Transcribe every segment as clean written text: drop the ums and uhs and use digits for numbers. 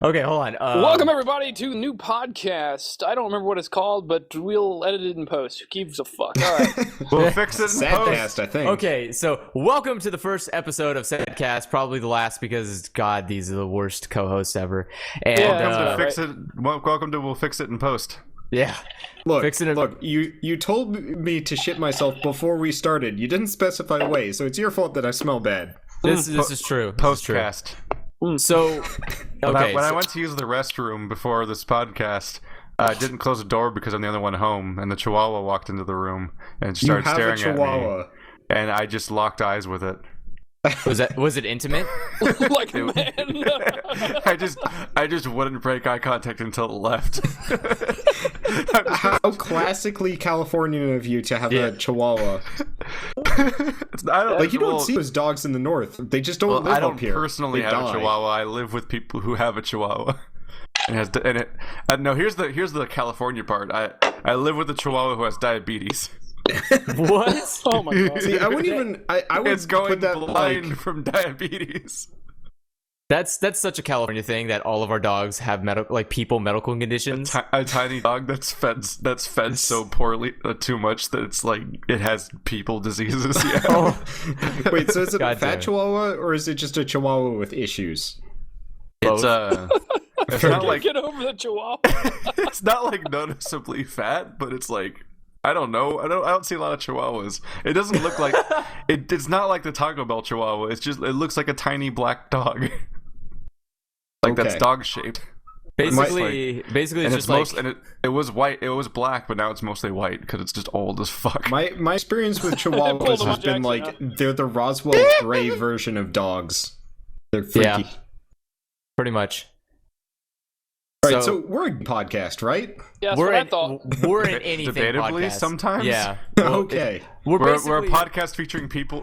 Okay, hold on. Welcome everybody to a new podcast. I don't remember what it's called, but we'll edit it in post. Who gives a fuck? All right. We'll fix it in Sadcast, post. I think. Okay, so welcome to the first episode of Sadcast, probably the last because, God, these are the worst co-hosts ever. And Welcome to We'll Fix It in Post. yeah, Look, fix it in- look. You told me to shit myself before we started. You didn't specify a way, so it's your fault that I smell bad. this is true. This is true. Postcast. So, okay, When I went to use the restroom before this podcast, I didn't close the door because I'm the only one home, and the Chihuahua walked into the room and started staring You have a Chihuahua. at me. And I just locked eyes with it. was it intimate? Like a man. I just wouldn't break eye contact until it left. How classically Californian of you to have a Chihuahua. You don't see those dogs in the north. They just don't live I don't up here. personally They have die. a Chihuahua. I live with people who have a Chihuahua. No, here's the California part. I live with a Chihuahua who has diabetes. What? Oh my god. See, I wouldn't even. I would It's going put that blind like. from diabetes. That's such a California thing that all of our dogs have medical conditions. A tiny dog that's fed so poorly, too much that it's like it has people diseases. Yeah. Oh, Wait, so is it God a damn fat it. Chihuahua or is it just a Chihuahua with issues? It's it's not like Get over the Chihuahua. it's not like noticeably fat, but it's like I don't know. I don't see a lot of Chihuahuas. It doesn't look like it's not like the Taco Bell Chihuahua. It looks like a tiny black dog. That's dog shaped. basically, And it's it's just like it was white. It was black, but now it's mostly white because it's just old as fuck. My experience with Pulled Chihuahuas him has on been Jackson, like they're the Roswell Gray version of dogs. They're freaky. Yeah. pretty much. All right, so we're a podcast, right? Yeah, that's we're what I in, thought. we're in anything Debatably, podcast. sometimes. Yeah. Okay. We're We're a basically podcast featuring people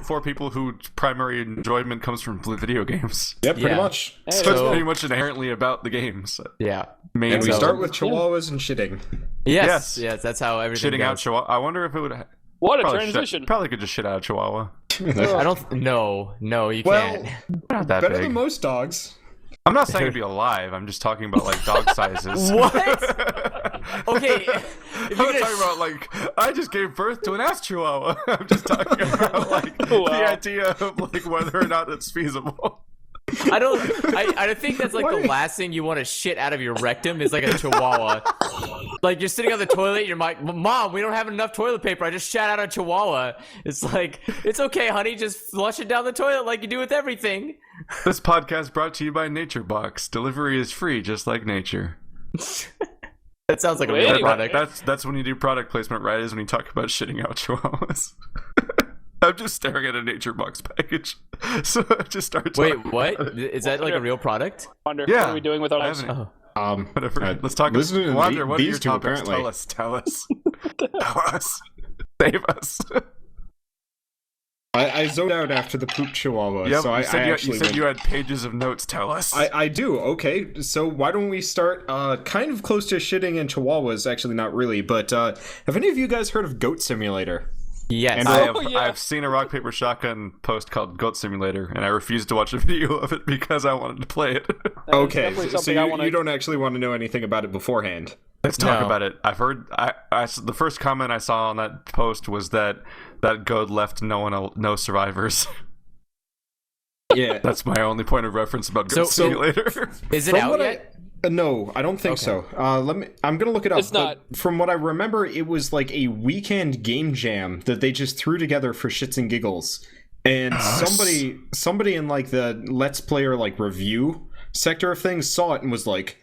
whose primary enjoyment comes from video games. Yep, pretty Yeah. much. Hey, So there it's you go. pretty much inherently about the games. yeah. Mainly. And we So- start with Chihuahuas and shitting. Yes, Yes. that's how everything Shitting goes. out Chihuahua. I wonder if it would. What a Probably transition. probably could just shit out a Chihuahua. I don't. No, you Well, can't. Not that better big. than most dogs. I'm not saying it'd be alive. I'm just talking about like dog sizes. What? Okay. I'm not talking about like I just gave birth to an ass Chihuahua. I'm just talking about like Wow. the idea of like whether or not it's feasible. I don't think that's like the last thing you want to shit out of your rectum is like a Chihuahua. Like you're sitting on the toilet, you're like, Mom, we don't have enough toilet paper. I just shat out a Chihuahua. It's like, it's okay, honey, just flush it down the toilet like you do with everything. This podcast brought to you by Nature Box. Delivery is free, just like nature. That sounds like a Wait, real anyway. product. That's when you do product placement, right? Is when you talk about shitting out Chihuahuas. I'm just staring at a Nature Box package, so I just start talking. Wait, what? Is that like a real product? Wonder Yeah. what are we doing with our I lives? haven't- Oh. Whatever. Let's talk. listen to Wander, what are these your two, topics? apparently. Tell us. Tell us. Save us. I zoned out after the poop Chihuahua, Yep, so I you said actually went. you had pages of notes. Tell us. I do. Okay, so why don't we start kind of close to shitting and Chihuahuas? Actually, not really, but have any of you guys heard of Goat Simulator? Yes. And I've seen a rock paper shotgun post called Goat Simulator, and I refused to watch a video of it because I wanted to play it. Okay, definitely so something I wanna- you don't actually want to know anything about it beforehand. Let's talk No. about it. I've heard. The first comment I saw on that post was that goat left no survivors. Yeah. That's my only point of reference about Goat So- Simulator. Is it From out what yet? no, I don't think Okay. so. I'm gonna look it up. It's but not. From what I remember, it was like a weekend game jam that they just threw together for shits and giggles. And somebody in like the Let's Player like review sector of things saw it and was like,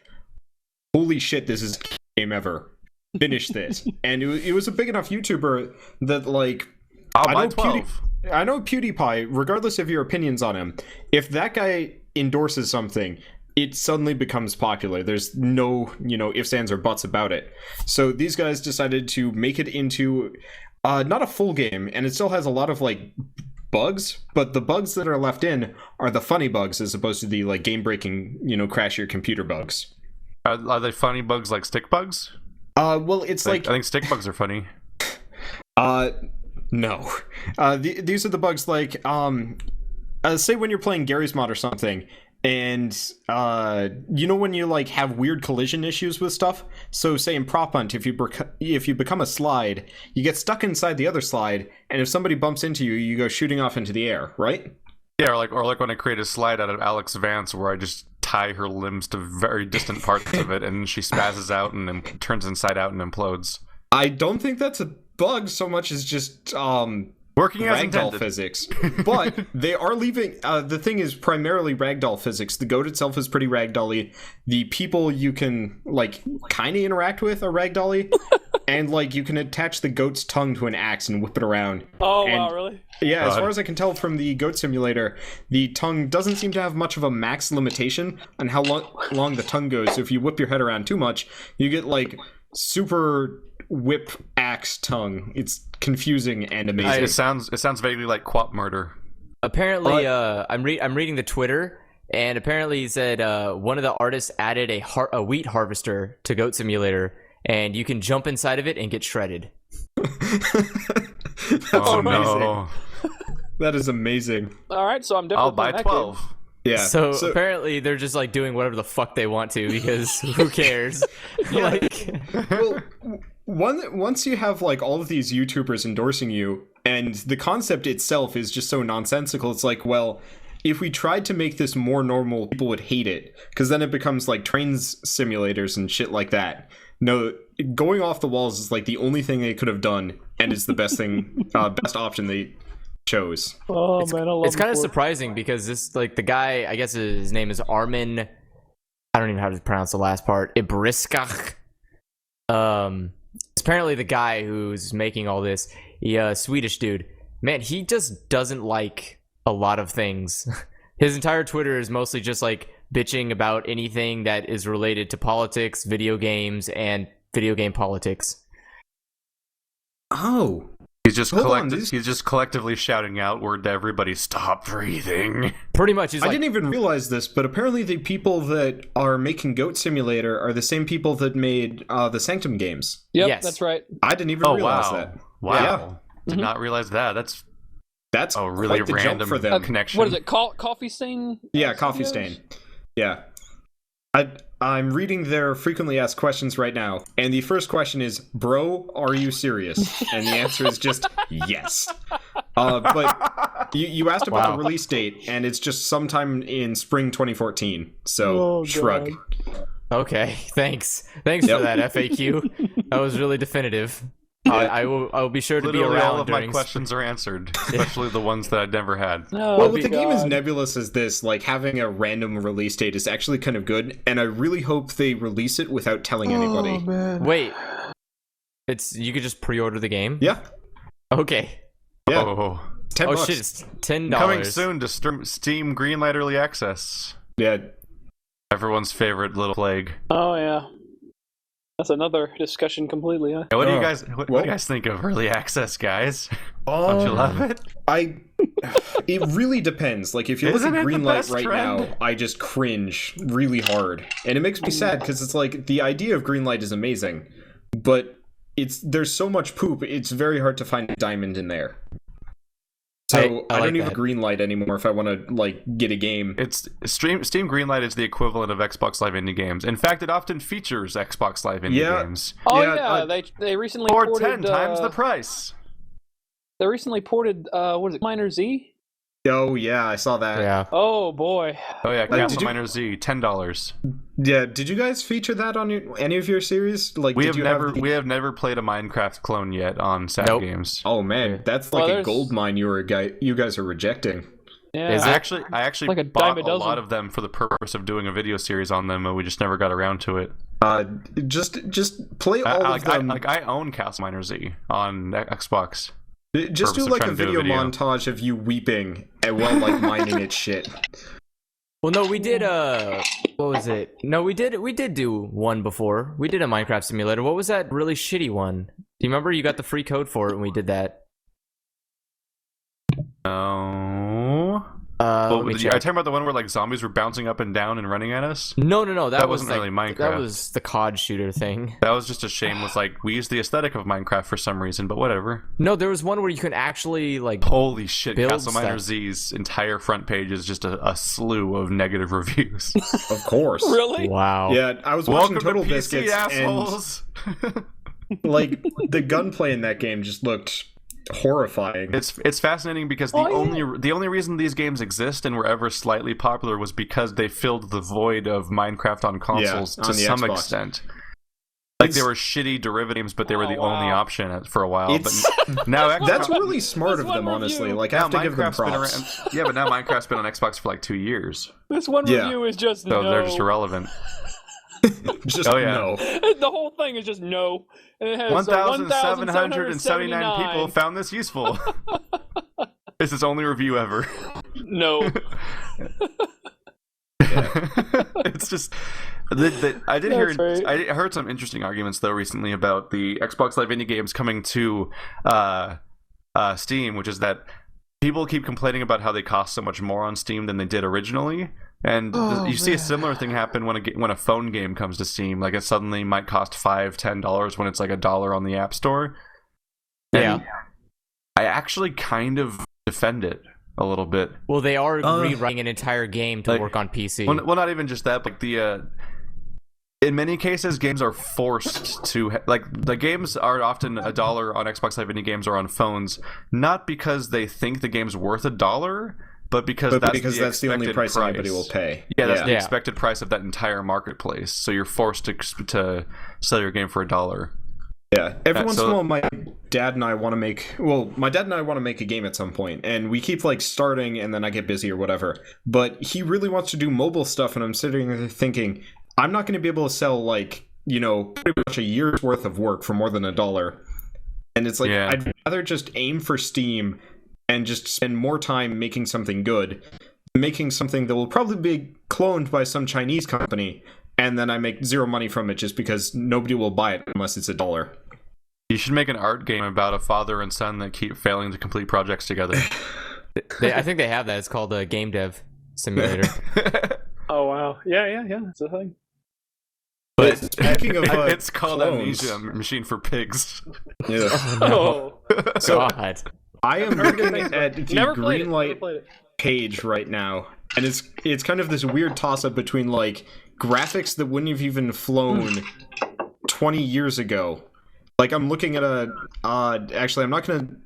"Holy shit, this is the game ever! Finish this!" And it was a big enough YouTuber that like I'll I buy know 12. I know PewDiePie, regardless of your opinions on him, if that guy endorses something, it suddenly becomes popular. There's no, ifs, ands, or buts about it. So these guys decided to make it into not a full game, and it still has a lot of like bugs, but the bugs that are left in are the funny bugs as opposed to the like game-breaking, crash your computer bugs. Are they funny bugs like stick bugs? Well, it's I think stick bugs are funny. No. These are the bugs like, say when you're playing Gary's Mod or something, And you know when you like have weird collision issues with stuff? So say in Prop Hunt, if you become a slide, you get stuck inside the other slide, and if somebody bumps into you, you go shooting off into the air, right? Yeah, or like when I create a slide out of Alex Vance where I just tie her limbs to very distant parts of it, and she spazzes out and then turns inside out and implodes. I don't think that's a bug so much as just Working as ragdoll intended. physics. But they are leaving the thing is primarily ragdoll physics. The goat itself is pretty ragdolly. The people you can like kind of interact with are ragdolly. And like you can attach the goat's tongue to an axe and whip it around. Oh, And- wow, really? Yeah, as far as I can tell from the goat simulator, the tongue doesn't seem to have much of a max limitation on how long the tongue goes. So if you whip your head around too much, you get like super whip axe tongue. It's confusing and amazing. It sounds vaguely like Quap Murder. Apparently, I'm reading the Twitter, and apparently he said one of the artists added a wheat harvester to Goat Simulator, and you can jump inside of it and get shredded. That's Oh amazing. no! That is amazing. All right, so I'm definitely I'll buy playing that 12. Yeah. So apparently they're just like doing whatever the fuck they want to because who cares? Like, Well, once you have like all of these YouTubers endorsing you, and the concept itself is just so nonsensical, it's like, well, if we tried to make this more normal, people would hate it, because then it becomes like trains simulators and shit like that. No, going off the walls is like the only thing they could have done, and it's the best thing, best option they chose. Oh man, I love it's kind of it. surprising because this like the guy, I guess his name is Armin. I don't even know how to pronounce the last part. Ibriskach. It's apparently the guy who's making all this. Swedish dude. Man, he just doesn't like a lot of things. His entire Twitter is mostly just like bitching about anything that is related to politics, video games, and video game politics. Oh. He's just Hold on, these- he's just collectively shouting outward to everybody, "Stop breathing." Pretty much, he's I like, didn't even realize this, but apparently the people that are making Goat Simulator are the same people that made the Sanctum games. Yep, Yes. that's right. I didn't even Oh realize wow! that. Wow! Yeah. Did not realize that. That's That's a really quite the jump random for them. connection. What is it? Coffee Stain? Yeah, Coffee Studios? Stain. Yeah. I'm reading their frequently asked questions right now, and the first question is, "Bro, are you serious?" And the answer is just yes. But you asked about Wow. the release date, and it's just sometime in spring 2014. So Oh, shrug. God. okay, thanks for Yep. that FAQ. That was really definitive. I will be sure to Literally be around all of my during. questions are answered, especially the ones that I'd never had. No, Well, be- with the game as God. nebulous as this, like having a random release date is actually kind of good, and I really hope they release it without telling anybody. Oh, man. Wait, you could just pre-order the game. Yeah, Okay. yeah, Oh, $10. Oh shit, it's $10. coming soon to Steam Greenlight Early Access. Yeah, Everyone's favorite little plague. Oh yeah, that's another discussion completely. Huh? Hey, what do Oh. you guys? What do Well- you guys think of Early Access, guys? Don't you love it? It really depends. Like if you Isn't look it at the Greenlight best right trend? now, I just cringe really hard, and it makes me sad because it's like the idea of Greenlight is amazing, but there's so much poop. It's very hard to find a diamond in there. So I I, like don't even that. Greenlight anymore if I want to like get a game. It's Steam Greenlight is the equivalent of Xbox Live Indie Games. In fact, it often features Xbox Live Indie Yeah. games Oh Yeah, yeah, they recently for ported, 10 times the price. They recently ported what is it, Miner Z? Oh yeah, I saw that. Yeah. Oh boy. Oh yeah, Like, Castle did you- Miner Z, $10. Yeah, did you guys feature that on any of your series? Like, We did have you never have the- we have never played a Minecraft clone yet on Sad Nope. Games. Oh man, that's Well, like a there's- gold mine you guys are rejecting. Yeah. Is I it? actually Like a bought dime a a lot dozen. of them for the purpose of doing a video series on them, and we just never got around to it. Just play all of them. I own Castle Miner Z on Xbox. Just do purpose of like a trying to do video, a video. montage of you weeping and while like mining its shit. Well, no, we did. What was it? No, we did do one before. We did a Minecraft simulator. What was that really shitty one? Do you remember? You got the free code for it when we did that. No. Let me Are you check. talking about the one where like zombies were bouncing up and down and running at us? No. That was wasn't like, really Minecraft. That was the COD shooter thing. That was just a shameless like we used the aesthetic of Minecraft for some reason, but whatever. No, there was one where you can actually like. Holy shit! Build Castle Miner stuff. Z's entire front page is just a slew of negative reviews. Of course. Really? Wow. Yeah, I was watching Welcome Total to PC, Biscuits, assholes. and like the gunplay in that game just looked horrifying. It's fascinating because the only reason these games exist and were ever slightly popular was because they filled the void of Minecraft on consoles on to the some Xbox. extent. Like they were shitty derivatives, but they were the only option for a while. But now Xbox, That's really smart of That's them, one honestly. review. Like I now have to give them Minecraft's been props. around. Yeah, but now Minecraft's been on Xbox for like 2 years, This one Yeah. review is just so no. they're just irrelevant. Just Oh, yeah. The no. whole thing is just no. And it has 1,779 people found this useful. It's its only review ever. No. It's just I did hear That's right. I heard some interesting arguments though recently about the Xbox Live Indie games coming to Steam, which is that people keep complaining about how they cost so much more on Steam than they did originally, and you see a similar thing happen when a phone game comes to Steam. Like it suddenly might cost $5-10 when it's like $1 on the App Store. Yeah. And I actually kind of defend it a little bit. Well, they are rewriting an entire game to like, work on PC. Well, not even just that, but in many cases, games are forced to the games are often $1 on Xbox Live Indie games or on phones, not because they think the game's worth $1, but because that's the only price anybody will pay. Yeah, that's the Yeah. expected price of that entire marketplace. So you're forced to sell your game for $1. Yeah, every once in so- a while, my dad and I want to make a game at some point, and we keep like starting, and then I get busy or whatever. But he really wants to do mobile stuff, and I'm sitting there thinking, I'm not going to be able to sell like pretty much a year's worth of work for more than $1. And it's like Yeah. I'd rather just aim for Steam and just spend more time making something good, making something that will probably be cloned by some Chinese company, and then I make zero money from it just because nobody will buy it unless it's $1. You should make an art game about a father and son that keep failing to complete projects together. I think they have that. It's called a game dev simulator. Oh wow. Yeah. That's the thing. But Speaking of it's called clones. Amnesia Machine for Pigs. Yeah. Oh. God. I am looking at the Never played it. Greenlight Never played it. page right now, and it's kind of this weird toss-up between like graphics that wouldn't have even flown 20 years ago. Like I'm looking at actually I'm not going to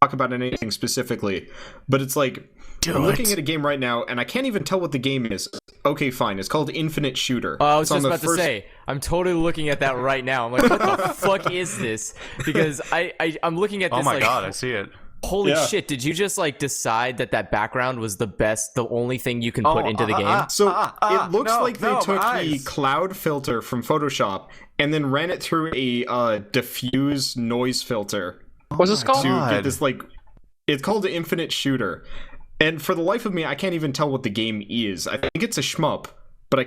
talk about anything specifically, but it's like I'm looking at a game right now and I can't even tell what the game is. Okay, fine. It's called Infinite Shooter. I was It's on just the about to say, I'm totally looking at that right now. I'm like, what the fuck is this? Because I'm looking at this Oh my like, god, I see it. holy Yeah. shit, did you just like decide that background was the only thing you can put into the game? So it looks no, like they no, took my the eyes. cloud filter from Photoshop and then ran it through a diffuse noise filter What's this called? to God. get this like it's called the Infinite Shooter. And for the life of me, I can't even tell what the game is. I think it's a shmup, but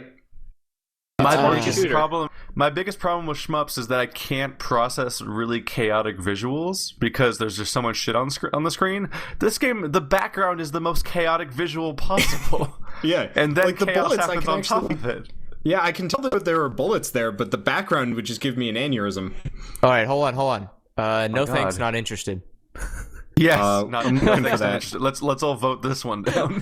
My Shooter. biggest problem with shmups is that I can't process really chaotic visuals because there's just so much shit on the screen. This game, the background is the most chaotic visual possible. yeah, And then like the chaos bullets, I happens can on top actually, of it. yeah, I can tell that there are bullets there, but the background would just give me an aneurysm. All right, hold on. No God. thanks, not interested. Yes, I'm looking for thanks, I'm that. interested. Let's all vote this one down.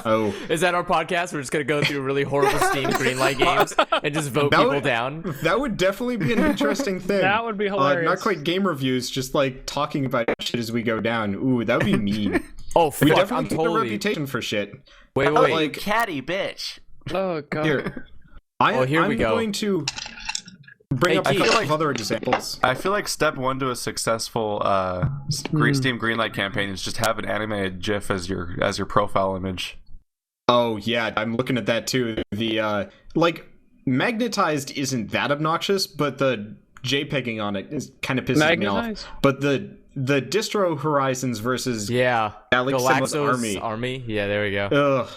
Oh, Is that our podcast? We're just gonna go through really horrible Steam Greenlight games and just vote That people would- down. that would definitely be an interesting thing. That would be hilarious. Not quite game reviews, just like talking about shit as we go down. Ooh, that would be mean. Oh We fuck! definitely I'm get a totally. reputation for shit. Wait. like- catty bitch. Oh god. Here, Here I'm we go. going to bring Hey, up a Keith. couple of other examples. I feel like step one to a successful Steam Greenlight campaign is just have an animated GIF as your profile image. Oh yeah, I'm looking at that too. The like magnetized isn't that obnoxious, but the JPEGing on it is kind of pisses me off. Magnetized? But the distro Horizons versus Yeah. Alex Simba's Galacto's Army. Yeah, there we go. Ugh.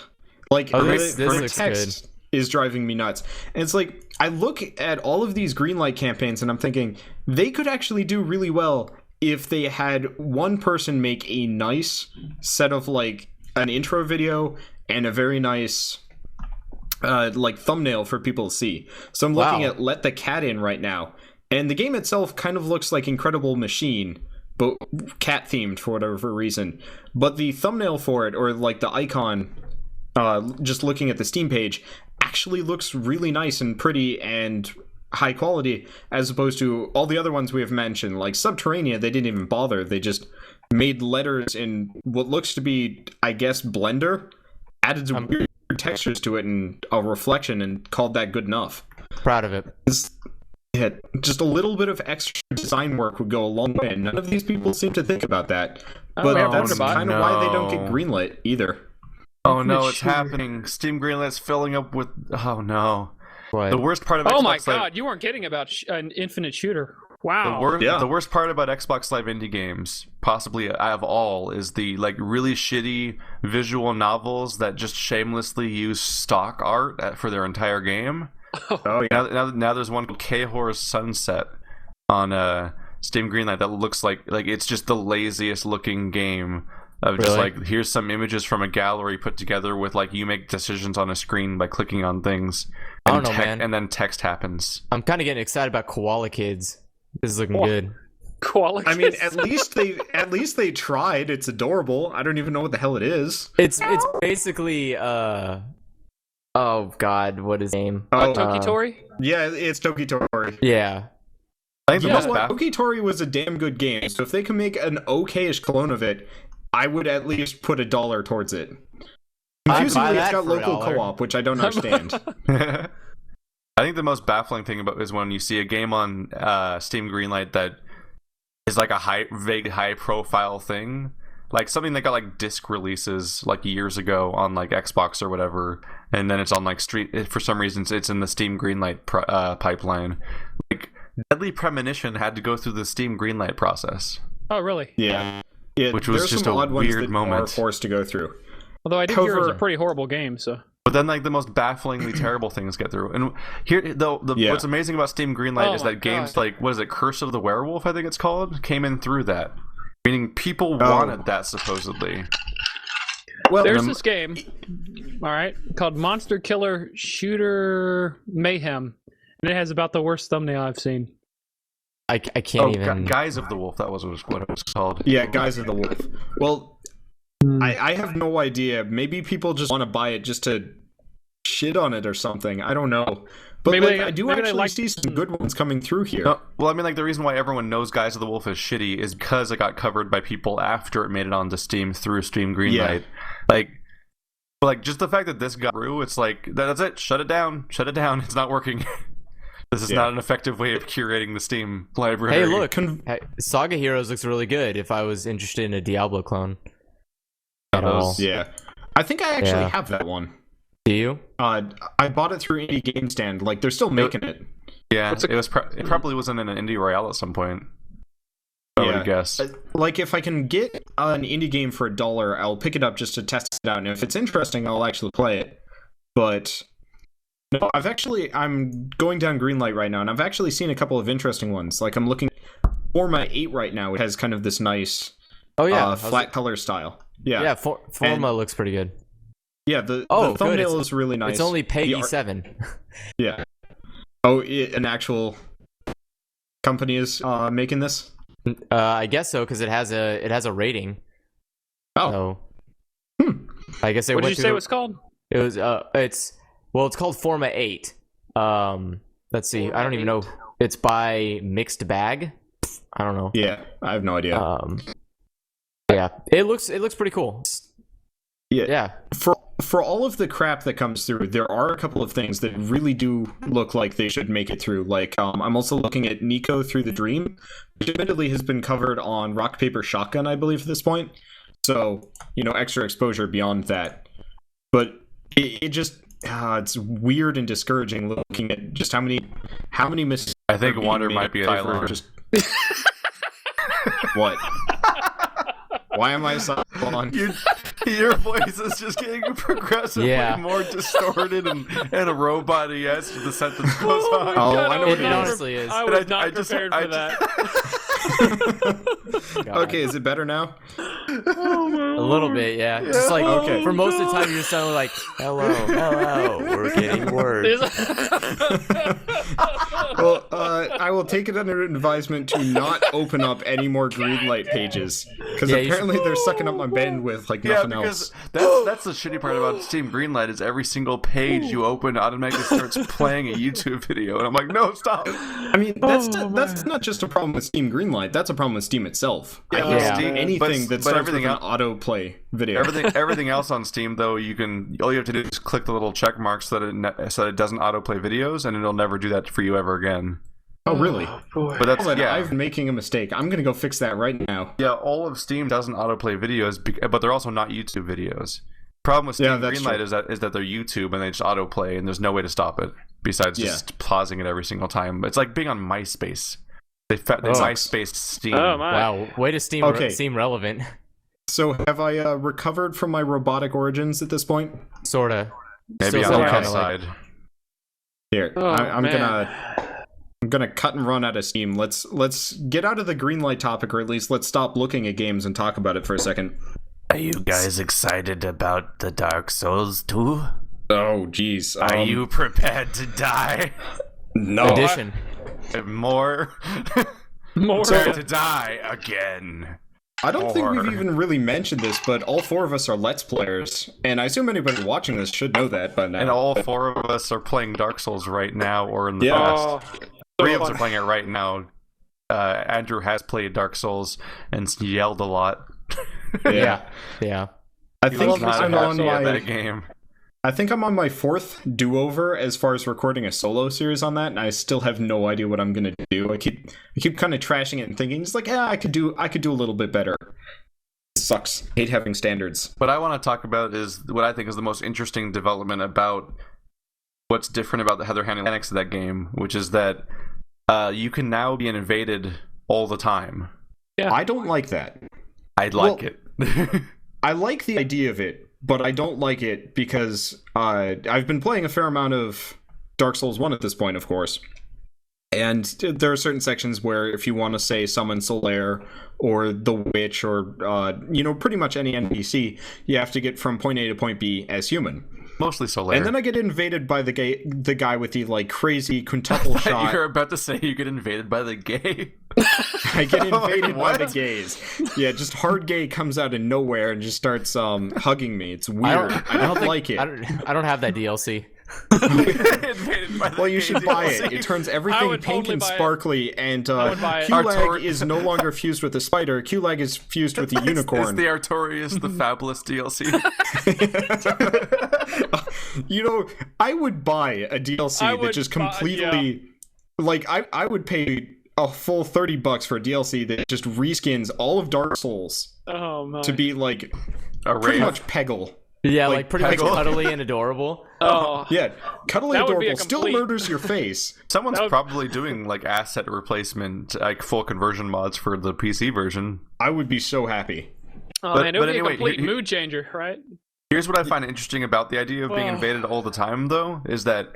Like Oh, the, this the looks text is driving me nuts. And it's like I look at all of these Greenlight campaigns and I'm thinking they could actually do really well if they had one person make a nice set of like an intro video and a very nice like thumbnail for people to see. So I'm looking at Let the Cat In right now, and the game itself kind of looks like Incredible Machine, but cat themed for whatever reason. But the thumbnail for it, or like the icon, just looking at the Steam page, actually looks really nice and pretty and high quality, as opposed to all the other ones we have mentioned. Like Subterranea, they didn't even bother. They just made letters in what looks to be, I guess, Blender, added some weird textures to it and a reflection, and called that good enough. Proud of it. Yeah, just a little bit of extra design work would go a long way, and none of these people seem to think about that. But that's kind of why they don't get greenlit either. Oh no, it's happening. Steam greenlight's filling up with... Oh no. What? The worst part of Oh Xbox my Live... god, you weren't kidding about an infinite shooter. Wow. The worst part about Xbox Live indie games, possibly out of all, is the like really shitty visual novels that just shamelessly use stock art for their entire game. Oh yeah. Now there's one called K-Horror's Sunset on Steam Greenlight that looks like it's just the laziest looking game of just like, here's some images from a gallery put together with like you make decisions on a screen by clicking on things. I don't know, man. And then text happens. I'm kind of getting excited about Koala Kids. This is looking good. Koala Kids. I mean, at least they tried. It's adorable. I don't even know what the hell it is. It's basically oh god, what is his name? Tokitori? Yeah, it's Tokitori. Yeah. I think Tokitori was a damn good game, so if they can make an okayish clone of it, I would at least put $1 towards it. Confusingly, it's got local co-op, which I don't understand. I think the most baffling thing about is when you see a game on Steam Greenlight that is like a vague high profile thing, like something that got like disc releases like years ago on like Xbox or whatever, and then it's on like for some reason it's in the Steam Greenlight pipeline. Like Deadly Premonition had to go through the Steam Greenlight process. Oh really? Yeah, which was just a weird moment. Are forced to go through. Although I did hear it was a pretty horrible game, so. But then, like, the most bafflingly terrible things get through. And here, though, what's amazing about Steam Greenlight is that games like, what is it, Curse of the Werewolf, I think it's called, came in through that. Meaning people wanted that, supposedly. Well, there's this game, all right, called Monster Killer Shooter Mayhem. And it has about the worst thumbnail I've seen. I can't even... Guys of the Wolf, that was what it was called. Yeah, Guys of the Wolf. Well... I have no idea. Maybe people just want to buy it just to shit on it or something. I don't know. But maybe I do actually see some good ones coming through here. No, well, I mean, like, the reason why everyone knows Guys of the Wolf is shitty is because it got covered by people after it made it onto Steam through Steam Greenlight. Yeah. Like, just the fact that this got through, it's like, that's it. Shut it down. Shut it down. It's not working. This is not an effective way of curating the Steam library. Hey, look. Saga Heroes looks really good if I was interested in a Diablo clone. Yeah, I think I actually have that one. Do you? I bought it through Indie Game Stand. Like, they're still making it. Yeah, it probably wasn't in an Indie Royale at some point. I would guess. Like, if I can get an indie game for $1, I'll pick it up just to test it out, and if it's interesting, I'll actually play it. But no, I'm going down Greenlight right now, and I've actually seen a couple of interesting ones. Like, I'm looking at Forma 8 right now. It has kind of this nice flat color style. Yeah, Forma looks pretty good. Yeah, the thumbnail is really nice. It's only Peggy 7. Yeah. Oh, an actual company is making this? I guess so, because it has a rating. Oh. So, I guess what did you say it was called? It was it's called Forma 8. Let's see. I don't even know. It's by Mixed Bag. I don't know. Yeah, I have no idea. Yeah, it looks pretty cool. Yeah. For all of the crap that comes through, there are a couple of things that really do look like they should make it through. Like, I'm also looking at Nico Through the Dream, which admittedly has been covered on Rock Paper Shotgun, I believe, at this point. So, extra exposure beyond that. But it just it's weird and discouraging looking at just how many mistakes. I think Wander might be a just what. Why am I silent? Your voice is just getting progressively more distorted and a robot-y as the sentence goes on. God, I know it honestly is. I was not prepared for that. Okay, is it better now? A little bit, yeah. Just like Okay. for most of the time, you're just sounding like, hello, we're getting worse. Well, I will take it under advisement to not open up any more Greenlight pages because Yeah, you apparently they're sucking up my bandwidth like Yeah, nothing because else. that's the shitty part about Steam Greenlight is every single page you open automatically starts playing a YouTube video, and I'm like, no, stop. I mean, that's not just a problem with Steam Greenlight. That's a problem with Steam itself. I hate Yeah. Steam, anything that starts everything with an else, autoplay video. everything else on Steam though, all you have to do is click the little check mark so that it doesn't autoplay videos, and it'll never do that for you ever again. Oh, really? But that's Hold on, yeah. I'm making a mistake. I'm gonna go fix that right now. Yeah, all of Steam doesn't autoplay videos, but they're also not YouTube videos. Problem with Steam that's Greenlight true. is that they're YouTube and they just autoplay, and there's no way to stop it besides just pausing it every single time. It's like being on MySpace. They MySpace Steam. Oh my! Wow, way to seem relevant. So have I recovered from my robotic origins at this point? Sorta. Maybe Still on the kinda outside. Here, Oh, I'm man. gonna cut and run out of steam. Let's get out of the Greenlight topic, or at least let's stop looking at games and talk about it for a second. Are you guys excited about the Dark Souls 2? Oh, geez. Are you prepared to die? No. Edition. More? More. Prepare to die again. I don't think we've Or- even really mentioned this, but all four of us are Let's Players, and I assume anybody watching this should know that by now. And all four of us are playing Dark Souls right now or in the Yeah. past. Three of us are playing it right now. Andrew has played Dark Souls and yelled a lot. Yeah. I He think was not I'm happy on at my that game. I think I'm on my fourth do-over as far as recording a solo series on that, and I still have no idea what I'm gonna do. I keep kind of trashing it and thinking it's like, I could do a little bit better. It sucks. Hate having standards. What I want to talk about is what I think is the most interesting development about what's different about the Heather handling mechanics of that game, which is that you can now be invaded all the time. Yeah. I don't like that. I like it. I like the idea of it, but I don't like it because I've been playing a fair amount of Dark Souls 1 at this point, of course. And there are certain sections where if you want to say summon Solaire or the Witch or, pretty much any NPC, you have to get from point A to point B as human. Mostly Solaire. And then I get invaded by the guy with the, like, crazy quintuple shot. You're about to say you get invaded by the gay. I get invaded by What? the gays. Yeah, just hard gay comes out of nowhere and just starts hugging me. It's weird. I don't like it. I don't have that DLC. Invaded by the Well, you gay should buy it. DLC. It turns everything would pink totally and buy it. sparkly, and would buy it. Q-Lag Artur- is no longer fused with a spider. Q-Lag is fused with a It's unicorn. the Artorias, the Fabulous DLC. I would buy a DLC I that would just buy- completely... Like, I would pay a full $30 for a DLC that just reskins all of Dark Souls Oh my. to be, like, A pretty rave. much Peggle. Yeah, Like, like pretty much Peggle. cuddly and adorable. Oh. Yeah, cuddly That would be a adorable still complete- murders your face. Someone's That would- probably doing like asset replacement, like full conversion mods for the PC version. I would be so happy. Oh But- man, it would but be anyway, a complete here- mood changer, right? Here's what I find interesting about the idea of being Oh. invaded all the time, though, is that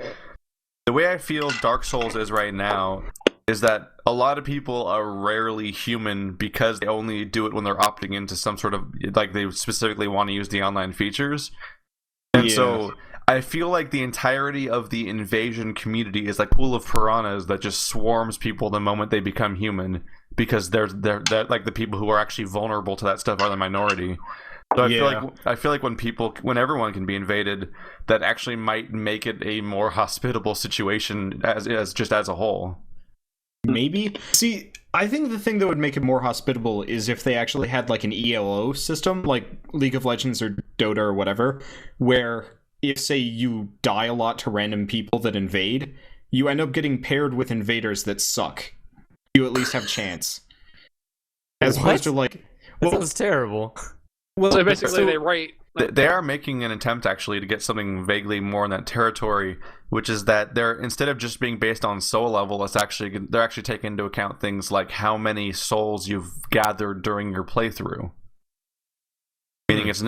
the way I feel Dark Souls is right now is that a lot of people are rarely human because they only do it when they're opting into some sort of, like, they specifically want to use the online features. And so I feel like the entirety of the invasion community is like a pool of piranhas that just swarms people the moment they become human, because they're like the people who are actually vulnerable to that stuff are the minority. So I feel like when everyone can be invaded, that actually might make it a more hospitable situation as a whole. Maybe. See, I think the thing that would make it more hospitable is if they actually had like an ELO system, like League of Legends or Dota or whatever, where if, say, you die a lot to random people that invade, you end up getting paired with invaders that suck. You at least have chance. As What? opposed to like... That sounds terrible. So basically, they rate. They are making an attempt actually to get something vaguely more in that territory, which is that they're, instead of just being based on soul level, they're actually taking into account things like how many souls you've gathered during your playthrough.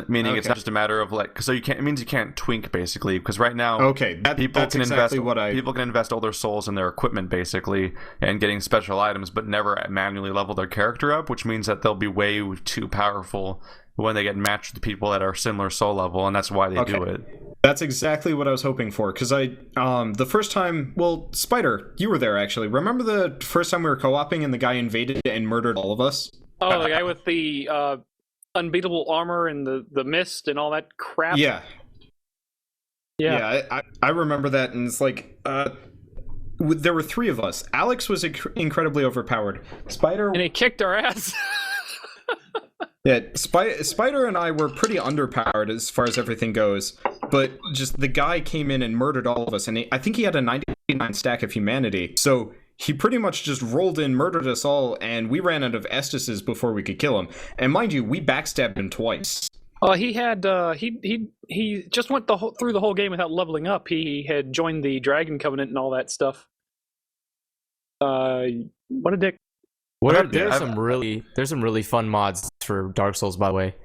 Meaning it's not just a matter of like, so you can't. It means you can't twink basically, because right now, that's exactly people can invest all their souls in their equipment basically and getting special items, but never manually level their character up, which means that they'll be way too powerful when they get matched with people that are similar soul level, and that's why they do it. That's exactly what I was hoping for, because the first time, Spider, you were there actually. Remember the first time we were co-oping and the guy invaded and murdered all of us? Oh, the guy with the unbeatable armor and the mist and all that crap? Yeah, I remember that, and it's like, there were 3 of us. Alex was incredibly overpowered. Spider... And he kicked our ass. Yeah, Spider and I were pretty underpowered as far as everything goes, but just the guy came in and murdered all of us, and I think he had a 99 stack of humanity, so he pretty much just rolled in, murdered us all, and we ran out of Estises before we could kill him. And mind you, we backstabbed him twice. He had he just went through the whole game without leveling up. He had joined the Dragon Covenant and all that stuff. What a dick. There's some really fun mods for Dark Souls, by the way.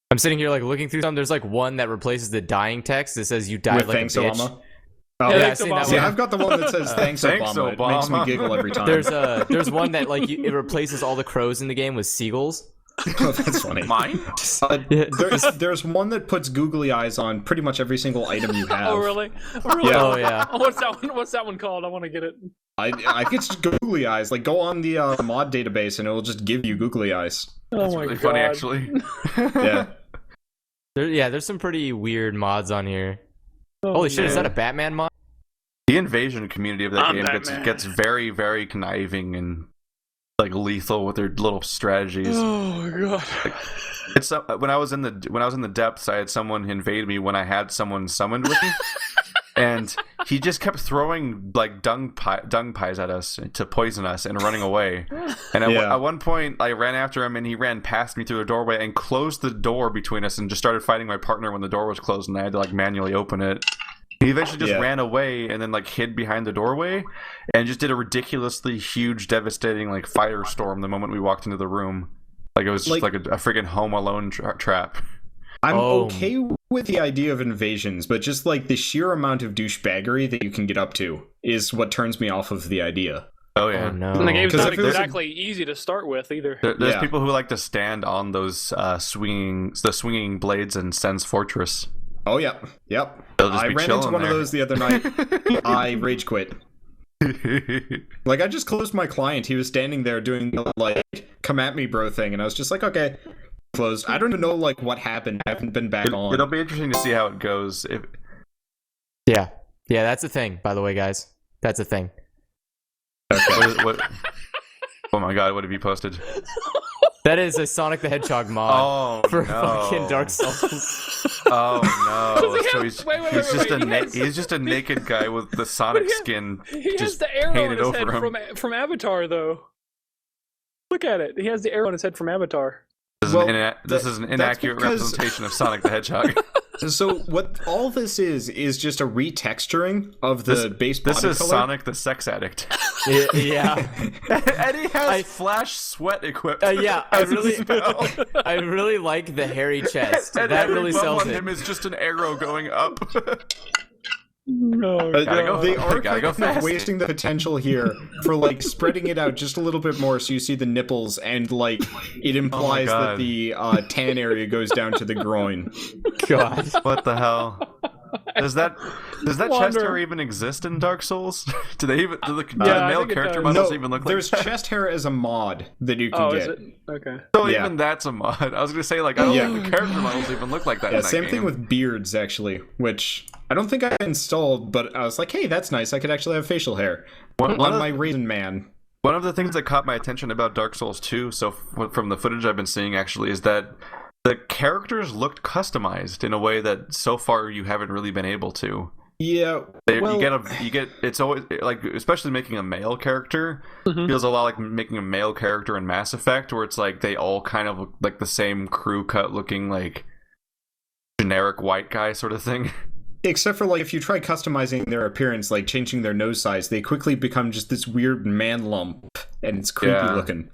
I'm sitting here like looking through some. There's like one that replaces the dying text that says you died like a bitch. Obama. I've seen that one. I've got the one that says thanks Obama. It makes me giggle every time. There's one that like it replaces all the crows in the game with seagulls. Oh, that's funny. Mine? There's one that puts googly eyes on pretty much every single item you have. Oh, really? Yeah. Oh, yeah. What's that one called? I want to get it. I think it's just googly eyes. Like, go on the mod database and it'll just give you googly eyes. That's really funny, actually. Yeah. There's some pretty weird mods on here. Holy shit, is that a Batman mod? The invasion community of that game gets very, very conniving and like lethal with their little strategies. Oh my god! It's when I was in the depths, I had someone invade me when I had someone summoned with me, and he just kept throwing like dung pies at us to poison us and running away. And at one point, I ran after him, and he ran past me through the doorway and closed the door between us, and just started fighting my partner when the door was closed, and I had to like manually open it. He eventually just ran away and then like hid behind the doorway and just did a ridiculously huge, devastating like firestorm the moment we walked into the room. Like it was just like a freaking Home Alone trap. I'm okay with the idea of invasions, but just like the sheer amount of douchebaggery that you can get up to is what turns me off of the idea. Oh yeah, no. And the game's not exactly easy to start with either. There's people who like to stand on those swinging blades in Sen's Fortress. Oh, yep. I ran into one of those the other night. I rage quit. Like, I just closed my client. He was standing there doing the, like, come at me bro thing, and I was just like, okay, closed. I don't even know, like, what happened. I haven't been back on. It'll be interesting to see how it goes. Yeah, that's a thing, by the way, guys. That's a thing. Okay. What? Oh my god, what have you posted? That is a Sonic the Hedgehog mod for fucking Dark Souls. Oh no! So he's just a naked guy with the Sonic skin. He just has the arrow on painted his head over him. from Avatar, though. Look at it. He has the arrow on his head from Avatar. This is an inaccurate representation of Sonic the Hedgehog. So what all this is just a retexturing of the base body color. This is Sonic the sex addict. Yeah. And he has flash sweat equipment. I really like the hairy chest. And that really sells on it. him is just an arrow going up. No, they are kind of wasting the potential here for like spreading it out just a little bit more, so you see the nipples, and like it implies that the tan area goes down to the groin. God, what the hell? Does that chest hair even exist in Dark Souls? Do the male character models even look like there's chest hair as a mod that you can get. Is it? Okay. So even that's a mod. I was gonna say like I don't think the character models even look like that. Yeah, in that same game. thing with beards actually, which I don't think I installed, but I was like, hey, that's nice. I could actually have facial hair on my Raisin Man. One of the things that caught my attention about Dark Souls 2, so from the footage I've been seeing actually, is that the characters looked customized in a way that so far you haven't really been able to. Yeah, you get it's always like, especially making a male character feels a lot like making a male character in Mass Effect, where it's like they all kind of look like the same crew cut looking like generic white guy sort of thing. Except for like if you try customizing their appearance, like changing their nose size, they quickly become just this weird man lump, and it's creepy looking.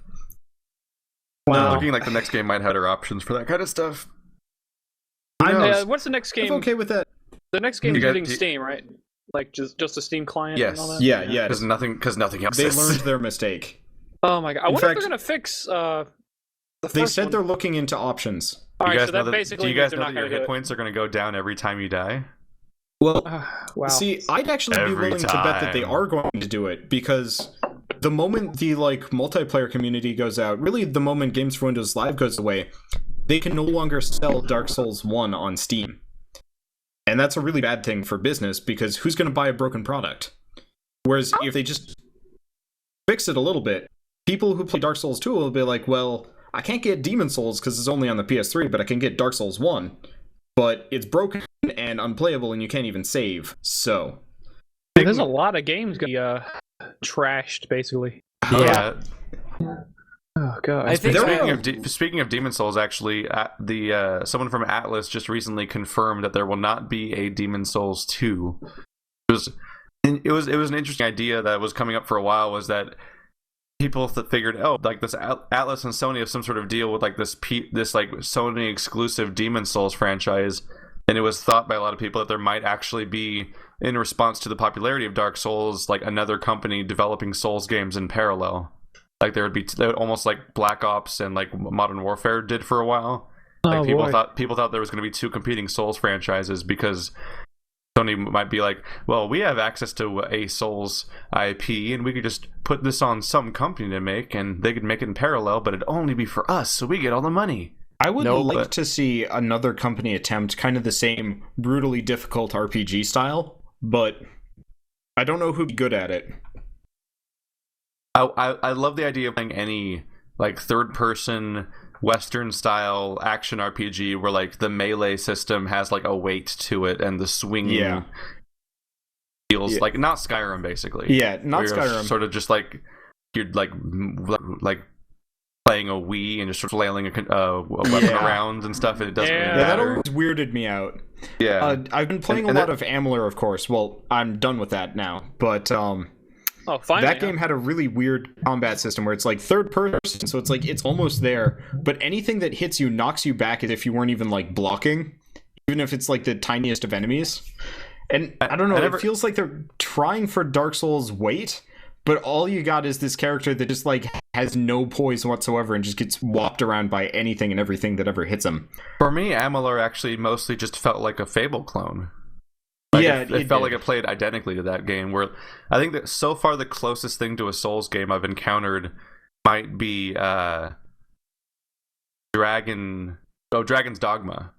Wow. Looking like the next game might have better options for that kind of stuff. What's the next game? I'm okay with that. The next game is hitting Steam, right? Like just a Steam client. Yes. And all that? Yeah. Because nothing else. They is. learned their mistake. Oh my god! I wonder if fact, they're gonna fix. The they first said one. they're looking into options. All Do right, you so guys know that basically do you guys means know they're that not your gonna hit do points are going to go down every time you die? Well, Wow. see, I'd actually be Every willing to bet that they time. are going to do it, because the moment the multiplayer community goes out, really the moment Games for Windows Live goes away, they can no longer sell Dark Souls 1 on Steam. And that's a really bad thing for business, because who's going to buy a broken product? Whereas if they just fix it a little bit, people who play Dark Souls 2 will be like, well, I can't get Demon Souls because it's only on the PS3, but I can get Dark Souls 1. But it's broken and unplayable, and you can't even save. So There's a lot of games gonna be trashed, basically. Yeah. Oh god. I think Speaking of Demon Souls, actually, someone from Atlas just recently confirmed that there will not be a Demon Souls 2. It was an interesting idea that was coming up for a while. Was that people that figured, this Atlas and Sony have some sort of deal with this Sony exclusive Demon Souls franchise, and it was thought by a lot of people that there might actually be, in response to the popularity of Dark Souls, another company developing Souls games in parallel. They would almost like Black Ops and Modern Warfare did for a while. People thought there was going to be two competing Souls franchises, because Sony might be like, well, we have access to a Souls IP, and we could just put this on some company to make, and they could make it in parallel, but it'd only be for us, so we get all the money. I would like to see another company attempt kind of the same brutally difficult RPG style, but I don't know who'd be good at it. I love the idea of playing any third-person Western-style action RPG where the melee system has a weight to it, and the swinging feels not Skyrim, basically. Yeah, not Skyrim. Sort of just you're playing a Wii and just sort of flailing a weapon around and stuff, and it doesn't really matter. That always weirded me out. Yeah, I've been playing a lot of Amalur, of course. Well, I'm done with that now, but finally, that game had a really weird combat system where it's third person, so it's almost there, but anything that hits you knocks you back as if you weren't even blocking, even if it's the tiniest of enemies. And I don't know, it feels like they're trying for Dark Souls weight, but all you got is this character that just has no poise whatsoever and just gets whopped around by anything and everything that ever hits him. For me, Amalur actually mostly just felt like a Fable clone. It felt like it played identically to that game, where I think that so far the closest thing to a Souls game I've encountered might be Dragon's Dogma.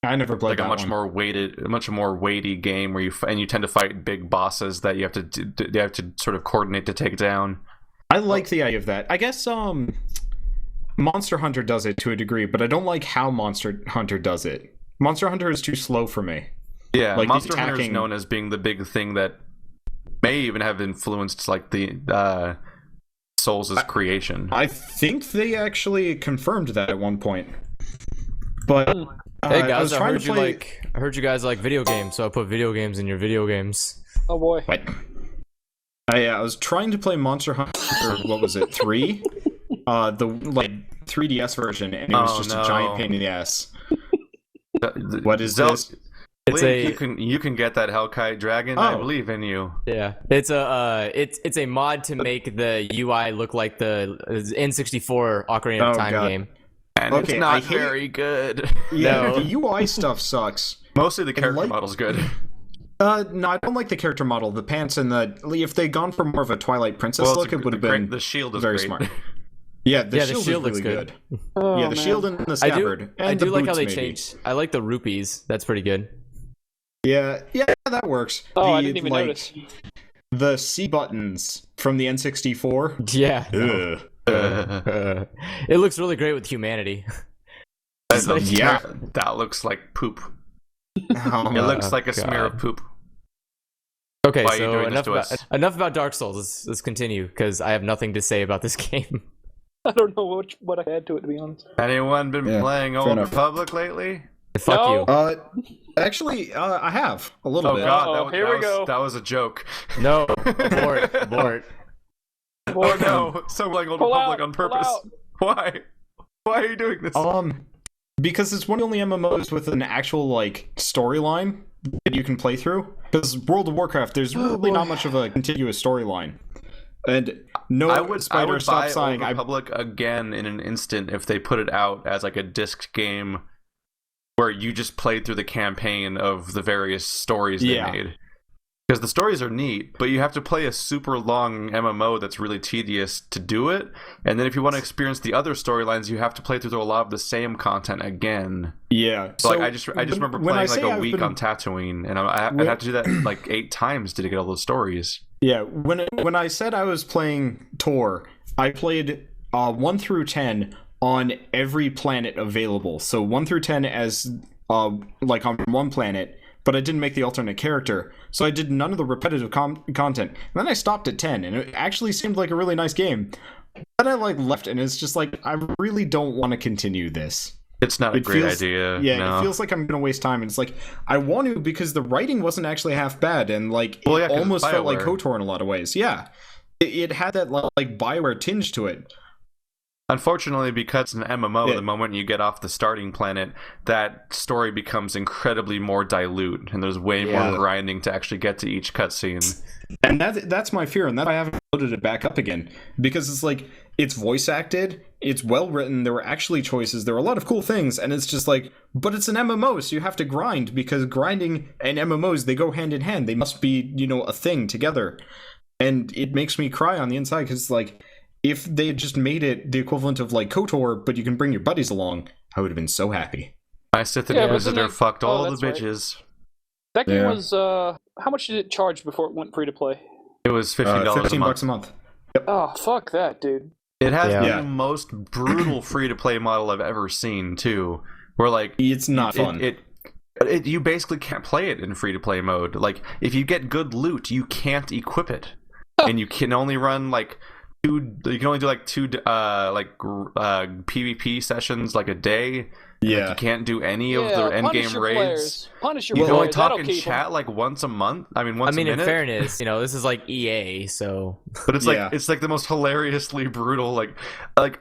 I never played that a much more weighty game where you tend to fight big bosses that you have to sort of coordinate to take down. I like the idea of that. I guess Monster Hunter does it to a degree, but I don't like how Monster Hunter does it. Monster Hunter is too slow for me. Yeah, Monster Hunter is known as being the big thing that may even have influenced the Souls' creation. I think they actually confirmed that at one point. But hey guys, I heard you guys like video games, so I put video games in your video games. Oh boy. What? I was trying to play Monster Hunter, what was it, 3? The 3DS version, and it was just a giant pain in the ass. What is this? You can get that Hellkite Dragon. I believe in you. Yeah, it's a mod to make the UI look like the N64 Ocarina of Time game. And it's not very good. Yeah, the UI stuff sucks. Mostly the character model's good. No, I don't like the character model. The pants and if they'd gone for more of a Twilight Princess look, it would have been the shield is very great. smart. Yeah, the shield looks really good. Oh, yeah, the shield and the scabbard. I do like how they changed. I like the rupees. That's pretty good. Yeah, that works. I didn't even notice. The C buttons from the N64. Yeah. It looks really great with humanity. That looks like poop. It looks like a smear of poop. Okay, so enough about Dark Souls. Let's continue, because I have nothing to say about this game. I don't know what I had to it, to be honest. Anyone been playing Old Republic lately? Fuck you. Actually, I have a little bit. Oh god, here we go. That was a joke. No, abort. Oh no, so like Old Republic on purpose. Why? Why are you doing this? because it's one of the only MMOs with an actual like storyline that you can play through. Because World of Warcraft, there's really not much of a continuous storyline. And no, I would stop buy sighing. Old Republic again in an instant if they put it out as like a disc game where you just played through the campaign of the various stories they made. Because the stories are neat, but you have to play a super long MMO that's really tedious to do it. And then if you want to experience the other storylines, you have to play through a lot of the same content again. Yeah. So like I just remember playing like a week on Tatooine, and I had to do that like 8 times to get all those stories. Yeah. When I said I was playing Tor, I played 1 through 10 on every planet available. So 1 through 10 as like on one planet. But I didn't make the alternate character, so I did none of the repetitive content. And then I stopped at 10, and it actually seemed like a really nice game. But I like left, and it's just like, I really don't want to continue this. It's not a great idea. Yeah, no. It feels like I'm going to waste time, and it's like, I want to because the writing wasn't actually half bad, and like it almost felt like KOTOR in a lot of ways. Yeah, it had that like BioWare tinge to it. Unfortunately, because it's an MMO, the moment you get off the starting planet, that story becomes incredibly more dilute, and there's way more grinding to actually get to each cutscene. And that's my fear, and that I haven't loaded it back up again. Because it's like, it's voice acted, it's well written, there were actually choices, there were a lot of cool things, and it's just like, but it's an MMO, so you have to grind, because grinding and MMOs, they go hand in hand. They must be, a thing together. And it makes me cry on the inside, because it's like, if they had just made it the equivalent of like KOTOR, but you can bring your buddies along, I would have been so happy. My Sith Inquisitor fucked all the bitches. Right. That game was, how much did it charge before it went free to play? It was $15 $15 a month. Yep. Oh, fuck that, dude. It has the most brutal free-to-play model I've ever seen, too. Where, like... It's not fun. You basically can't play it in free-to-play mode. Like, if you get good loot, you can't equip it. And you can only run, like... you can only do like 2 PvP sessions like a day. Yeah, like, you can't do any of the endgame raids. Punish your you players. can only talk in chat like once a month. Once a minute. In fairness, this is like EA, so. But it's like the most hilariously brutal. Like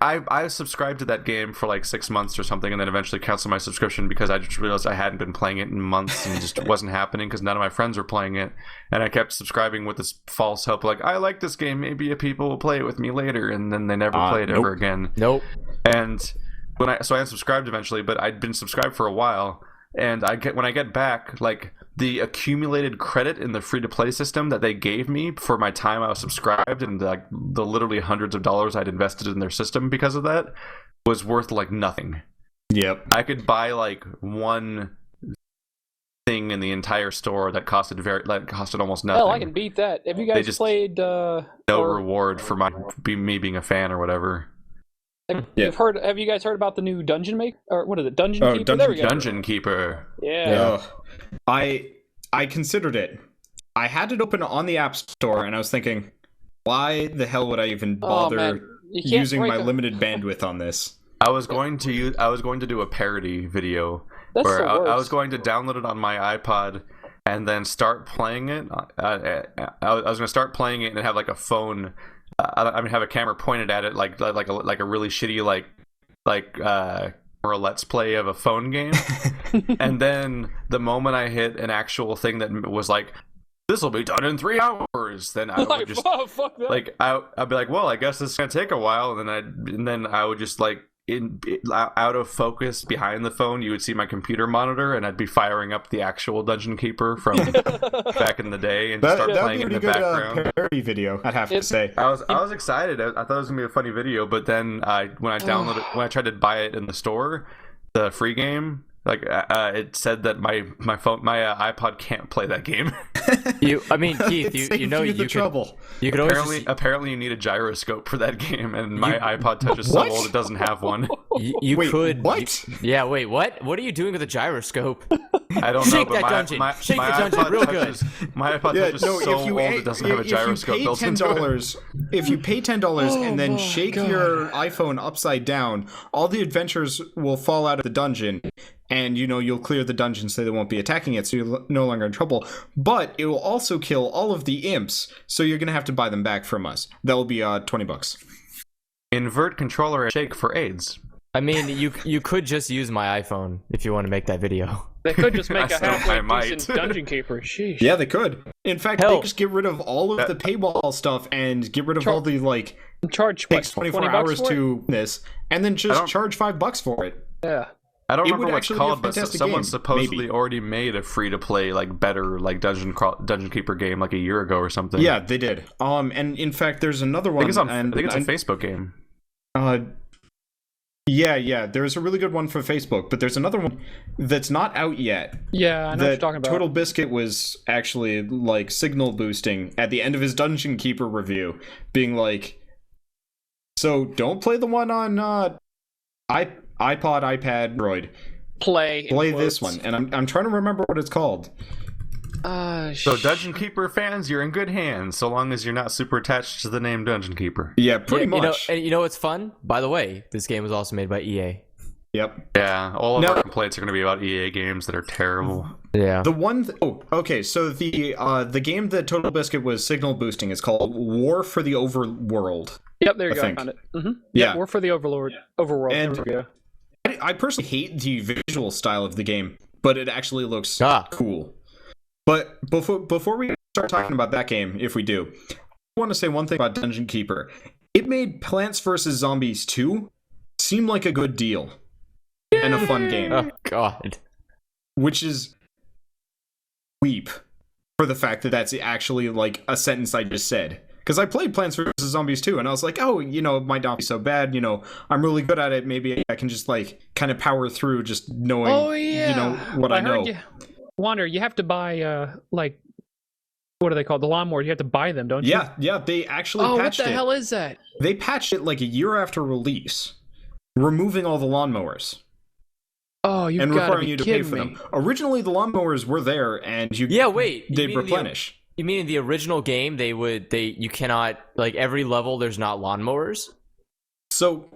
I subscribed to that game for like 6 months or something, and then eventually canceled my subscription because I just realized I hadn't been playing it in months, and it just wasn't happening because none of my friends were playing it, and I kept subscribing with this false hope, like I like this game, maybe people will play it with me later, and then they never play it ever again. Nope. And I unsubscribed eventually, but I'd been subscribed for a while, and when I get back, like the accumulated credit in the free-to-play system that they gave me for my time I was subscribed, and like the literally hundreds of dollars I'd invested in their system because of that, was worth like nothing. Yep. I could buy like one thing in the entire store that costed almost nothing. Hell, I can beat that. Have you guys played? No reward for me being a fan or whatever. Have you guys heard about the new Dungeon Maker? Or what is it? Dungeon Keeper? Dungeon Keeper. Yeah. I considered it. I had it open on the App Store, and I was thinking, why the hell would I even bother using my limited bandwidth on this? I was going to do a parody video where I was going to download it on my iPod and then start playing it. I was going to start playing it and have like a phone. Have a camera pointed at it like a really shitty or a let's play of a phone game. And then the moment I hit an actual thing that was like, this will be done in 3 hours, then I would just fuck that. like I'd be like, well, I guess this is gonna take a while, and then I would just like out of focus behind the phone, you would see my computer monitor, and I'd be firing up the actual Dungeon Keeper from back in the day, and start playing it in the background. Parody video, I'd have to say. I was excited. I thought it was gonna be a funny video, but then when I tried to buy it in the store, the free game, like it said that my iPod can't play that game. Keith, you could always apparently you need a gyroscope for that game, and my iPod Touch is so old it doesn't have one. What? Wait, what? What are you doing with a gyroscope? I don't know. Shake that dungeon. Shake the dungeon real good. My iPod Touch is so old it doesn't have a gyroscope built into it. If you pay $10 and then shake your iPhone upside down, all the adventures will fall out of the dungeon. And, you'll clear the dungeon so they won't be attacking it, so you're no longer in trouble. But it will also kill all of the imps, so you're going to have to buy them back from us. That will be $20. Invert controller and shake for AIDS. I mean, you could just use my iPhone if you want to make that video. They could just make a I halfway might. decent Dungeon Keeper. Sheesh. Yeah, they could. In fact, Hell. they just get rid of all of the paywall stuff and get rid of all the like Charge what, takes 24 $20 hours for it? to this, and then just charge $5 for it. Yeah. I don't It remember would what it's actually be a called, but fantastic someone game, supposedly maybe. already made a free-to-play, like, better, like, Dungeon Keeper game, like, a year ago or something. Yeah, they did. And in fact, there's another I one. think it's a Facebook game. Yeah, there's a really good one for Facebook, but there's another one that's not out yet. Yeah, I know what you're talking about. Total Biscuit was actually like signal boosting at the end of his Dungeon Keeper review, being like, "So don't play the one on iPod, iPad, Android. Play this one." And I'm trying to remember what it's called. So Dungeon Keeper fans, you're in good hands, so long as you're not super attached to the name Dungeon Keeper. Yeah, pretty much. You know what's fun? By the way, this game was also made by EA. Yep. Yeah, all of our complaints are going to be about EA games that are terrible. Yeah. The one. Okay. So the game that Total Biscuit was signal boosting is called War for the Overworld. Yep, there you go. I think. found it. Mm-hmm. Yeah. War for the Overworld. And- There we go. I personally hate the visual style of the game, but it actually looks Ah. cool. But before we start talking about that game, if we do, I want to say one thing about Dungeon Keeper. It made Plants vs. Zombies 2 seem like a good deal and a fun game, Oh God. which is weep for the fact that that's actually like a sentence I just said. Because I played Plants vs. Zombies 2, and I was like, oh, it might not be so bad. I'm really good at it. Maybe I can just like kind of power through just knowing, what I know. Heard Wander, you have to buy like, what are they called? The lawnmowers. You have to buy them, don't you? Yeah, they actually patched it. What the hell is that? They patched it like a year after release, removing all the lawnmowers Oh, you and gotta requiring be you to pay kidding for me. them. Originally, the lawnmowers were there, and they'd replenish. You mean in the original game you cannot, like, every level there's not lawnmowers? So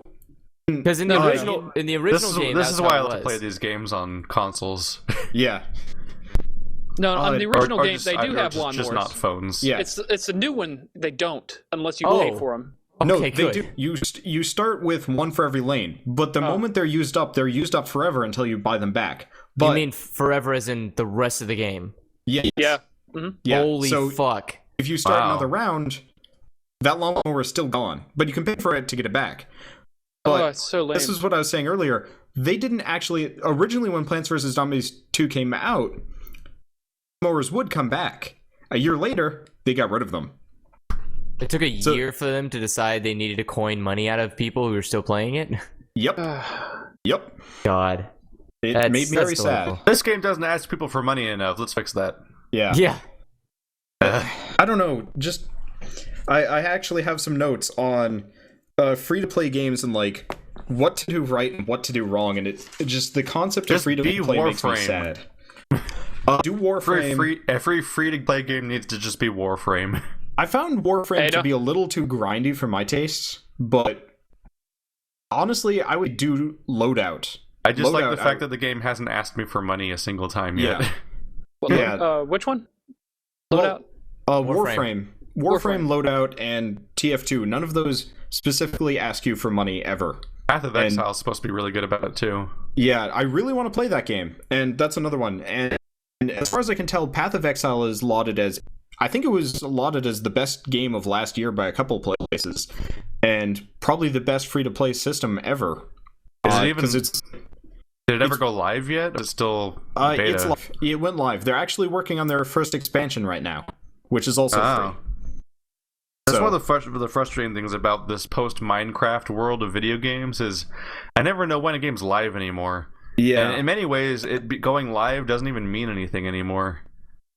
Because in the original game, This is why I it like to was. play these games on consoles. yeah, No, on the original game, they do have just lawnmowers. not phones. yeah. It's a new one. They don't, unless you pay for them. No, Okay, they good. do. You start with one for every lane, but the moment they're used up forever until you buy them back. But You mean forever as in the rest of the game? yeah, Yeah. yeah. Holy so fuck. if you start Wow. another round, that lawnmower is still gone, but you can pay for it to get it back. But It's so lame. this is what I was saying earlier. They didn't actually originally when Plants vs. Zombies 2 came out, mowers would come back. A year later, they got rid of them. It took a year for them to decide they needed to coin money out of people who were still playing it. Yep. Yep. God. It That's- made me that's very sad. delightful. This game doesn't ask people for money enough. Let's fix that. Yeah. Yeah. I don't know. Just I actually have some notes on free-to-play games and like what to do right and what to do wrong, and it just the concept of Just free-to-play be makes me Warframe. sad. Do Warframe. Every free-to-play game needs to just be Warframe. I found Warframe Ada. to be a little too grindy for my tastes, but honestly, I would do Loadout. I just like Loadout, the fact that the game hasn't asked me for money a single time yet. Yeah. Well, Yeah. which one? Well, Loadout? Warframe, Loadout, and TF2. None of those specifically ask you for money ever. Path of Exile is supposed to be really good about it too. Yeah, I really want to play that game, and that's another one. And as far as I can tell, Path of Exile is lauded as, I think it was lauded as the best game of last year by a couple of places, and probably the best free-to-play system ever. Is it even? Because it's Did it ever go live yet? It's still beta. it's live. It went live. They're actually working on their first expansion right now, which is also free. That's So- one of the frustrating things about this post-Minecraft world of video games is I never know when a game's live anymore. Yeah, And in many ways, going live doesn't even mean anything anymore.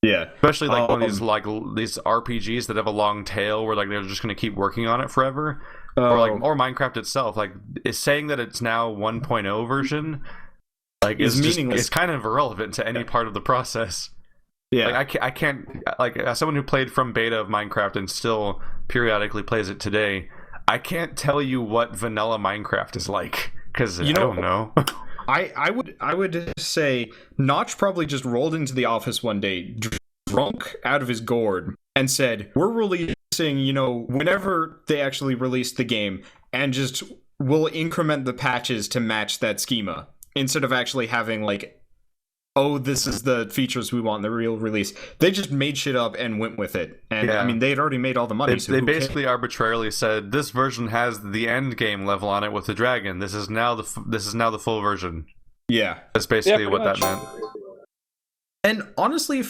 yeah. Especially like one of these RPGs that have a long tail where like they're just going to keep working on it forever. Or Minecraft itself, like is saying that it's now 1.0 version, like Is is meaningless. it's kind of irrelevant to any part of the process. Yeah, Like I can't like as someone who played from beta of Minecraft and still periodically plays it today, I can't tell you what vanilla Minecraft is like because I don't know. I would say Notch probably just rolled into the office one day, drunk out of his gourd, and said, "We're releasing, whenever they actually release the game," and just we'll increment the patches to match that schema instead of actually having like, oh, this is the features we want in the real release. They just made shit up and went with it. And I mean, they had already made all the money. They basically arbitrarily said this version has the end game level on it with the dragon. This is now the full version. Yeah, that's basically what that meant. And honestly,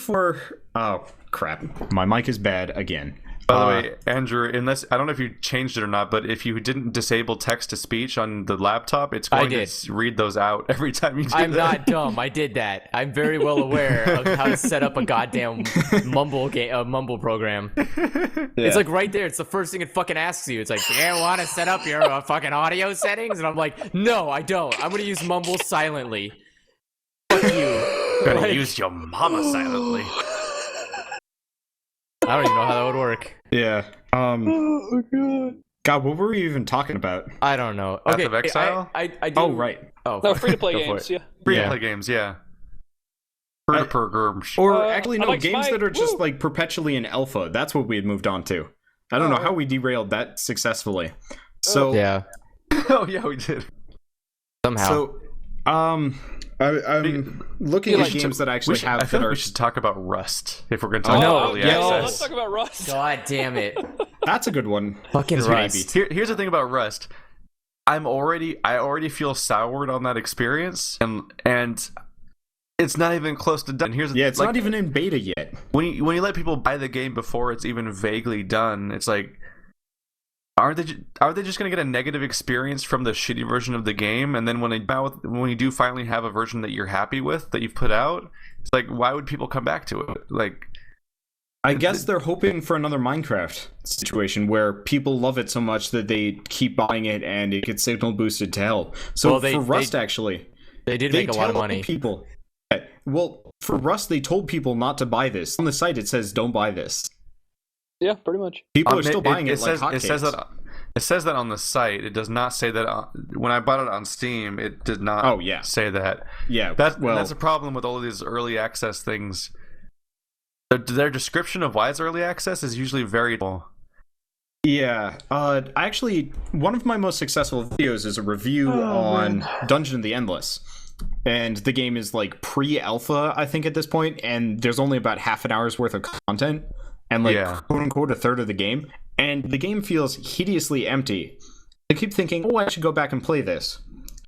oh crap, my mic is bad again. By the way, Andrew, unless I don't know if you changed it or not, but if you didn't disable text to speech on the laptop, it's going to read those out every time you do I'm not dumb. I did that. I'm very well aware of how to set up a goddamn mumble program. Yeah. It's like right there. It's the first thing it fucking asks you. It's like, do you want to set up your fucking audio settings? And I'm like, no, I don't. I'm gonna use mumble silently. Fuck you. You're gonna use your mama silently. I don't even know how that would work. Yeah. Oh god. God, what were we even talking about? I don't know. Path of Exile? I do. Oh, right. Oh, no, free to play games. Yeah. Free to play games. Yeah. Free to games. Or actually, no, like games Smite. that are just like perpetually in alpha. That's what we had moved on to. I don't know how we derailed that successfully. So yeah. Oh yeah, we did. Somehow. So, I'm looking at games that actually have. I feel that like are... we should talk about Rust if we're going to talk about early access. Let's talk about Rust. God damn it. That's a good one. Fucking Rust. Here's the thing about Rust. I already feel soured on that experience, and it's not even close to done. It's not even in beta yet. When you let people buy the game before it's even vaguely done, it's like, are they just going to get a negative experience from the shitty version of the game? And then when you do finally have a version that you're happy with, that you've put out, it's like, why would people come back to it? Like, I guess they're hoping for another Minecraft situation where people love it so much that they keep buying it and it gets signal boosted to hell. So for Rust, actually, they did make a lot of money. People, for Rust, they told people not to buy this. On the site, it says, "Don't buy this." Yeah, pretty much. People are still buying it like hotcakes. It says that on the site. It does not say that when I bought it on Steam. It did not say that. Yeah, that's a problem with all of these early access things. Their description of why it's early access is usually very dull. Yeah, actually, one of my most successful videos is a review on Dungeon of the Endless. And the game is like pre-alpha, I think, at this point, and there's only about half an hour's worth of content. And quote unquote a third of the game, and the game feels hideously empty. I keep thinking, I should go back and play this,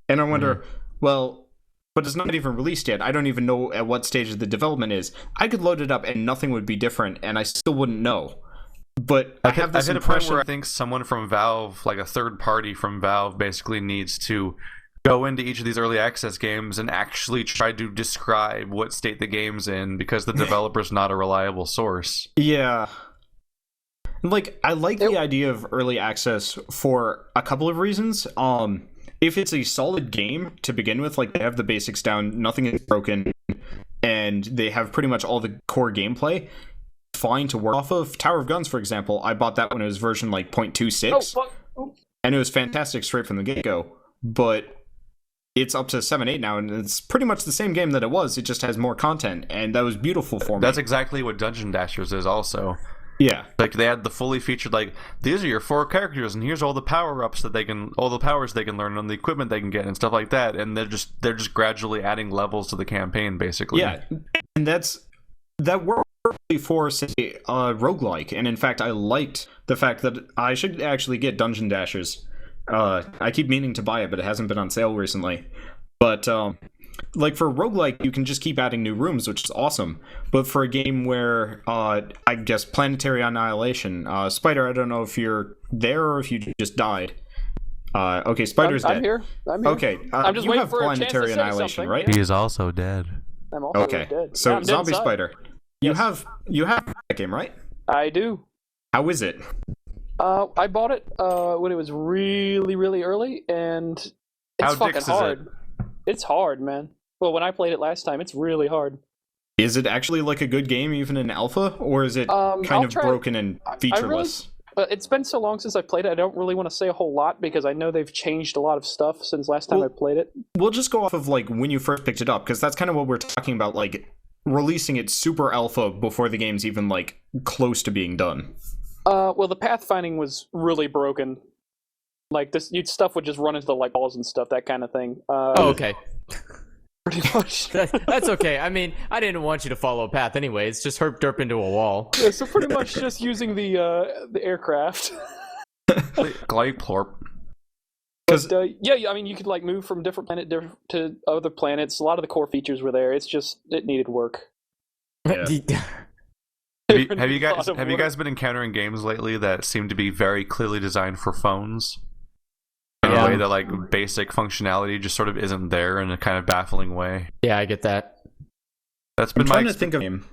and I wonder, well, but it's not even released yet. I don't even know at what stage of the development is. I could load it up and nothing would be different, and I still wouldn't know. But I have this impression where I think someone from Valve, like a third party from Valve, basically needs to go into each of these early access games and actually try to describe what state the game's in, because the developer's not a reliable source. Yeah. Like, I like the idea of early access for a couple of reasons. If it's a solid game to begin with, like they have the basics down, nothing is broken, and they have pretty much all the core gameplay, fine to work off of. Tower of Guns, for example, I bought that when it was version like 0.26, and it was fantastic straight from the get-go, but it's up to 7.8 now, and it's pretty much the same game that it was. It just has more content, and that was beautiful for me. That's exactly what Dungeon Dashers is also. Yeah. Like, they had the fully featured, like, these are your 4 characters, and here's all the power-ups that all the powers they can learn, and the equipment they can get, and stuff like that, and they're just gradually adding levels to the campaign, basically. Yeah, and that worked for, say, roguelike, and in fact, I liked the fact that I should actually get Dungeon Dashers. I keep meaning to buy it, but it hasn't been on sale recently. But, like, for roguelike, you can just keep adding new rooms, which is awesome. But for a game where, I guess, Planetary Annihilation, Spider, I don't know if you're there or if you just died. Okay, Spider's dead. I'm here. Okay, I'm just you waiting have for Planetary a chance to say Annihilation, something. right? He is also dead. I'm also dead. So I'm dead Zombie inside. Spider. You have that game, right? I do. How is it? I bought it when it was really, really early, and it's fucking hard. It's hard, man. Well, when I played it last time, it's really hard. Is it actually like a good game even in alpha, or is it kind of broken and featureless? It's been so long since I played it, I don't really want to say a whole lot because I know they've changed a lot of stuff since last time I played it. We'll just go off of like when you first picked it up, because that's kind of what we're talking about, like releasing it super alpha before the game's even like close to being done. Well, the pathfinding was really broken. Like this, stuff would just run into the like walls and stuff, that kind of thing. Oh, okay. Pretty much. That's okay. I mean, I didn't want you to follow a path anyway. It's just herp derp into a wall. Yeah, so pretty much just using the aircraft. Glide plorp. But, yeah, I mean, you could like move from different planet to other planets. A lot of the core features were there. It's just it needed work. Yeah. Have you guys been encountering games lately that seem to be very clearly designed for phones? In a way that like basic functionality just sort of isn't there in a kind of baffling way. Yeah, I get that. That's been I'm trying to think of him.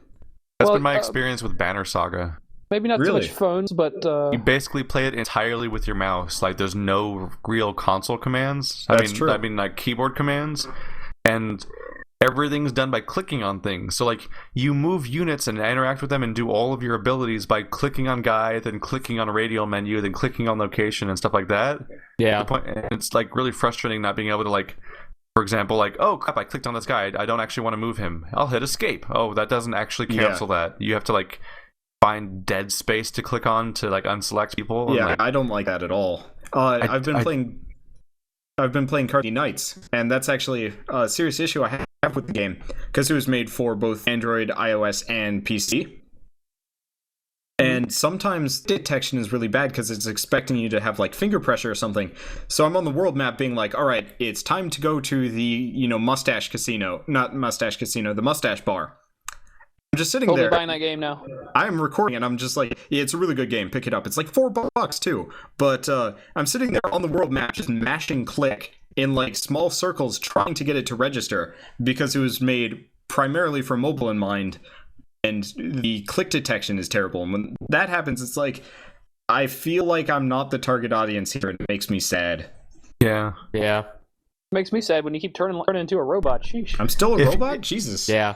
That's been my experience with Banner Saga. Maybe not Really? so much phones, but You basically play it entirely with your mouse. Like there's no real console commands. That's true. I mean like keyboard commands, and everything's done by clicking on things. So like you move units and interact with them and do all of your abilities by clicking on guy, then clicking on a radial menu, then clicking on location and stuff like that. Yeah. And it's like really frustrating not being able to like, for example, like, oh crap, I clicked on this guy, I don't actually want to move him. I'll hit escape. Oh, that doesn't actually cancel that. You have to like find dead space to click on to like unselect people. Yeah, like, I don't like that at all. I've been playing Cardi Knights, and that's actually a serious issue I have with the game because it was made for both Android, iOS, and PC. And sometimes detection is really bad because it's expecting you to have like finger pressure or something. So I'm on the world map being like, all right, it's time to go to the, Mustache Casino. Not Mustache Casino, the Mustache Bar. I'm just sitting totally there. buying that game now. I'm recording and I'm just like, yeah, it's a really good game. Pick it up. It's like $4 too. But I'm sitting there on the world map just mashing click in like small circles trying to get it to register because it was made primarily for mobile in mind. And the click detection is terrible. And when that happens, it's like, I feel like I'm not the target audience here. And it makes me sad. yeah. Yeah. Makes me sad when you keep turning into a robot. Sheesh. I'm still a robot? Jesus. Yeah.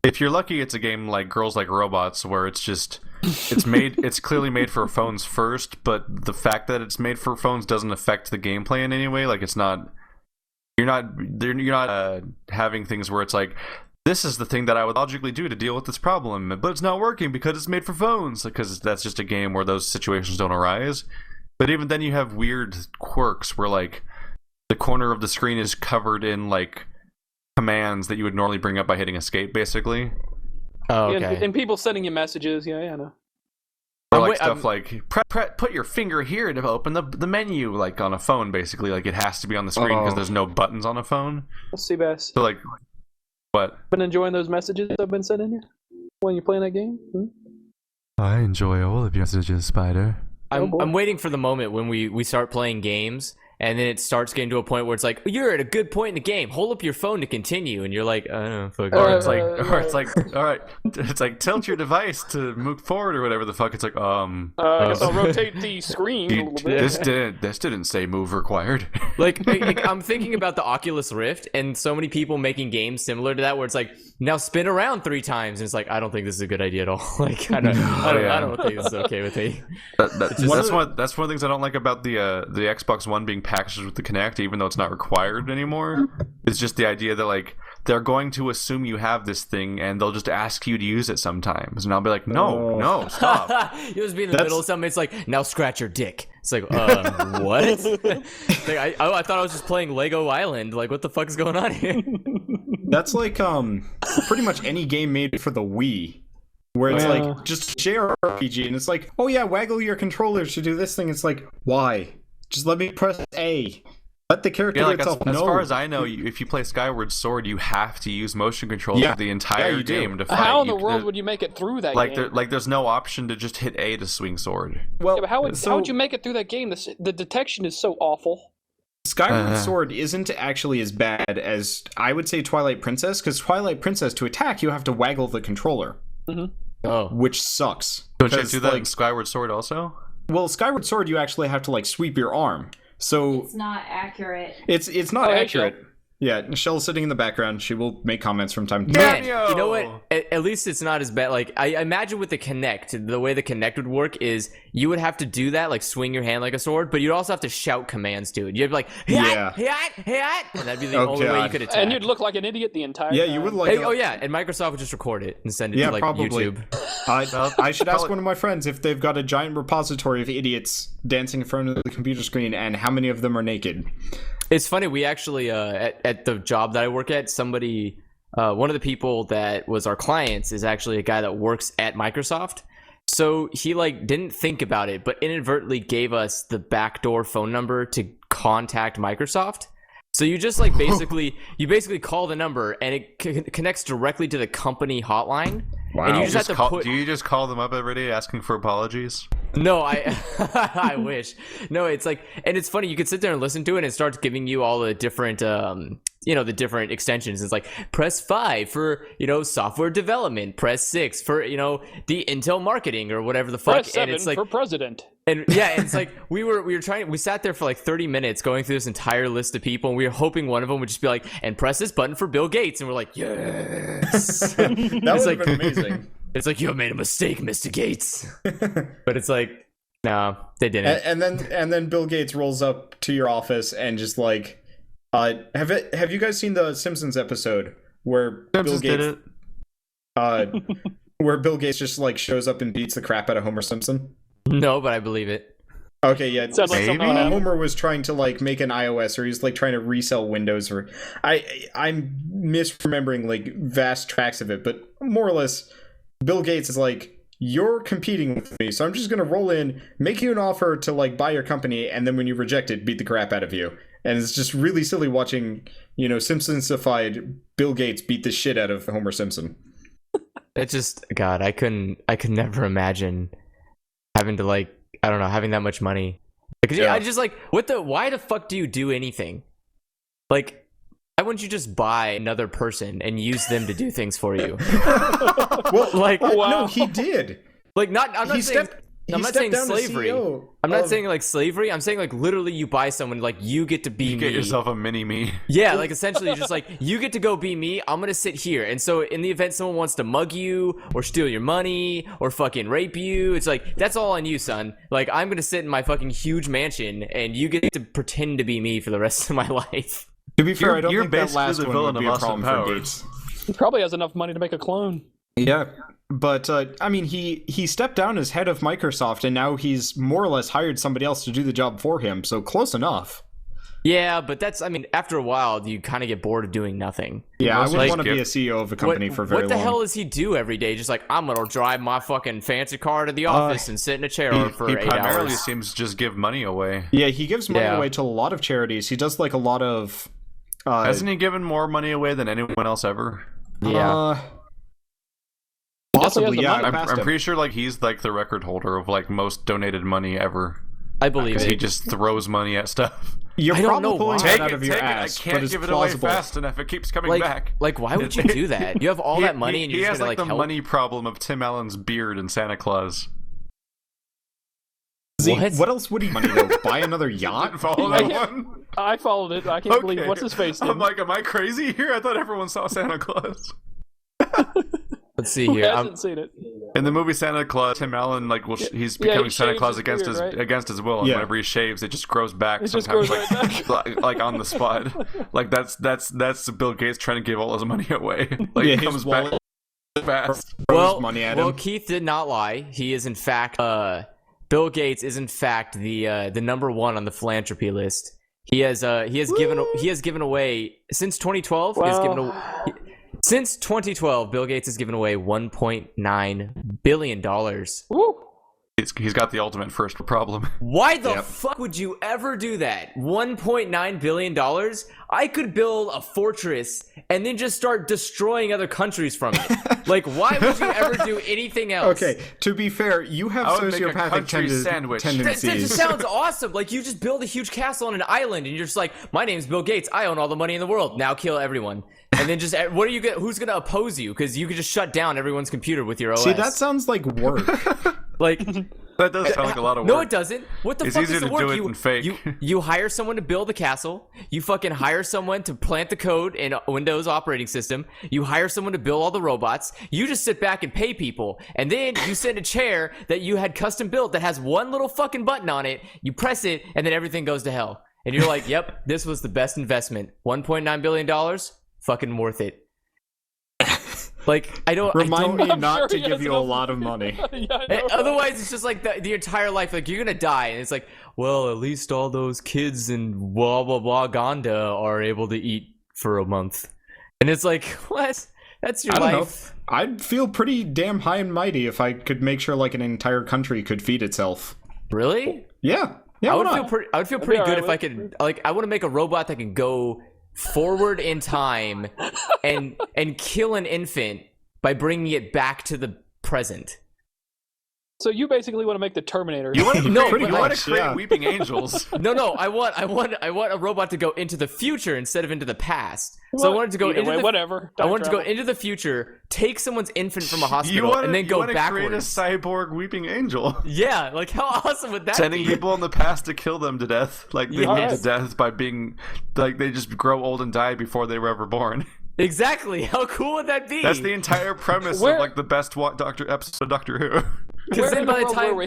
If you're lucky, it's a game like Girls Like Robots, where it's just it's clearly made for phones first, but the fact that it's made for phones doesn't affect the gameplay in any way. Like you're not having things where it's like, this is the thing that I would logically do to deal with this problem, but it's not working because it's made for phones, because that's just a game where those situations don't arise. But even then you have weird quirks where like the corner of the screen is covered in like commands that you would normally bring up by hitting escape, basically. Oh, okay. Yeah, and people sending you messages. Yeah, I know. Or like stuff like put your finger here to open the menu, like on a phone, basically. Like it has to be on the screen because there's no buttons on a phone. Let's see, Bass. So like, what? Been enjoying those messages I've been sending you when you're playing that game? I enjoy all of your messages, Spider. I'm waiting for the moment when we start playing games and then it starts getting to a point where it's like, you're at a good point in the game, hold up your phone to continue, and you're like, I don't know, fuck. Or it's like, all right, it's like tilt your device to move forward or whatever the fuck. It's like, I guess I'll rotate the screen a little bit. This didn't say move required. like I'm thinking about the Oculus Rift and so many people making games similar to that where it's like, now spin around 3 times, and it's like, I don't think this is a good idea at all. Like I don't think this is okay with me. That's one of the things I don't like about the Xbox One being packaged with the Kinect, even though it's not required anymore. It's just the idea that like they're going to assume you have this thing and they'll just ask you to use it sometimes, and I'll be like, no, stop. You'll just be in the middle of something. It's like, now scratch your dick. It's like, what? Like, I thought I was just playing Lego Island. Like, what the fuck is going on here? That's like pretty much any game made for the Wii, where it's like just JRPG, and it's like, oh yeah, waggle your controllers to do this thing. It's like, why? Just let me press A. Let the character itself know. As far as I know, if you play Skyward Sword, you have to use motion controls for the entire game to fight. How in the world would you make it through that game? There's no option to just hit A to swing sword. Well, yeah, but how would you make it through that game? The detection is so awful. Skyward Sword isn't actually as bad as, I would say, Twilight Princess, because Twilight Princess, to attack, you have to waggle the controller. Mm-hmm. Which sucks. Don't you do that in Skyward Sword also? Well, Skyward Sword, you actually have to like sweep your arm. So it's not accurate. It's not accurate. Yeah, Michelle's sitting in the background. She will make comments from time to Man, time. you know what? At least it's not as bad. Like, I imagine with the Kinect, the way the Kinect would work is you would have to do that, like swing your hand like a sword, but you'd also have to shout commands to it. You'd be like, Yeah. and that'd be the only way you could attack. And you'd look like an idiot the entire Yeah, time. you would like. Oh yeah, and Microsoft would just record it and send it to like probably. YouTube. I should ask one of my friends if they've got a giant repository of idiots dancing in front of the computer screen and how many of them are naked. It's funny, we actually at the job that I work at, somebody one of the people that was our clients is actually a guy that works at Microsoft. So he like didn't think about it, but inadvertently gave us the backdoor phone number to contact Microsoft. So you just like basically call the number and it connects directly to the company hotline. Wow. And you just have to put... Do you just call them up every day asking for apologies? No, I wish. No, it's like, and it's funny, you could sit there and listen to it and it starts giving you all the different the different extensions. It's like press 5 for, software development, press 6 for, the Intel marketing or whatever the fuck. Press 7 and it's like for president. And yeah, it's like we sat there for like 30 minutes going through this entire list of people and we were hoping one of them would just be like, and press this button for Bill Gates, and we're like, yes. That would have been amazing. It's like, you have made a mistake, Mr. Gates. But it's like, no, they didn't. And then Bill Gates rolls up to your office and just like, have you guys seen the Simpsons episode where Simpsons Bill Gates did it? where Bill Gates just like shows up and beats the crap out of Homer Simpson? No, but I believe it. Okay, yeah. Sounds like something happened. Homer was trying to like make an iOS, or he's like trying to resell Windows, or I'm misremembering like vast tracks of it, but more or less, Bill Gates is like, you're competing with me, so I'm just gonna roll in, make you an offer to like buy your company, and then when you reject it, beat the crap out of you. And it's just really silly watching, Simpsons-ified Bill Gates beat the shit out of Homer Simpson. It's just, God, I could never imagine having to like, I don't know, having that much money. Like, Yeah. I just like, why the fuck do you do anything? Like, why wouldn't you just buy another person and use them to do things for you? Well, Like, no, he did. like I'm not saying down to slavery. CEO I'm not of- saying like slavery. I'm saying like literally you buy someone, like you get to be You me. get yourself a mini-me. Yeah, like essentially you're just like, you get to go be me, I'm gonna sit here. And so in the event someone wants to mug you or steal your money or fucking rape you, it's like, that's all on you, son. Like, I'm gonna sit in my fucking huge mansion and you get to pretend to be me for the rest of my life. To be fair, I don't You're think that basically last the one villain would be of a Austin problem for Powers. Gates. He probably has enough money to make a clone. Yeah, but I mean, he stepped down as head of Microsoft, and now he's more or less hired somebody else to do the job for him. So close enough. Yeah, but that's, I mean, after a while, you kind of get bored of doing nothing. Yeah, I Mostly would just want to be a CEO of a company for very What the long. hell does he do every day? Just like, I'm gonna drive my fucking fancy car to the office and sit in a chair for He 8 primarily hours. seems to just give money away. Yeah, he gives money Yeah. away to a lot of charities. He does like a lot of. Hasn't he given more money away than anyone else ever? Yeah. Possibly, the yeah. money. I I'm passed him. pretty sure like he's like the record holder of like most donated money ever. I believe Because it. he just throws money at stuff. You're I don't probably know pulling why. that out of your ass, I but can't it's give it plausible. away fast enough. It keeps coming back. Like, why would you do that? You have all that money and he you're just has gonna like like the help. money problem of Tim Allen's beard and Santa Claus. What else would he money though? Buy another yacht? Didn't follow that one. I followed it. I can't believe what's his face did. I'm like, am I crazy here? I thought everyone saw Santa Claus. Let's see Who here. hasn't seen it? In the movie Santa Claus, Tim Allen like he's becoming Santa shaves Claus his against beard, his right? against his will, and Yeah. whenever he shaves, it just grows back. It just sometimes, grows like, right like on the spot. Like that's Bill Gates trying to give all his money away. Like Yeah, he his comes back wallet fast. throws money at him. Keith did not lie. He is in fact Bill Gates is in fact the number one on the philanthropy list. He has given away since 2012. Since 2012, Bill Gates has given away $1.9 billion. Woo! He's got the ultimate first problem. Why the Yep. fuck would you ever do that? $1.9 billion? I could build a fortress and then just start destroying other countries from it. Like, why would you ever do anything else? Okay, to be fair, you have I would make a sociopathic country sandwich. That tendencies. just sounds awesome. Like, you just build a huge castle on an island and you're just like, my name's Bill Gates. I own all the money in the world. Now kill everyone. And then just, who's going to oppose you? Because you could just shut down everyone's computer with your OS. See, that sounds like work. Like, That does sound like a lot of work. no, it doesn't. What the It's fuck easier is the to work? do it than fake. You hire someone to build a castle. You fucking hire someone to plant the code in a Windows operating system. You hire someone to build all the robots. You just sit back and pay people. And then you send a chair that you had custom built that has one little fucking button on it. You press it, and then everything goes to hell. And you're like, yep, this was the best investment. $1.9 billion? Fucking worth it. Like, Remind me I'm not sure to he give has you a enough- lot of money. Yeah, I know. Otherwise, it's just like the entire life. Like, you're gonna die, and it's like, well, at least all those kids in blah blah blah Gonda are able to eat for a month, and it's like, what? That's your I don't life. know. I'd feel pretty damn high and mighty if I could make sure like an entire country could feed itself. Really? Yeah, I why would not? feel pretty. I would feel That'd be pretty good alright if I with could. Like, I want to make a robot that can go forward in time and kill an infant by bringing it back to the present. So you basically want to make the Terminator. You want to No, create, pretty you want much, to create yeah. weeping angels. No, I want a robot to go into the future instead of into the past. So I What? wanted to go Either into way, the whatever. I Time wanted to go travel. into the future, take someone's infant from a You hospital, want and then go create a backwards. cyborg weeping angel. Yeah, like how awesome would that Sending be? people in the past to kill them to death. Like, they Yes. live to death by being... Like, they just grow old and die before they were ever born. Exactly. How cool would that be? That's the entire premise Where- of, like, the best episode of Doctor Who. Because Where then in the by the world time, were we?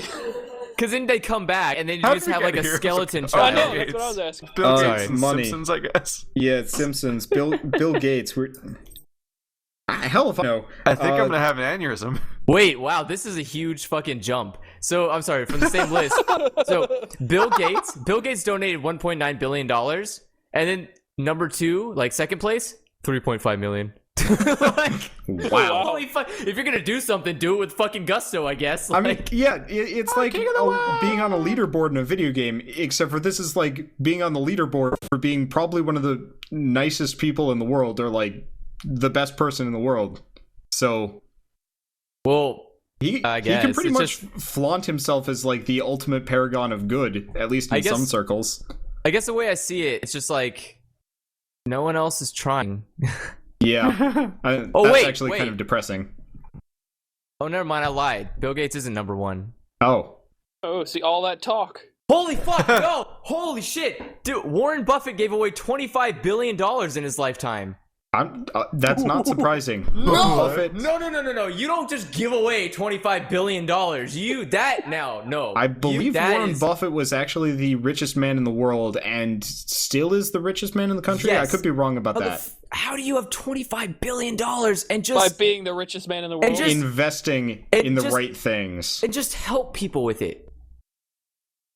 because then they come back and then you How just did we have get like a here? skeleton Oh, I child. know, Gates. that's what I was asking. Bill Oh, Gates and money. Simpsons, I guess. Yeah, it's Simpsons. Bill Gates. Hell if I know. I think I'm gonna have an aneurysm. Wait, wow, this is a huge fucking jump. So I'm sorry, from the same list. So Bill Gates donated $1.9 billion, and then number 2, like second place, 3.5 million. Like, Wow. holy fuck! If you're gonna do something, do it with fucking gusto, I guess. I mean, Like, yeah, it's like being on a leaderboard in a video game, except for this is like being on the leaderboard for being probably one of the nicest people in the world, or like the best person in the world. So well, he I can guess. pretty It's much flaunt himself as like the ultimate paragon of good, at least I in guess- some circles. I guess the way I see it, it's just like no one else is trying. Yeah, Oh, that's wait, actually wait. kind of depressing. Oh, never mind, I lied. Bill Gates isn't number 1. Oh, Oh, see all that talk. Holy fuck, no! Holy shit! Dude, Warren Buffett gave away $25 billion in his lifetime. that's not surprising. No! Buffett, No. You don't just give away $25 billion. No. I believe that Warren is- Buffett was actually the richest man in the world and still is the richest man in the country. Yes. I could be wrong about How, that. how do you have $25 billion and By just being the richest man in the world. just- Investing and in the just- right things. help people with it?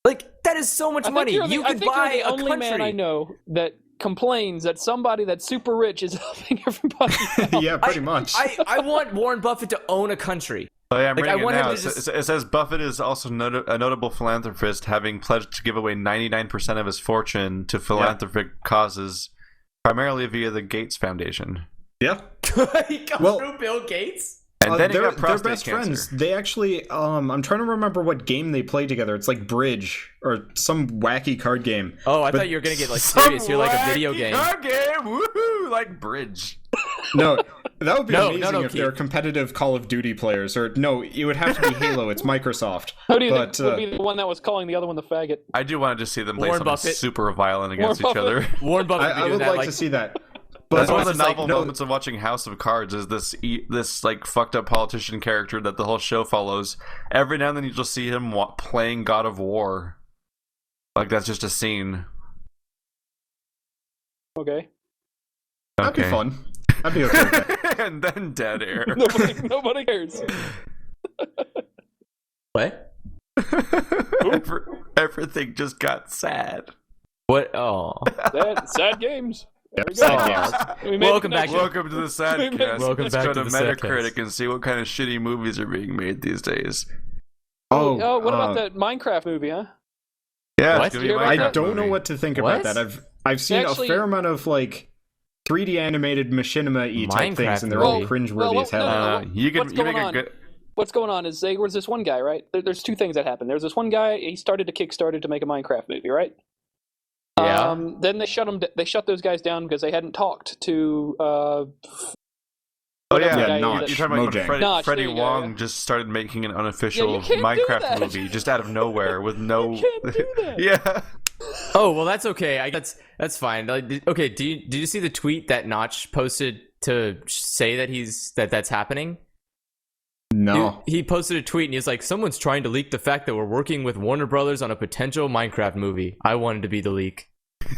Like, that is so much money. You I could think buy you're the a only man I country. know that complains that somebody that's super rich is helping everybody else. Yeah, pretty much. I want Warren Buffett to own a country. Oh, yeah, I'm Like, I reading it want him now. to just- It says Buffett is also a notable philanthropist, having pledged to give away 99% of his fortune to philanthropic causes, primarily via the Gates Foundation. Yeah. He comes Well- through Bill Gates. And then he they're got prostate best cancer. friends. They actually, I'm trying to remember what game they play together. It's like Bridge or some wacky card game. Oh, I But- thought you were gonna get like serious here, like a video Wacky game. card game, woohoo, like Bridge. No, that would be No, amazing no, if they're Keith. competitive Call of Duty players. Or no, it would have to be Halo. It's Microsoft. Who do you But, think would be the one that was calling the other one the faggot? I do want to just see them play Warren something Buffett. super violent against Warren each other. Warren Buffett I be doing would that, like to see that. But That's one of the it's just like, novel no- moments of watching House of Cards is this like fucked up politician character that the whole show follows. Every now and then you just see him playing God of War. Like, that's just a scene. Okay. that'd be Okay. fun. I'd be okay with that. And then dead air. Nobody cares. what? Everything just got sad. What? Oh. Sad games. There we go. Sad games. We made Welcome the back. connection. Welcome to the Sadcast. Welcome Let's back go to to the Metacritic Sadcast. and see what kind of shitty movies are being made these days. Oh, what about that Minecraft movie, huh? Yeah, What? it's gonna be a You hear about Minecraft I don't know movie. what to think What? about that. I've seen Actually- a fair amount of like 3D animated machinima-y type Minecraft things, and they're all movie. cringeworthy Well, as hell. no. You can What's you make going a on? good. What's going on is there was this one guy, right? There's two things that happened. There's this one guy, he started to Kickstarter to make a Minecraft movie, right? Yeah. Then they shut those guys down because they hadn't talked to Oh yeah, Whatever Notch. you're talking about Mojang. when Notch, Freddie there you go, Wong yeah. just started making an unofficial you can't do Minecraft that. movie just out of nowhere with no. You can't do that. Yeah. Oh well, that's okay. That's fine. Okay, did you see the tweet that Notch posted to say that that's happening? No. He posted a tweet and he's like, "Someone's trying to leak the fact that we're working with Warner Brothers on a potential Minecraft movie. I wanted to be the leak."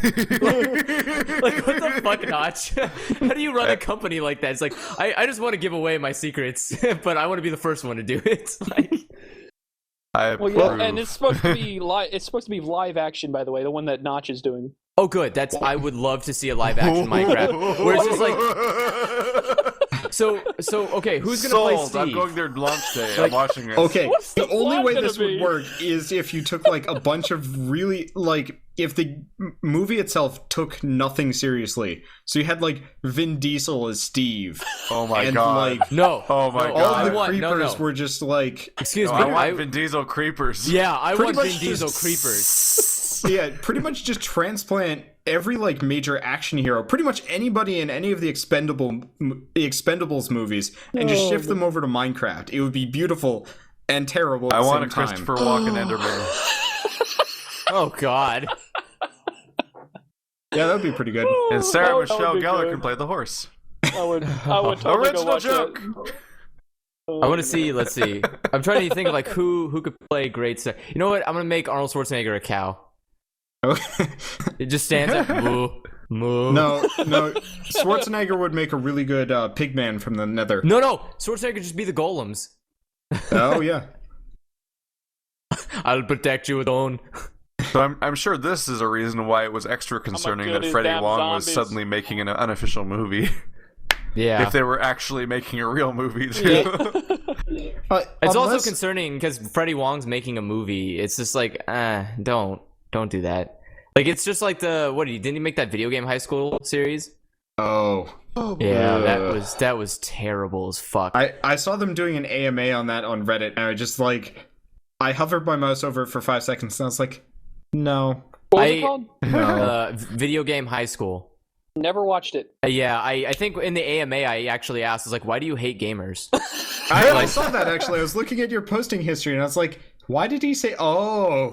Like what the fuck, Notch? How do you run a company like that? It's like I just want to give away my secrets, but I want to be the first one to do it. Like, I approve. Well, yeah, and it's supposed to be It's supposed to be live action, by the way. The one that Notch is doing. oh, good. I would love to see a live action Minecraft where it's just like, so okay, who's gonna play Sold. Steve? I'm going there launch day. I'm watching it. Okay, What's the the only plot way gonna this be? would work is if you took like a bunch of really like if the movie itself took nothing seriously. So you had like Vin Diesel as Steve, Oh my and god. like No. Oh my no, God. all I the want, creepers no. were just like Excuse No, me. I want Vin Diesel creepers. Yeah, I Pretty want Vin much Diesel just- creepers. yeah, pretty much just transplant every like major action hero, pretty much anybody in any of the Expendables movies, and just shift them over to Minecraft. It would be beautiful and terrible at I the want same a time. Christopher Walken Enderman. Oh God. Yeah, that would be pretty good. And Sarah That would Michelle be Gellar good. can play the horse. I would totally go Original watch joke. that. I want to see. Let's see. I'm trying to think of like who could play great stuff. You know what? I'm gonna make Arnold Schwarzenegger a cow. It just stands up. Moo, moo. No, Schwarzenegger would make a really good pigman from the Nether. No. Schwarzenegger could just be the golems. Oh yeah. I'll protect you with own. So I'm sure this is a reason why it was extra concerning good that as Freddie damn Wong was zombies. suddenly making an unofficial movie. Yeah. If they were actually making a real movie too. Yeah. It's also Unless- concerning because Freddie Wong's making a movie. It's just like, don't do that. Like it's just like didn't he make that video game High School series? Oh. Yeah, Ugh. that was terrible as fuck. I saw them doing an AMA on that on Reddit, and I just like I hovered my mouse over it for 5 seconds, and I was like, no. What was it called? No. Video game High School. Never watched it. Yeah, I think in the AMA I actually asked, I was like, why do you hate gamers? I saw that actually. I was looking at your posting history, and I was like, why did he say? Oh,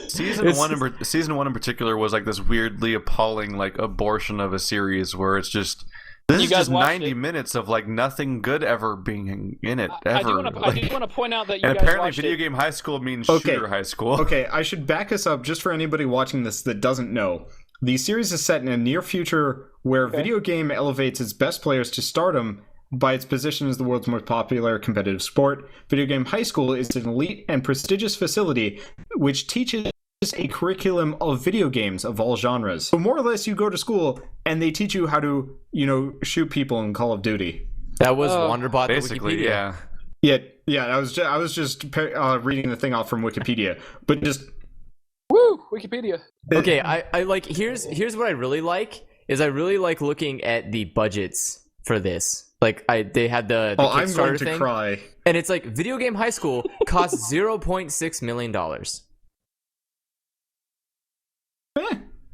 Season one in particular was like this weirdly appalling like abortion of a series where it's just this You is guys just watched 90 it? minutes of like nothing good ever being in it I do ever. want to point out that you and guys apparently watched video it. game high school means Okay. shooter high school. okay. I should back us up just for anybody watching this that doesn't know. The series is set in a near future where video game elevates its best players to stardom by its position as the world's most popular competitive sport. Video Game High School is an elite and prestigious facility which teaches a curriculum of video games of all genres. So more or less you go to school and they teach you how to, shoot people in Call of Duty. That was Wanderbot. the Basically, Wikipedia. yeah. Yeah, I was just reading the thing off from Wikipedia, but just Woo! Wikipedia. Okay, I like here's what I really like is I really like looking at the budgets for this. Like they had the I'm Kickstarter going to thing, cry. and it's like Video Game High School cost $0.6 million.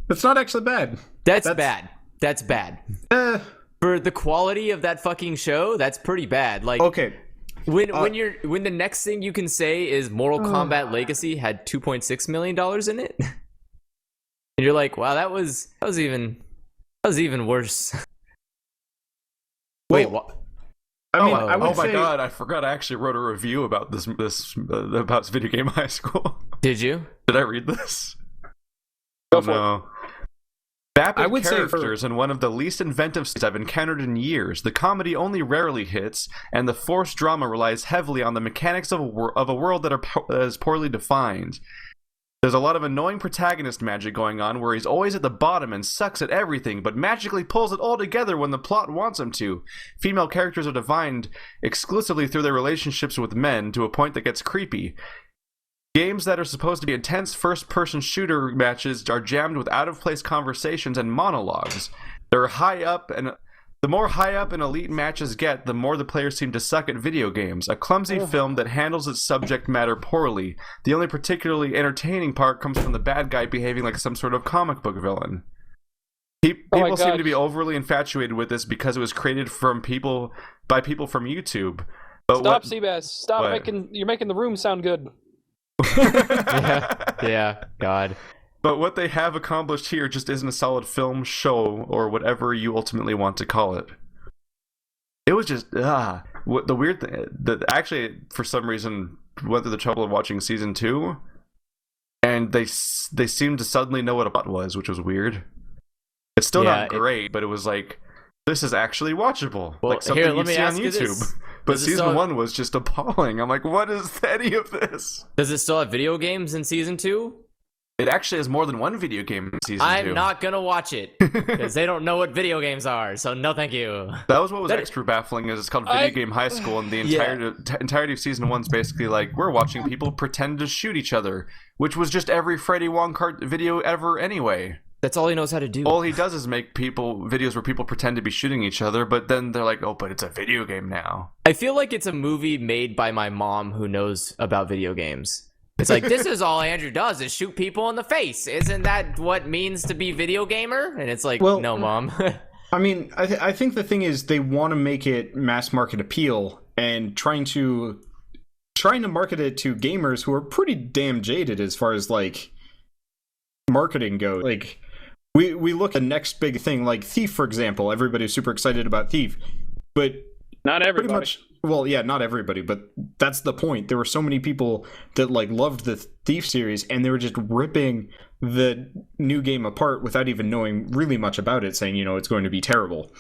It's not actually bad. That's bad. That's bad. Eh, For the quality of that fucking show, that's pretty bad. Like okay. when the next thing you can say is Mortal Kombat Legacy had $2.6 million in it, and you're like, wow, that was even worse. Wait, what? I mean, Oh, I would Oh my say, god, I forgot I actually wrote a review about this about video game high school. Did you? Did I read this? Go Oh for it. no. Vapid I would say characters and one of the least inventive scenes I've encountered in years. The comedy only rarely hits, and the forced drama relies heavily on the mechanics of a world that is poorly defined. There's a lot of annoying protagonist magic going on where he's always at the bottom and sucks at everything, but magically pulls it all together when the plot wants him to. Female characters are defined exclusively through their relationships with men to a point that gets creepy. Games that are supposed to be intense first-person shooter matches are jammed with out-of-place conversations and monologues. They're high up, and the more high up in elite matches get, the more the players seem to suck at video games. A clumsy film that handles its subject matter poorly. The only particularly entertaining part comes from the bad guy behaving like some sort of comic book villain. People seem to be overly infatuated with this because it was created by people from YouTube. But Stop, Seabass. Stop you're making the room sound good. Yeah, God. But what they have accomplished here just isn't a solid film, show, or whatever you ultimately want to call it. It was just the weird thing that actually for some reason went through the trouble of watching season 2, and they seemed to suddenly know what a plot was, which was weird. It's still not great, but it was like, this is actually watchable. Well, like something you see on YouTube. This. But season 1 was just appalling. I'm like, what is any of this? Does it still have video games in season 2? It actually has more than one video game in season 2. I'm not gonna watch it because they don't know what video games are. So no, thank you. That was what was extra baffling. Is it's called Video Game High School, and the entirety of season 1's basically like we're watching people pretend to shoot each other, which was just every Freddy Wong Kart video ever anyway. That's all he knows how to do. All he does is make videos where people pretend to be shooting each other, but then they're like, oh, but it's a video game now. I feel like it's a movie made by my mom who knows about video games. It's like, this is all Andrew does is shoot people in the face. Isn't that what it means to be video gamer? And it's like, well, no, Mom. I mean, I think the thing is they want to make it mass market appeal and trying to market it to gamers who are pretty damn jaded as far as like marketing goes. Like we look at the next big thing like Thief, for example. Everybody's super excited about Thief, but not everybody. Pretty much, well, yeah, not everybody, but that's the point. There were so many people that like loved the Thief series, and they were just ripping the new game apart without even knowing really much about it, saying, it's going to be terrible.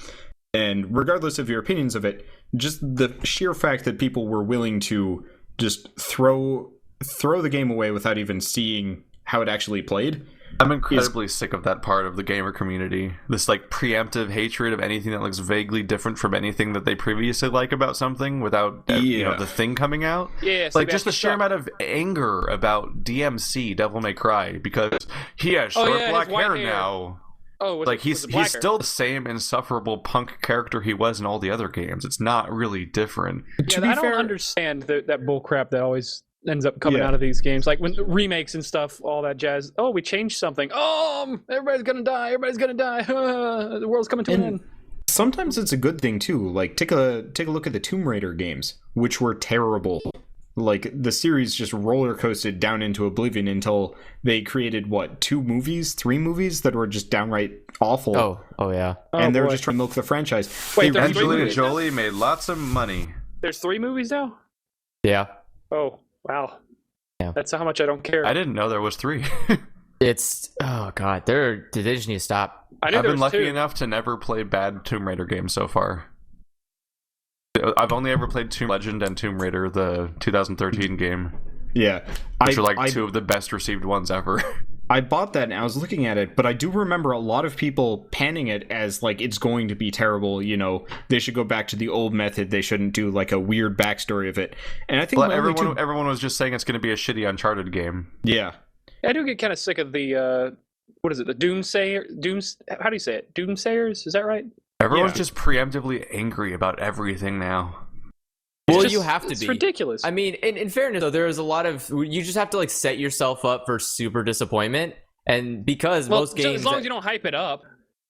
And regardless of your opinions of it, just the sheer fact that people were willing to just throw the game away without even seeing how it actually played. I'm incredibly sick of that part of the gamer community. This like preemptive hatred of anything that looks vaguely different from anything that they previously like about something without the thing coming out. Yeah, like just the sheer amount of anger about DMC Devil May Cry because he has short black hair now. Oh, like he's still the same insufferable punk character he was in all the other games. It's not really different. Yeah, I don't understand that bullcrap that always ends up coming out of these games, like when remakes and stuff, all that jazz. Oh, we changed something. Oh, everybody's gonna die. The world's coming to an end. Sometimes it's a good thing too. Like take a look at the Tomb Raider games, which were terrible. Like the series just roller coasted down into oblivion until they created 3 movies that were just downright awful. Oh yeah. And they were just trying to milk the franchise. Wait, Angelina Jolie made lots of money. There's 3 movies now? Yeah. Oh. Wow. Yeah. That's how much I don't care. I didn't know there was 3. It's God. They just need to stop. I've been lucky enough to never play bad Tomb Raider games so far. I've only ever played Tomb Legend and Tomb Raider, the 2013 game. Yeah, which are like 2 of the best received ones ever. I bought that and I was looking at it, but I do remember a lot of people panning it as like it's going to be terrible. They should go back to the old method. They shouldn't do like a weird backstory of it. And I think everyone was just saying it's going to be a shitty Uncharted game. Yeah, I do get kind of sick of the what is it? The how do you say it? Doomsayers? Is that right? Everyone's just preemptively angry about everything now. Well, you have to be. It's ridiculous. I mean, in fairness, though, there is a lot of... You just have to, like, set yourself up for super disappointment. And because most games... as long as you don't hype it up.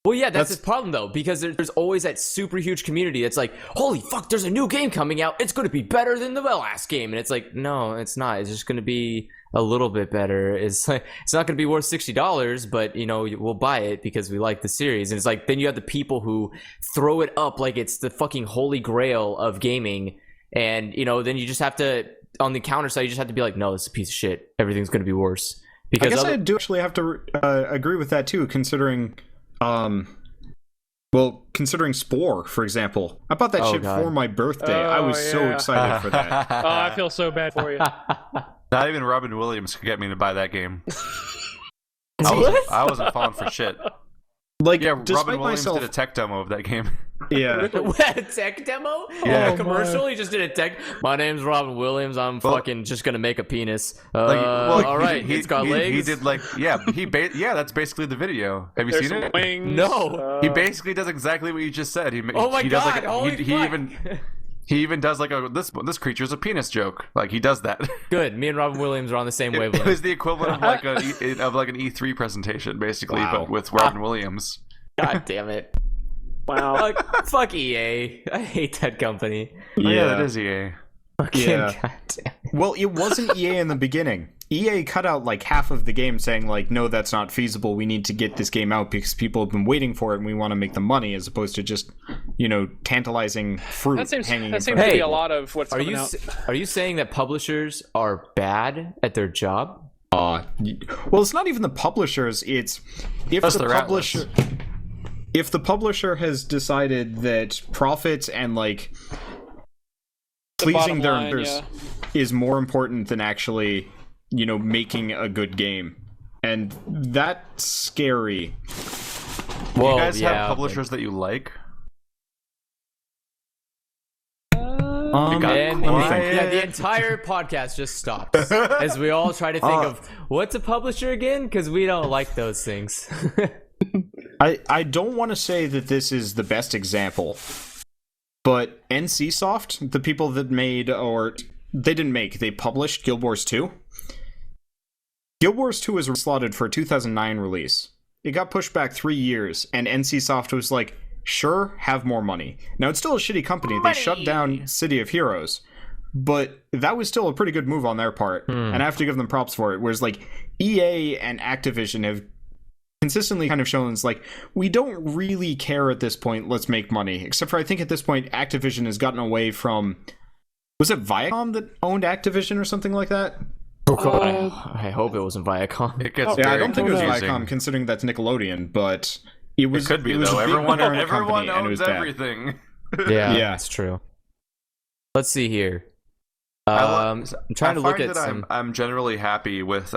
Well, yeah, that's the problem, though. Because there's always that super huge community that's like, holy fuck, there's a new game coming out. It's going to be better than the last game. And it's like, no, it's not. It's just going to be a little bit better. It's like, it's not going to be worth $60, but, we'll buy it because we like the series. And it's like, then you have the people who throw it up like it's the fucking holy grail of gaming. And, then you just have to, on the counter side, you just have to be like, no, this is a piece of shit. Everything's going to be worse. Because I guess I do actually have to agree with that, too, considering Spore, for example. I bought that shit for my birthday. I was so excited for that. Oh, I feel so bad for you. Not even Robin Williams could get me to buy that game. I wasn't falling for shit. Like, yeah, Robin Williams did a tech demo of that game. Yeah. A tech demo? Yeah. A commercial? He just did a tech... My name's Robin Williams. I'm fucking just gonna make a penis. All right, it's got legs. He did like... Yeah, that's basically the video. Have you seen it? Wings. No. He basically does exactly what you just said. Oh my God, holy fuck. He even does like this creature's a penis joke. Like he does that. Good. Me and Robin Williams are on the same wavelength. It was the equivalent of like an E3 presentation, basically, but with Robin Williams. God damn it. Wow. Fuck EA. I hate that company. Oh, yeah, that is EA. Fucking Yeah. God damn it. Well, it wasn't EA in the beginning. EA cut out like half of the game saying like, no, that's not feasible. We need to get this game out because people have been waiting for it and we want to make the money, as opposed to just, tantalizing fruit That seems hanging to in front be of a people. lot of what's coming out. Are you saying that publishers are bad at their job? Well, it's not even the publishers. It's if Plus the they're publisher, if the publisher has decided that profits and like pleasing bottom their line, investors is more important than actually, making a good game, and that's scary. Do Whoa, you guys yeah, have publishers that you like? And the entire podcast just stops as we all try to think of what's a publisher again, because we don't like those things. I don't want to say that this is the best example, but NCSoft, the people that made, or they didn't make, they published Guild Wars 2. Guild Wars 2 was slotted for a 2009 release. It got pushed back 3 years, and NCSoft was like, sure, have more money. Now, it's still a shitty company. They shut down City of Heroes, but that was still a pretty good move on their part, and I have to give them props for it. Whereas, like, EA and Activision have consistently kind of shown it's like, we don't really care at this point, let's make money. Except for, I think at this point, Activision has gotten away from... Was it Viacom that owned Activision or something like that? Oh god, I hope it wasn't Viacom. It gets Yeah, I very don't think it was confusing. Viacom, considering that's Nickelodeon, but it was. It could be, it was though. a big Everyone parent company, and it was owns bad. everything. Yeah, Yeah. that's true. Let's see here. I'm I'm trying to look at some. I'm generally happy with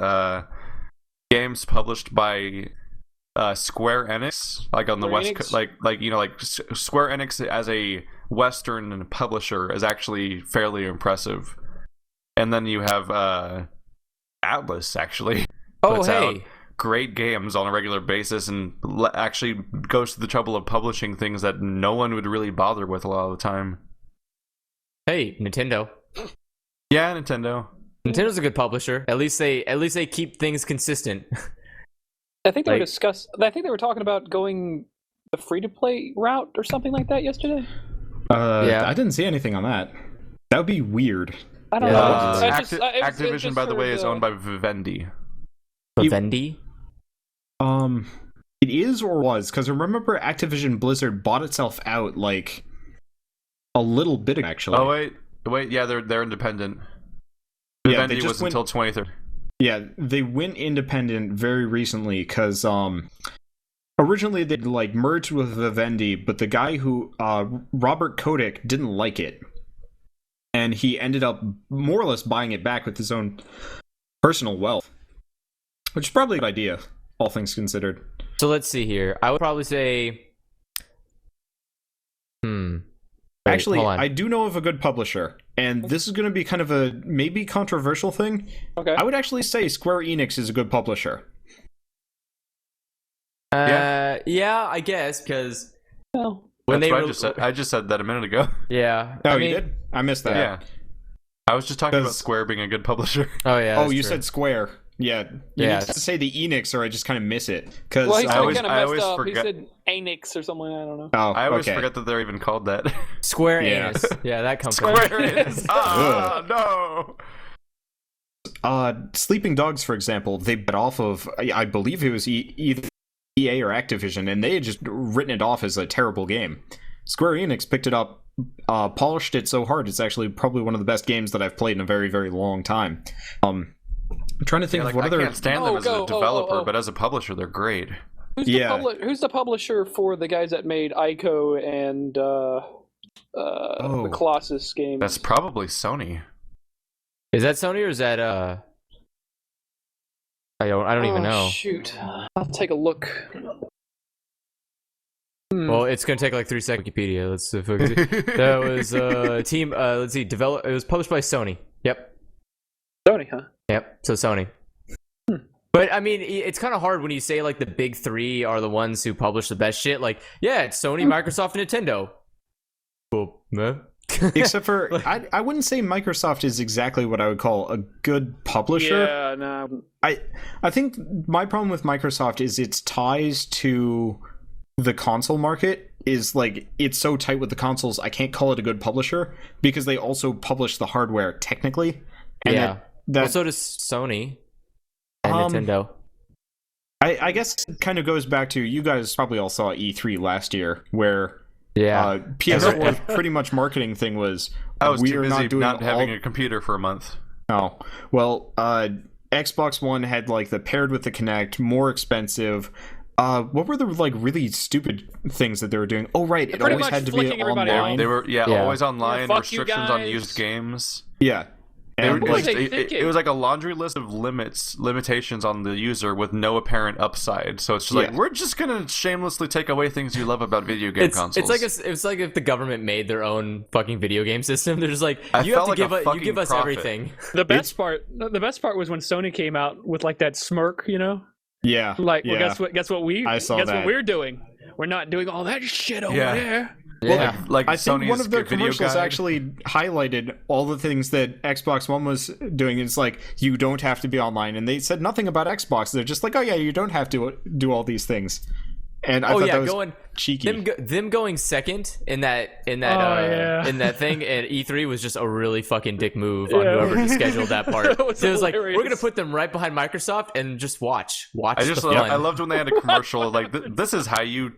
games published by Square Enix, like on the Square West, Enix? Square Enix as a Western publisher is actually fairly impressive. And then you have Atlas actually puts out great games on a regular basis and actually goes to the trouble of publishing things that no one would really bother with a lot of the time. Hey, Nintendo. Yeah, Nintendo. Nintendo a good publisher. At least they keep things consistent. I think they Like- I think they were talking about going the free-to-play route or something like that yesterday. Yeah. I didn't see anything on that. That would be weird. I don't Yeah. know. Activision, by the way, is owned by Vivendi. Vivendi? It is or was, because I remember Activision Blizzard bought itself out like a little bit ago, actually. Oh wait, yeah, they're independent. Yeah, Vivendi they just was went- until 2030. Yeah, they went independent very recently because originally they'd like merged with Vivendi, but the guy who Robert Kotick didn't like it, and he ended up more or less buying it back with his own personal wealth, which is probably a good idea, all things considered. So let's see here. I would probably say. Wait, Actually, hold on. I do know of a good publisher, and this is going to be kind of a maybe controversial thing. Okay. I would actually say Square Enix is a good publisher. Yeah, I guess because Well, when That's they what were, I just said that a minute ago. yeah. Oh, I you mean- did? I missed that. Yeah. I was just talking about 'Cause- Square being a good publisher. Oh yeah. Oh, that's you true. said Square. Yeah. You Yeah. need to say the Enix, or I just kind of miss it. Because well, he I still always- kind of I messed always up. forget- He said Anix or something. I don't know. oh, I always okay. forget that they're even called that. Square Yeah. Enix. Yeah, that company. Square Enix. Ah, no. Sleeping Dogs, for example, they bit off of, I believe it was either EA or Activision, and they had just written it off as a terrible game. Square Enix picked it up, polished it so hard, it's actually probably one of the best games that I've played in a very, very long time. I'm trying to think Yeah, of like, what I other... can't stand them as a developer, but as a publisher, they're great. Yeah. Who's the publisher for the guys that made Ico and the Colossus games? That's probably Sony. Is that Sony or is that I don't even know. Shoot, I'll take a look. Well, it's gonna take like 3 seconds. Wikipedia. Let's focus. That was team. Let's see. It was published by Sony. Yep. Sony, huh? Yep. So Sony. But I mean, it's kind of hard when you say like the big three are the ones who publish the best shit. Like, yeah, it's Sony, Microsoft, and Nintendo. Cool. Except for, I wouldn't say Microsoft is exactly what I would call a good publisher. Yeah, no. I think my problem with Microsoft is its ties to the console market is like, it's so tight with the consoles, I can't call it a good publisher because they also publish the hardware technically. And yeah. that Well, so does Sony and Nintendo. I guess it kind of goes back to, you guys probably all saw E3 last year, where PS4 pretty much marketing thing was, I was we too are busy not doing not having a computer for a month. Oh, well, Xbox One had like the paired with the Kinect, more expensive. What were the like really stupid things that they were doing? Oh, right, it Pretty always much had to be flicking everybody online. out. They were always online, Fuck you restrictions on guys. used games. Yeah. And What was like, they It thinking? was like a laundry list of limitations on the user with no apparent upside. So it's just like, Yeah. we're just gonna shamelessly take away things you love about video game consoles. It's like if the government made their own fucking video game system. They're just like, I you have felt to like a you fucking give us prophet. everything. The best part was when Sony came out with like that smirk, you know, yeah. like, well, yeah. guess what I saw what that. we're doing? We're not doing all that shit over Yeah. there. Yeah. like I think Sony's one of their video commercials guide. actually highlighted all the things that Xbox One was doing. It's like, you don't have to be online, and they said nothing about Xbox. They're just like, oh yeah, you don't have to do all these things. And I thought that was cheeky. Them going second in that Oh, yeah. in that thing at E3 was just a really fucking dick move on Yeah. whoever scheduled that part. That was So it was like, hilarious. we're gonna put them right behind Microsoft and just watch I just the fun. I loved when they had a commercial like this is how you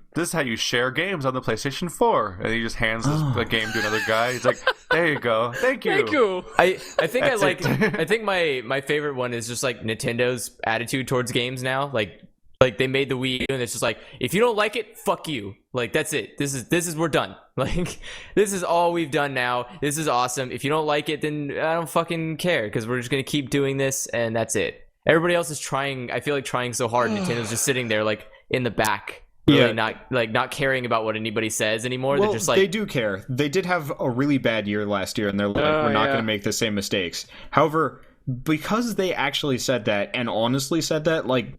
share games on the PlayStation 4, and he just hands the game to another guy. He's like, there you go, thank you. Thank you. I think That's I think my favorite one is just like Nintendo's attitude towards games now. Like they made the Wii U and it's just like, if you don't like it, fuck you. Like, that's it. This is we're done. Like, this is all we've done now. This is awesome. If you don't like it, then I don't fucking care, because we're just gonna keep doing this and that's it. Everybody else is trying, I feel like, trying so hard. Nintendo's just sitting there like in the back, really not caring about what anybody says anymore. Well, They're just like, they do care. They did have a really bad year last year, and they're like, we're not yeah. going to make the same mistakes. However, because they actually said that, and honestly said that, like,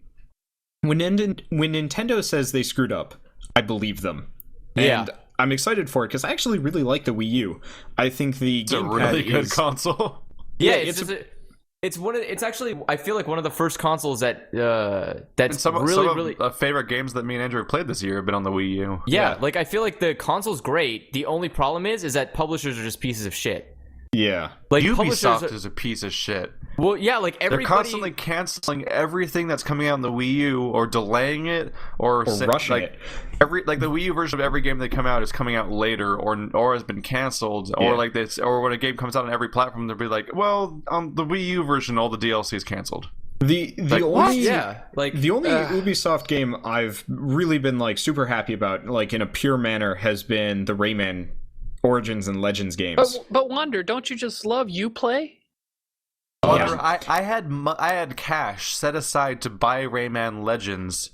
when Nintendo says they screwed up, I believe them. Yeah. And I'm excited for it, because I actually really like the Wii U. I think the It's a gamepad really good is... console. yeah, it's it's actually, I feel like one of the first consoles that And that's some really of the favorite games that me and Andrew have played this year have been on the Wii U. yeah, like I feel like the console's great. The only problem is that publishers are just pieces of shit. Yeah. Like Ubisoft publishers is a piece of shit. well, yeah, like everybody. They're constantly canceling everything that's coming out on the Wii U, or delaying it, or rushing like it. every the Wii U version of every game that come out is coming out later, or has been canceled, Yeah. or like this, or when a game comes out on every platform, they'll be like, well, on the Wii U version, all the DLC is canceled. The Like, only Yeah, like the only Ubisoft game I've really been like super happy about, like in a pure manner, has been the Rayman Origins and Legends games. But Wander, don't you just love Uplay? However, I had cash set aside to buy Rayman Legends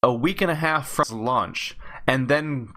a week and a half from its launch, and then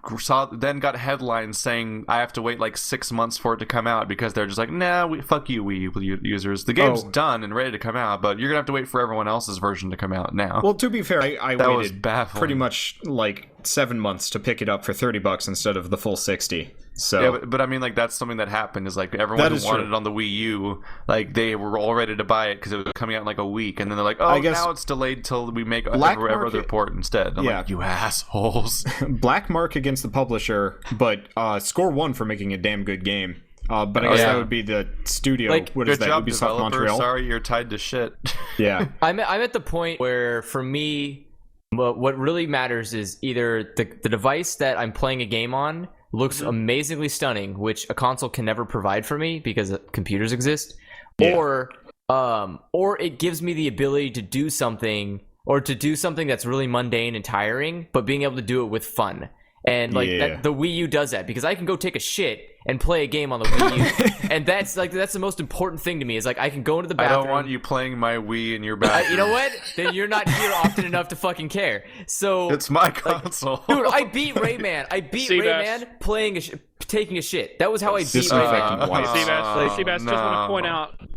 got headlines saying I have to wait like 6 months for it to come out, because they're just like, nah, fuck you, Wii U users. The game's done and ready to come out, but you're gonna have to wait for everyone else's version to come out now. Well, to be fair, I That was waited baffling. pretty much like 7 months to pick it up for $30 instead of the full 60. So Yeah, but I mean, like, that's something that happened, is like everyone That who is wanted true. it on the Wii U, like they were all ready to buy it because it was coming out in like a week, and then they're like, oh, I guess now it's delayed till we make Black every other Market- port instead. I'm Yeah. like, you assholes. black mark against the publisher, but score one for making a damn good game. But I guess yeah. that would be the studio. Like, what is Good that? job, Ubisoft developer. Montreal. Sorry, you're tied to shit. Yeah. I'm at the point where, for me, what really matters is either the device that I'm playing a game on looks amazingly stunning, which a console can never provide for me because computers exist, Yeah. or it gives me the ability to do something, or to do something that's really mundane and tiring, but being able to do it with fun. And like Yeah. that, the Wii U does that, because I can go take a shit and play a game on the Wii U, and that's the most important thing to me. Is like, I can go into the I bathroom. don't want you playing my Wii in your bathroom. You know what? Then you're not here often enough to fucking care. So, It's my console. dude, I beat Rayman. I beat Seabass. Rayman playing taking a shit. That was how I beat Disinfectant Rayman. wipes. Seabass,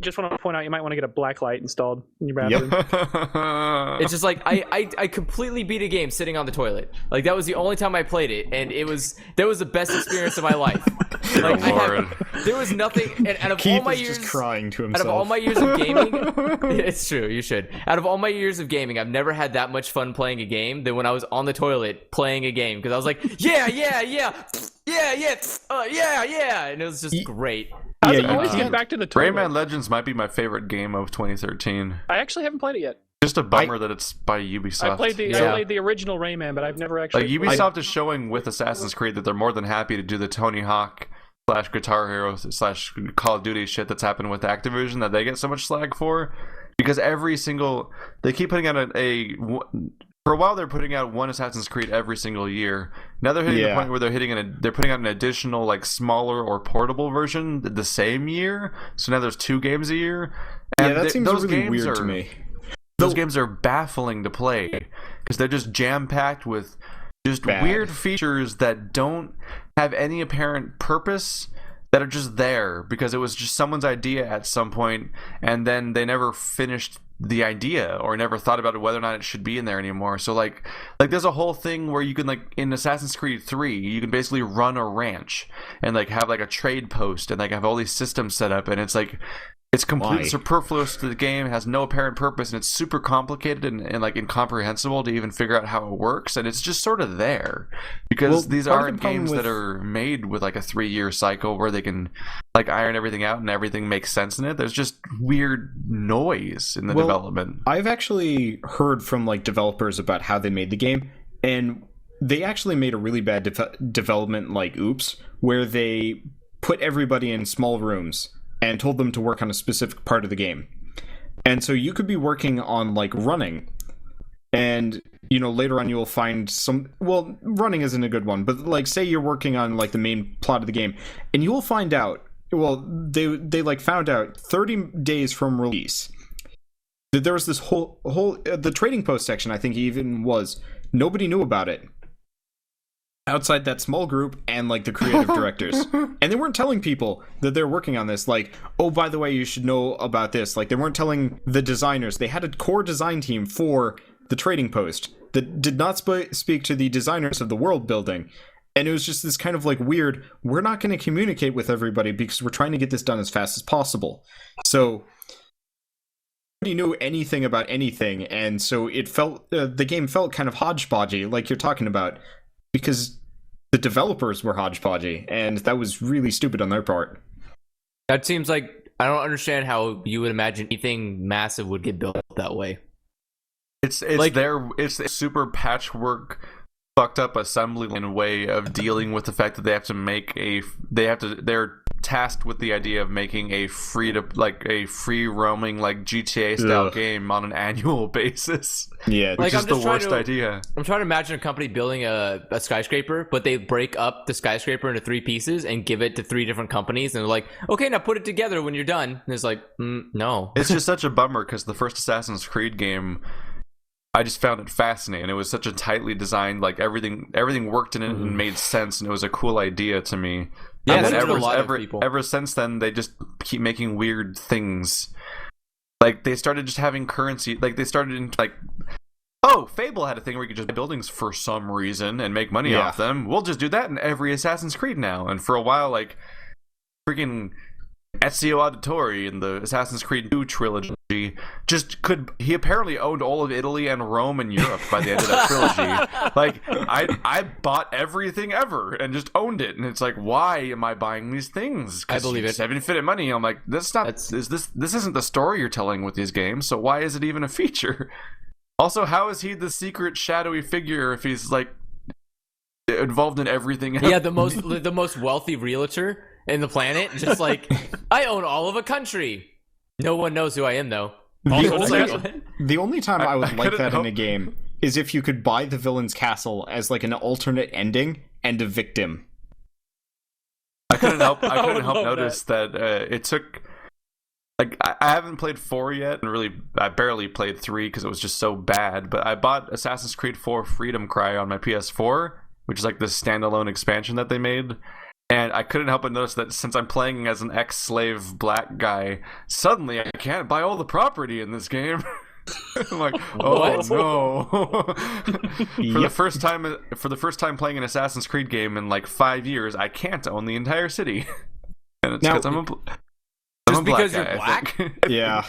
just want to point out, you might want to get a black light installed in your bathroom. It's just like I completely beat a game sitting on the toilet. Like, that was the only time I played it, and that was the best experience of my life. Like Lord. there was nothing. And out of Keith all my is years, just crying to out himself. of all my years of gaming, it's true. You should. Out of all my years of gaming, I've never had that much fun playing a game than when I was on the toilet playing a game because I was like, yeah, and it was just great. I Yeah, always you get back to the toilet. Rayman Legends might be my favorite game of 2013. I actually haven't played it yet. Just a bummer that it's by Ubisoft. I played the original Rayman, but I've never actually. Like Ubisoft is showing with Assassin's Creed that they're more than happy to do the Tony Hawk / Guitar Hero / Call of Duty shit that's happened with Activision that they get so much slag for, because they keep putting out for a while they're putting out one Assassin's Creed every single year. Now they're hitting the point where they're putting out an additional like smaller or portable version the same year. So now there's 2 games a year. And that seems those really games weird are, to me. Those games are baffling to play because they're just jam-packed with just weird features that don't have any apparent purpose, that are just there because it was just someone's idea at some point, and then they never finished the idea or never thought about whether or not it should be in there anymore. So like there's a whole thing where you can, like in Assassin's Creed 3, you can basically run a ranch and like have like a trade post and like have all these systems set up, and it's like it's completely superfluous to the game. It has no apparent purpose, and it's super complicated and like incomprehensible to even figure out how it works. And it's just sort of there because these aren't games that are made with like a 3-year cycle where they can like iron everything out and everything makes sense in it. There's just weird noise in the development. I've actually heard from like developers about how they made the game, and they actually made a really bad development like oops, where they put everybody in small rooms and told them to work on a specific part of the game. And so you could be working on like running, and later on you'll find running isn't a good one, but like say you're working on like the main plot of the game, and you will find out, they like found out 30 days from release that there was this whole the trading post section, I think even was, nobody knew about it outside that small group and like the creative directors, and they weren't telling people that they're working on this, like, oh, by the way, you should know about this. Like, they weren't telling the designers. They had a core design team for the trading post that did not speak to the designers of the world building, and it was just this kind of like weird, we're not going to communicate with everybody because we're trying to get this done as fast as possible. So nobody knew anything about anything, and so it felt the game felt kind of hodgepodgey, like you're talking about, because the developers were hodgepodgey, and that was really stupid on their part. That seems like, I don't understand how you would imagine anything massive would get built that way. It's a super patchwork, fucked up assembly line way of dealing with the fact that they're tasked with the idea of making a free roaming like GTA style game on an annual basis. Yeah, which is the worst idea. I'm trying to imagine a company building a skyscraper, but they break up the skyscraper into 3 pieces and give it to 3 different companies, and they're like, okay, now put it together when you're done. And it's like, no. It's just such a bummer because the first Assassin's Creed game, I just found it fascinating. It was such a tightly designed, like everything worked in it and made sense, and it was a cool idea to me. Yeah, and that's a lot of people. Ever since then, they just keep making weird things. Like they started just having currency. Like they started in like, oh, Fable had a thing where you could just buy buildings for some reason and make money off them. We'll just do that in every Assassin's Creed now. And for a while, like freaking Ezio Auditore in the Assassin's Creed 2 trilogy he apparently owned all of Italy and Rome and Europe by the end of that trilogy. Like I bought everything ever and just owned it, and it's like, why am I buying these things? I believe it. Saving infinite money. I'm like, this isn't the story you're telling with these games, so why is it even a feature? Also, how is he the secret shadowy figure if he's like involved in everything else? Yeah, the most wealthy realtor in the planet, just like, I own all of a country. No one knows who I am, though. The only time I would like that in a game is if you could buy the villain's castle as like an alternate ending and evict him. I couldn't help notice that it took, like, I haven't played 4 yet, and really I barely played 3 because it was just so bad, but I bought Assassin's Creed 4 Freedom Cry on my PS4, which is like this standalone expansion that they made. And I couldn't help but notice that since I'm playing as an ex-slave black guy, suddenly I can't buy all the property in this game. I'm like, oh What? no! For the Yep. first time playing an Assassin's Creed game in like 5 years, I can't own the entire city, and it's Now- because I'm a Just black because guy, you're I black? think. Yeah.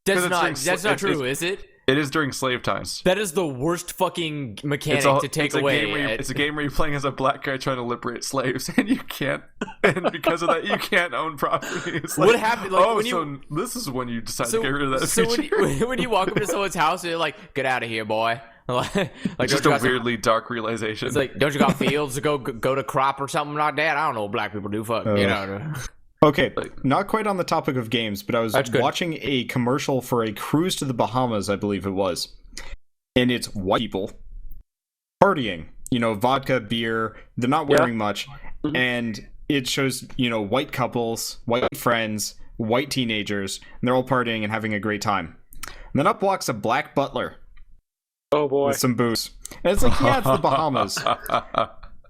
That's not true, is it? It is during slave times. That is the worst fucking mechanic to take away. It's a game where you're playing as a black guy trying to liberate slaves, and you can't. And because of that, you can't own property. It's What like, happened? Like, oh, when so you this is when you decide so, to get rid of that so feature. when you walk up to someone's house and you're like, "Get out of here, boy!" like Just don't a you got some- weirdly dark realization. It's like, don't you got fields to go to crop or something like that? I don't know what black people do. Fuck, you know. Okay, not quite on the topic of games, but I was That's good. watching a commercial for a cruise to the Bahamas, I believe it was. And it's white people partying, vodka, beer, they're not wearing much. And it shows, white couples, white friends, white teenagers, and they're all partying and having a great time. And then up walks a black butler Oh boy. with some booze. And it's like, yeah, it's the Bahamas.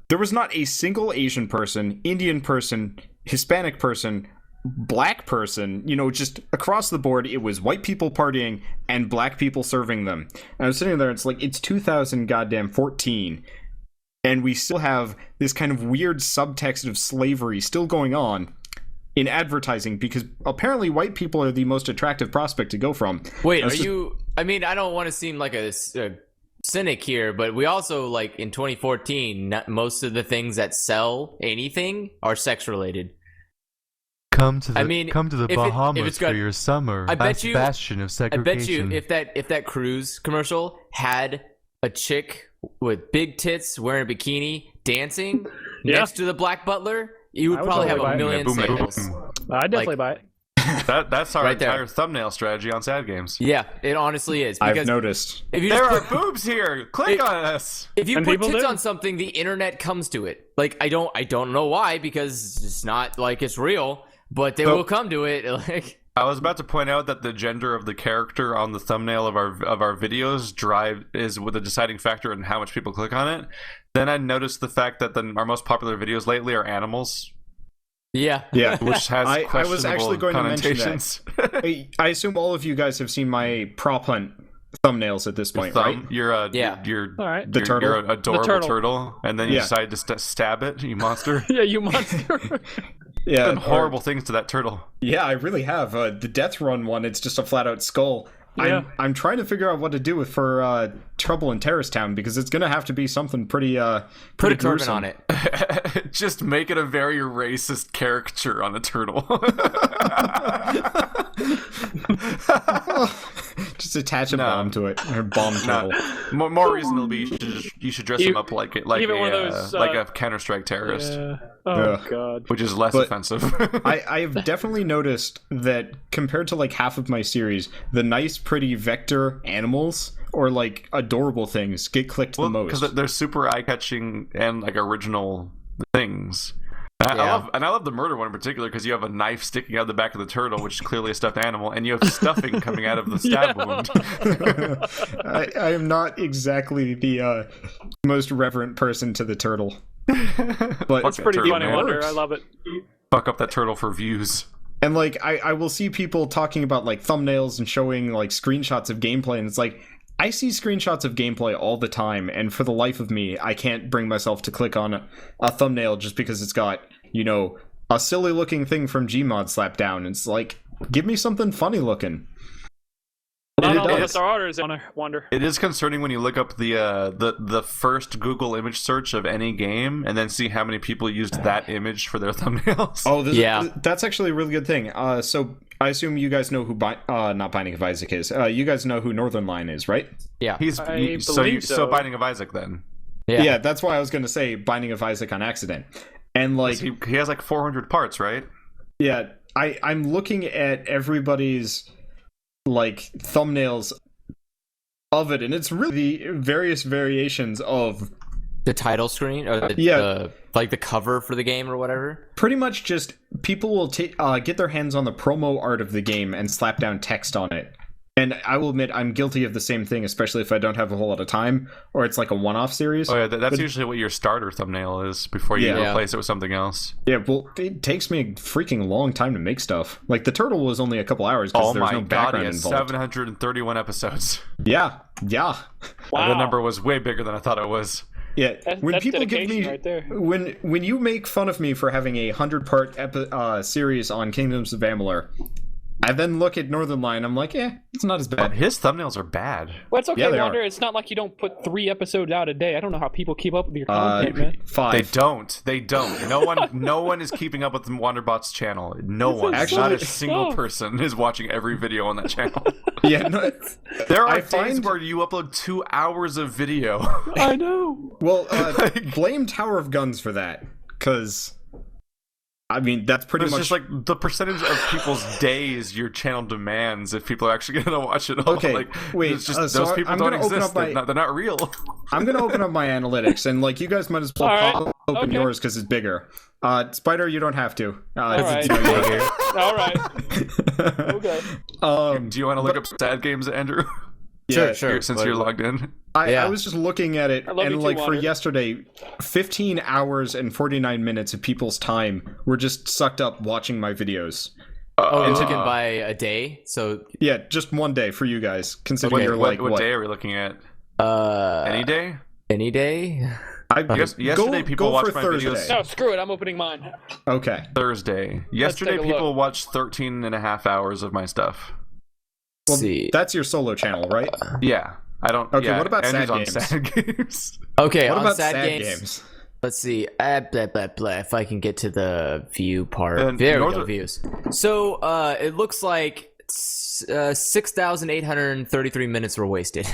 There was not a single Asian person, Indian person, Hispanic person, black person, just across the board. It was white people partying and black people serving them. And I was sitting there, it's like, it's 2014, and we still have this kind of weird subtext of slavery still going on in advertising, because apparently white people are the most attractive prospect to go from. Wait, That's are just- you? I mean, I don't want to seem like a cynic here, but we also, like, in 2014, most of the things that sell anything are sex related. Come to the if Bahamas it's got- for your summer. I bet Last you- bastion of I segregation. bet you if that cruise commercial had a chick with big tits wearing a bikini dancing Yeah. next to the black butler, you would I would probably have totally buy a it. million Boom, boom, sales. I'd definitely buy it. That's our Right there. entire thumbnail strategy on Sad Games. Yeah, it honestly is. I've Because noticed. if you There just are put, boobs here. Click It- on us. if you And put people tits do. on something, the internet comes to it. Like, I don't know why, because it's not like it's real, but they So- will come to it. Like, I was about to point out that the gender of the character on the thumbnail of our videos is with a deciding factor in how much people click on it. Then I noticed the fact that our most popular videos lately are animals, yeah, Yeah. which has I questionable was actually going to mention connotations. I assume all of you guys have seen my prop hunt thumbnails at this point, right? You're a Yeah. you're All right. The turtle? You're an adorable turtle. turtle, and then you Yeah. decide to stab it, you monster. Yeah, you monster. Yeah, Done horrible things to that turtle. Yeah, I really have. The Death Run one, it's just a flat out skull. Yeah. I'm trying to figure out what to do for Trouble in Terrace Town, because it's gonna have to be something pretty put a turban gruesome. on it. Just make it a very racist caricature on a turtle. Just attach a No. bomb to it, or bomb turtle. More reasonably, you should dress him up like even one of those, like a Counter-Strike terrorist, Yeah. Oh Yeah. god. which is less But- offensive. I've definitely noticed that compared to like half of my series, the nice, pretty vector animals or like adorable things get clicked the most. because they're super eye-catching and like original things. I love the murder one in particular because you have a knife sticking out of the back of the turtle, which is clearly a stuffed animal, and you have stuffing coming out of the stab wound. I am not exactly the most reverent person to the turtle, but Fuck that Pretty turtle, funny man. wonder. I love it. Fuck up that turtle for views. and like I will see people talking about like thumbnails and showing like screenshots of gameplay, and it's like I see screenshots of gameplay all the time, and for the life of me, I can't bring myself to click on a thumbnail just because it's got, a silly looking thing from Gmod slapped down. It's like, give me something funny looking. Not it all of does. us are orders. I wonder. It is concerning when you look up the first Google image search of any game and then see how many people used that image for their thumbnails. Oh, Yeah. that's actually a really good thing. So I assume you guys know who not Binding of Isaac is. You guys know who Northern Line is, right? Yeah, So Binding of Isaac then. yeah. That's why I was going to say Binding of Isaac on accident. And like, He has like 400 parts, right? yeah, I'm looking at everybody's like thumbnails of it, and it's really the various variations of The title screen or like the cover for the game or whatever. pretty much just people will get their hands on the promo art of the game and slap down text on it. And I will admit, I'm guilty of the same thing, especially if I don't have a whole lot of time, or it's like a one-off series. Oh yeah, that's usually what your starter thumbnail is before you replace it with something else. Yeah, well, it takes me a freaking long time to make stuff. Like, the turtle was only a couple hours because there's no background involved. 731 episodes. Yeah. Wow. The number was way bigger than I thought it was. Yeah, when that's people give me right there. when you make fun of me for having a 100-part series on Kingdoms of Amalur, I then look at Northern Lion. I'm like, it's not as bad. His thumbnails are bad. Well, it's okay, Yeah, they Wander. are. It's not like you don't put 3 episodes out a day. I don't know how people keep up with your content, man. 5. They don't. No one is keeping up with Wanderbot's channel. No one. Actually, Not a single person is watching every video on that channel. Yeah, no, There are I days find- where you upload 2 hours of video. I know. well, blame Tower of Guns for that, because I mean that's pretty It's much just like the percentage of people's days your channel demands if people are actually going to watch it all. Okay, like, wait, it's just, so those people I'm don't gonna open exist. up my- They're not real. I'm gonna open up my analytics, and like you guys might as well All right, open okay. yours because it's bigger. Spider, you don't have to. All right. All right. Okay. Do you want to look up sad games, Andrew? Yeah, Sure. Since you're logged in. I was just looking at it, I love and you too, like for Wander. yesterday, 15 hours and 49 minutes of people's time were just sucked up watching my videos. Oh, you took it by a day, so Yeah, just one day for you guys, considering Okay, you're like what day are we looking at? Any day? any day. Yesterday people go watched for my Thursday. videos. No, screw it. I'm opening mine. Okay. Thursday. Yesterday take a people look. watched 13 and a half hours of my stuff. Well, see. that's your solo channel, right? Yeah. I don't. Okay, yeah, what about Andrew's sad on games? Sad games. Okay, What on about sad, sad games, games? let's see. Blah, blah, blah. If I can get to the view part. And There we Northern- go, views. So, it looks like 6,833 minutes were wasted.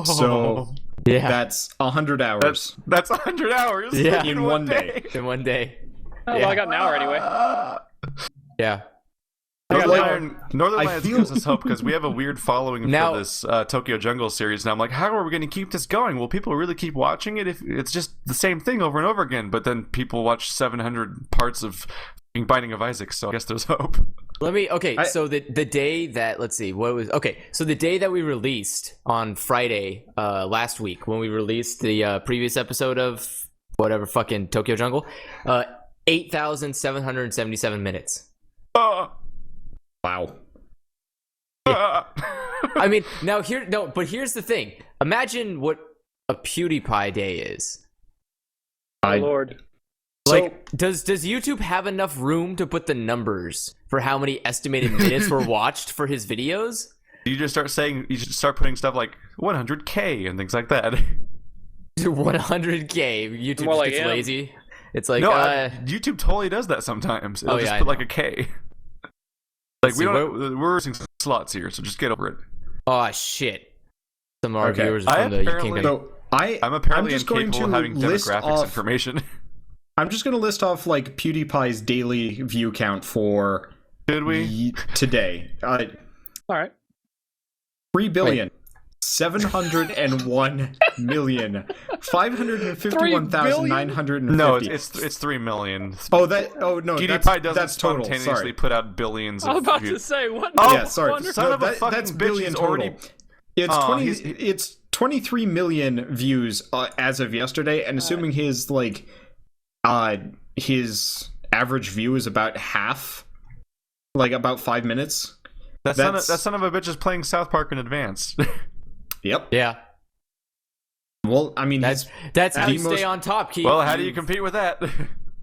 So Yeah. that's 100 hours. That's 100 hours. Yeah. In one day. In one day. Oh, well, I got an hour anyway. Yeah. Northern I Lions feel- gives us hope because we have a weird following Now- for this Tokyo Jungle series. And I'm like, how are we going to keep this going? Will people really keep watching it if it's just the same thing over and over again? But then people watch 700 parts of Binding of Isaac, so I guess there's hope. So the day that, let's see, so the day that we released on Friday last week, when we released the previous episode of whatever fucking Tokyo Jungle, 8,777 minutes. Wow. I mean, but here's the thing. Imagine what a PewDiePie day is. Oh, Lord. Like, does YouTube have enough room to put the numbers for how many estimated minutes were watched for his videos? You just start putting stuff like 100K and things like that. 100K. YouTube More just like gets him. lazy. It's like, No, YouTube totally does that sometimes. It'll Oh, just yeah, I put like know. a K. Like See, we're using slots here, so just get over it. oh shit. Some of our Okay. viewers I from the apparently- Kingdom. So I'm apparently just going incapable to of having list demographics off- information. I'm just going to list off like PewDiePie's daily view count for Should we? today. All right. 3,701,551,950. No, it's 3 million. no, PewDiePie doesn't that's total. spontaneously Sorry. put out billions I was of about views. to say, what? Oh, Yeah, sorry. son of a that, fucking that's bitch, billion he's total. already- It's Aw, 20. he's- It's 23 million views as of yesterday, and assuming his his average view is about half, like about 5 minutes. That son of a bitch is playing South Park in advance. Yep. Yeah. Well, I mean, That's That's how the you stay most- on top, Keith. Well, how do you compete with that?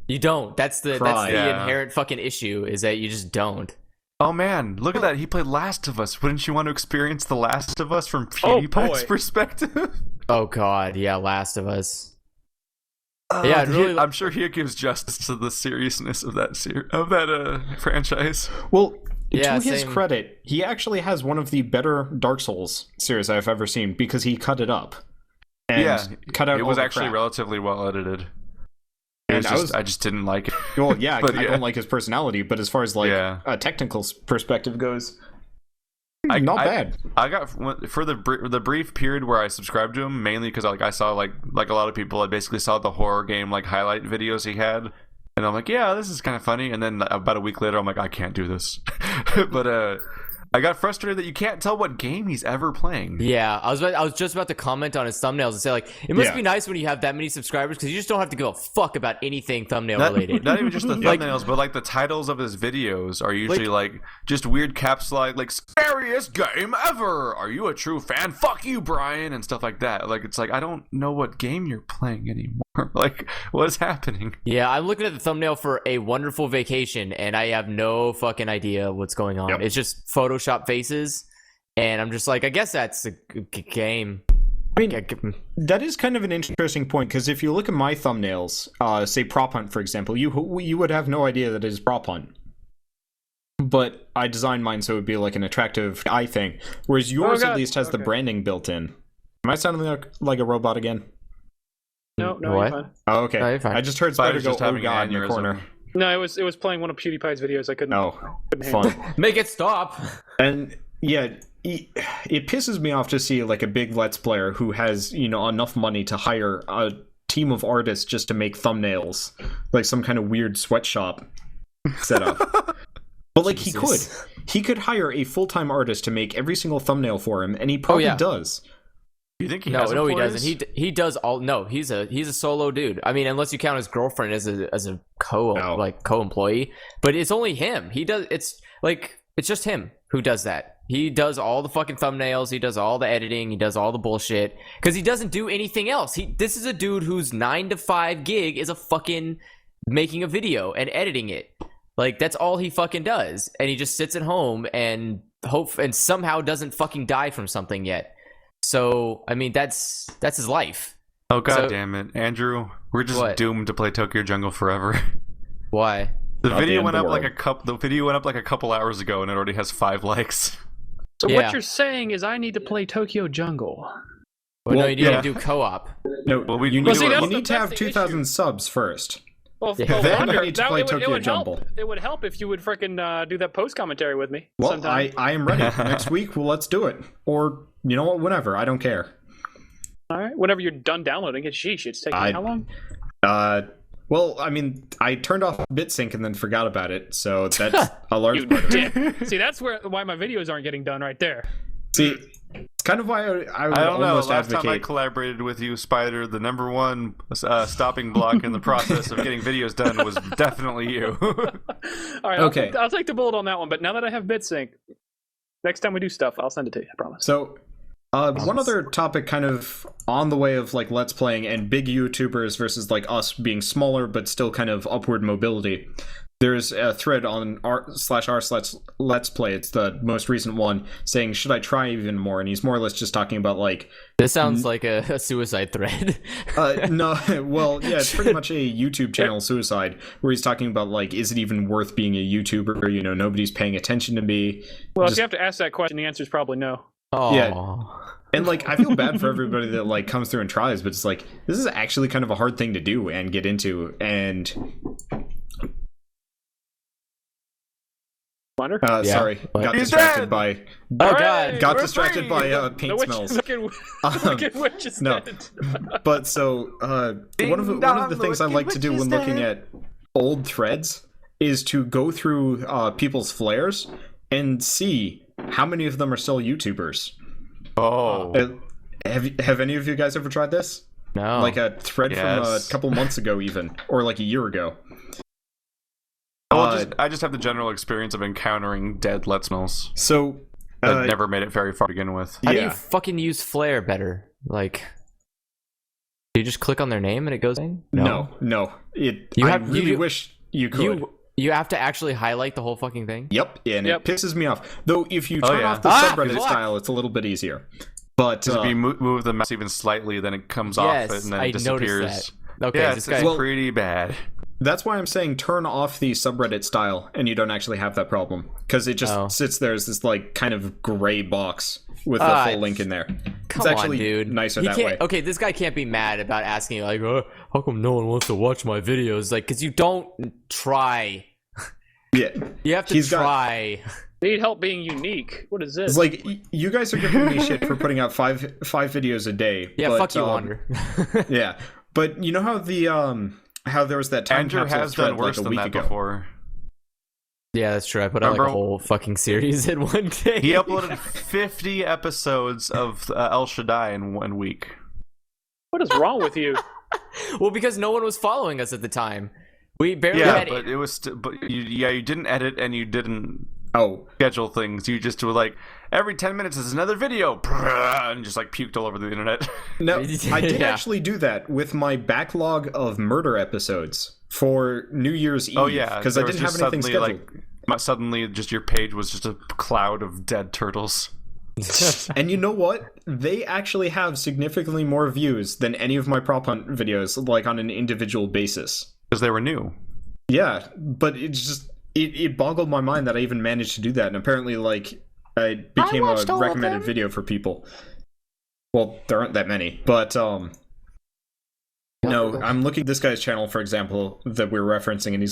You don't. That's the Cry. Yeah. inherent fucking issue, is that you just don't. Oh man, look at that. He played Last of Us. Wouldn't you want to experience The Last of Us from Oh, PewDiePie's boy. perspective? Oh god, yeah, Last of Us. Yeah, it really- I'm sure he gives justice to the seriousness of that franchise. well, Yeah, to his same. credit, he actually has one of the better Dark Souls series I've ever seen because he cut it up. And Yeah, cut out it all was the actually crap. relatively well edited. And I just didn't like it. Well, yeah, But I yeah. don't like his personality, but as far as like Yeah. a technical perspective goes, I- not I- bad. I got for the brief period where I subscribed to him, mainly because I saw like a lot of people, I basically saw the horror game like highlight videos he had, and I'm like, yeah, this is kind of funny. And then about a week later, I'm like, I can't do this. But I got frustrated that you can't tell what game he's ever playing. Yeah, I was just about to comment on his thumbnails and say, like, it must be nice when you have that many subscribers because you just don't have to give a fuck about anything thumbnail related. Not even just the thumbnails, but like the titles of his videos are usually like just weird caps like scariest game ever. Are you a true fan? Fuck you, Brian, and stuff like that. Like it's like I don't know what game you're playing anymore. Like what is happening? Yeah, I'm looking at the thumbnail for A Wonderful Vacation, and I have no fucking idea what's going on. Yep. It's just Photoshop faces, and I'm just like, I guess that's a game. I mean, that is kind of an interesting point, because if you look at my thumbnails, say Prop Hunt, for example, you would have no idea that it is Prop Hunt. But I designed mine so it would be like an attractive eye thing, whereas yours at least has the branding built in. Am I sounding like a robot again? No, What? you're fine. Oh, okay. No, you're fine. I just heard Spider go, oh god, in the aneurysm. corner. No, it was playing one of PewDiePie's videos. I couldn't. Couldn't handle Fun. Make it stop. And yeah, it pisses me off to see like a big Let's Player who has, you know, enough money to hire a team of artists just to make thumbnails, like some kind of weird sweatshop setup. But like he could hire a full-time artist to make every single thumbnail for him, and he probably does. You think he No, has he employees? doesn't. He does all. No, he's a solo dude. I mean, unless you count his girlfriend as a co-employee, but it's only him. He does. It's just him who does that. He does all the fucking thumbnails. He does all the editing. He does all the bullshit because he doesn't do anything else. This is a dude whose 9 to 5 gig is a fucking making a video and editing it. Like that's all he fucking does, and he just sits at home and somehow doesn't fucking die from something yet. So, I mean, that's his life. Oh god damn it, Andrew! We're just doomed to play Tokyo Jungle forever. Why? The video went up like a couple hours ago, and it already has 5 likes. So what you're saying is I need to play Tokyo Jungle. Well, no, you need to do co-op. No, well, you need to have 2,000 subs first. Well, then I need to play Tokyo Jungle. It would help if you would frickin' do that post commentary with me. Well, sometime. I am ready. Next week, well, let's do it. Or, you know what, whenever. I don't care. All right, whenever you're done downloading it, sheesh, it's taking how long? Well, I mean, I turned off BitSync and then forgot about it, so that's a large part of it. See, that's why my videos aren't getting done right there. See, it's kind of why I would don't know. almost Last advocate. time I collaborated with you, Spider, the number one stopping block in the process of getting videos done was definitely you. All right, okay. I'll take the bullet on that one, but now that I have BitSync, next time we do stuff, I'll send it to you, I promise. So, one other topic kind of on the way of like Let's Playing and big YouTubers versus like us being smaller but still kind of upward mobility. There's a thread on r/r/Let's Play. It's the most recent one saying, should I try even more? And he's more or less just talking about like... This sounds like a suicide thread. No, well, yeah, it's pretty much a YouTube channel suicide where he's talking about like, is it even worth being a YouTuber? You know, nobody's paying attention to me. Well, if you have to ask that question, the answer is probably no. Oh. Yeah. And like I feel bad for everybody that like comes through and tries, but it's like this is actually kind of a hard thing to do and get into. And sorry, got distracted by distracted by paint smells. Wicked Witch is dead. But so one of the things I like to do when looking at old threads is to go through people's flares and see how many of them are still YouTubers. Oh, have any of you guys ever tried this? No. Like a thread from a couple months ago, even, or like a year ago. I just have the general experience of encountering dead Let's Plays. So I've never made it very far to begin with. How do you fucking use Flare better? Like, do you just click on their name and it goes in? No. I really wish you could. You have to actually highlight the whole fucking thing? Yep, and it pisses me off. Though if you turn off the subreddit style, it's a little bit easier. But if you move the mouse even slightly, then it comes off it and then it disappears. That. Okay, yeah, this it's guy pretty bad. That's why I'm saying turn off the subreddit style, and you don't actually have that problem because it just sits there as this like kind of gray box with a full link in there. Come it's actually on, dude. Nicer that way. Okay, this guy can't be mad about asking like, how come no one wants to watch my videos? Like, because you don't try. Yeah, you have to try. Need help being unique. What is this? It's like you guys are giving me shit for putting out five videos a day. Yeah, fuck you, Wander. Yeah, but you know how the how there was that time Andrew capsule has thread done worse like a than week that ago. Before. Yeah, that's true. I put out like a Remember- whole fucking series in one day. He uploaded 50 episodes of El Shaddai in 1 week. What is wrong with you? Well, because no one was following us at the time. We barely Yeah, had but it was. You didn't edit and you didn't schedule things. You just were like, every 10 minutes is another video, and just like puked all over the internet. No, I did actually do that with my backlog of murder episodes for New Year's Eve. Oh yeah, because I didn't have anything scheduled. Suddenly, just your page was just a cloud of dead turtles. And you know what? They actually have significantly more views than any of my prop hunt videos, like on an individual basis. Because they were new. Yeah, but it's just it boggled my mind that I even managed to do that, and apparently, like, I became a recommended video for people. Well, there aren't that many, but no, I'm looking at this guy's channel, for example, that we're referencing, and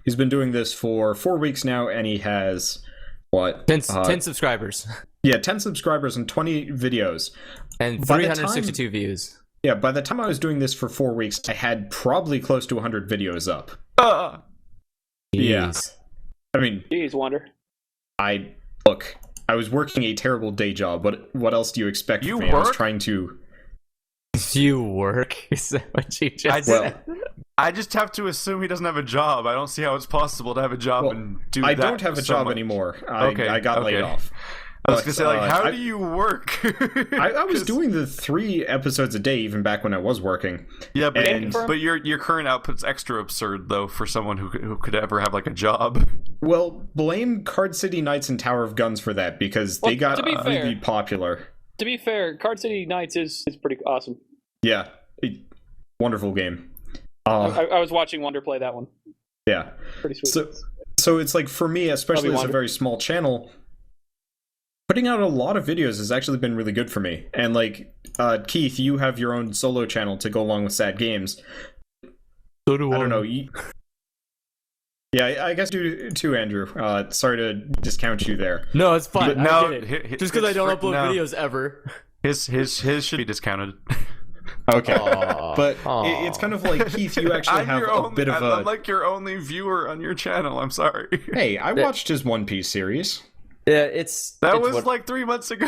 he's been doing this for 4 weeks now, and he has what? 10 subscribers. Yeah, 10 subscribers and 20 videos. And 362 views. Yeah, by the time I was doing this for 4 weeks, I had probably close to 100 videos up. Yeah. I mean, Jeez, Wonder. I was working a terrible day job. What else do you expect from me? I was trying to... You work? Is that what you just said? I just have to assume he doesn't have a job. I don't see how it's possible to have a job and do that. I don't have a job anymore. I got laid off. I was going to say, like, how do you work? I was doing the 3 episodes a day even back when I was working. Yeah, but your current output's extra absurd, though, for someone who could ever have, like, a job. Well, blame Card City Knights and Tower of Guns for that, because they got really popular. To be fair, Card City Knights is pretty awesome. Yeah, wonderful game. I was watching Wonder play that one. Yeah. Pretty sweet. So it's like, for me, especially as a very small channel, putting out a lot of videos has actually been really good for me. And like, Keith, you have your own solo channel to go along with Sad Games. So do I. I don't know. Yeah, I guess you too, Andrew. Sorry to discount you there. No, it's fine. But no, I get it. Just because I don't upload videos ever. His should be discounted. Okay, but it's kind of like, Keith, you actually have a bit of I'm like your only viewer on your channel. I'm sorry. Hey, I watched his One Piece series. Yeah, that was like 3 months ago.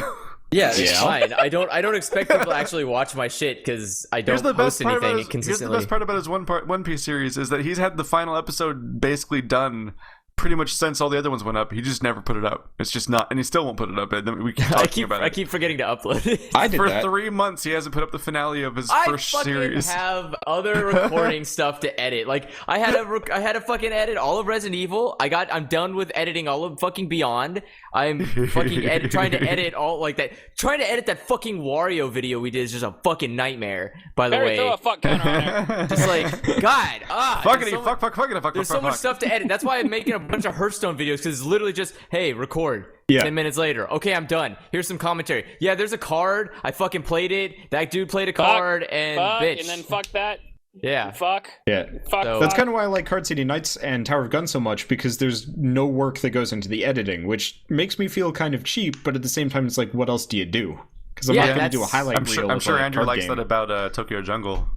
Yeah, it's fine. I don't expect people to actually watch my shit because I don't post anything consistently. Here's the best part about his One Piece series is that he's had the final episode basically done pretty much since all the other ones went up. He just never put it up. It's just not, and he still won't put it up. And then we keep talking about it. I keep forgetting to upload it. I did for that. 3 months. He hasn't put up the finale of his first series. I have other recording stuff to edit. Like I had to fucking edit all of Resident Evil. I'm done with editing all of fucking Beyond. I'm fucking trying to edit all like that. Trying to edit that fucking Wario video we did is just a fucking nightmare. By the way, throw a fuck counter on there. Just like God, fuck. There's so much stuff to edit. That's why I'm making a bunch of Hearthstone videos, because it's literally just, hey, record. Yeah. 10 minutes later, okay, I'm done. Here's some commentary. Yeah, there's a card. I fucking played it. That dude played a card, and bitch. And then fuck that. Yeah. Fuck. Yeah. Fuck. So- That's kind of why I like Card City Knights and Tower of Guns so much, because there's no work that goes into the editing, which makes me feel kind of cheap, but at the same time, it's like, what else do you do? Because I'm not going to do a highlight reel. I'm sure Andrew likes game. that about Tokyo Jungle.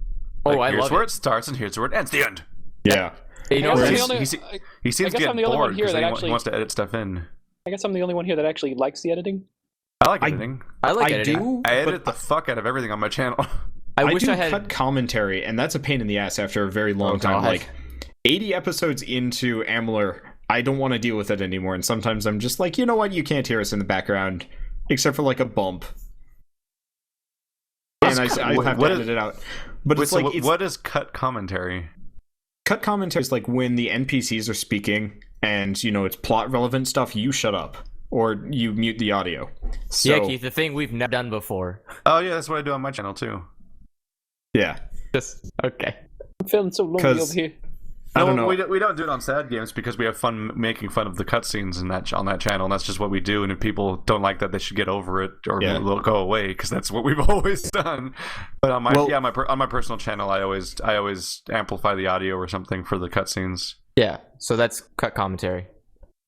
Oh, like, I here's love where it. it starts and here's where it ends. The end. Yeah. You know, He seems to get bored because he wants to edit stuff in. I guess I'm the only one here that actually likes the editing. I like editing. I like I editing. do. I edit the fuck out of everything on my channel. I wish do I had cut commentary, and that's a pain in the ass after a very long time. God. Like 80 episodes into Amuler, I don't want to deal with it anymore, and sometimes I'm just like, you know what, you can't hear us in the background, except for like a bump. And I have to edit it out. But it's like, what is cut commentary? Cut commentary is like when the NPCs are speaking, and you know it's plot relevant stuff. You shut up, or you mute the audio. So, yeah, Keith, the thing we've never done before. Oh yeah, that's what I do on my channel too. Yeah. Just okay. I'm feeling so lonely over here. I don't know. We don't do it on Sad Games because we have fun making fun of the cutscenes on that channel, and that's just what we do. And if people don't like that, they should get over it or they'll go away, because that's what we've always done. But on my on my personal channel, I always amplify the audio or something for the cutscenes. Yeah, so that's cut commentary.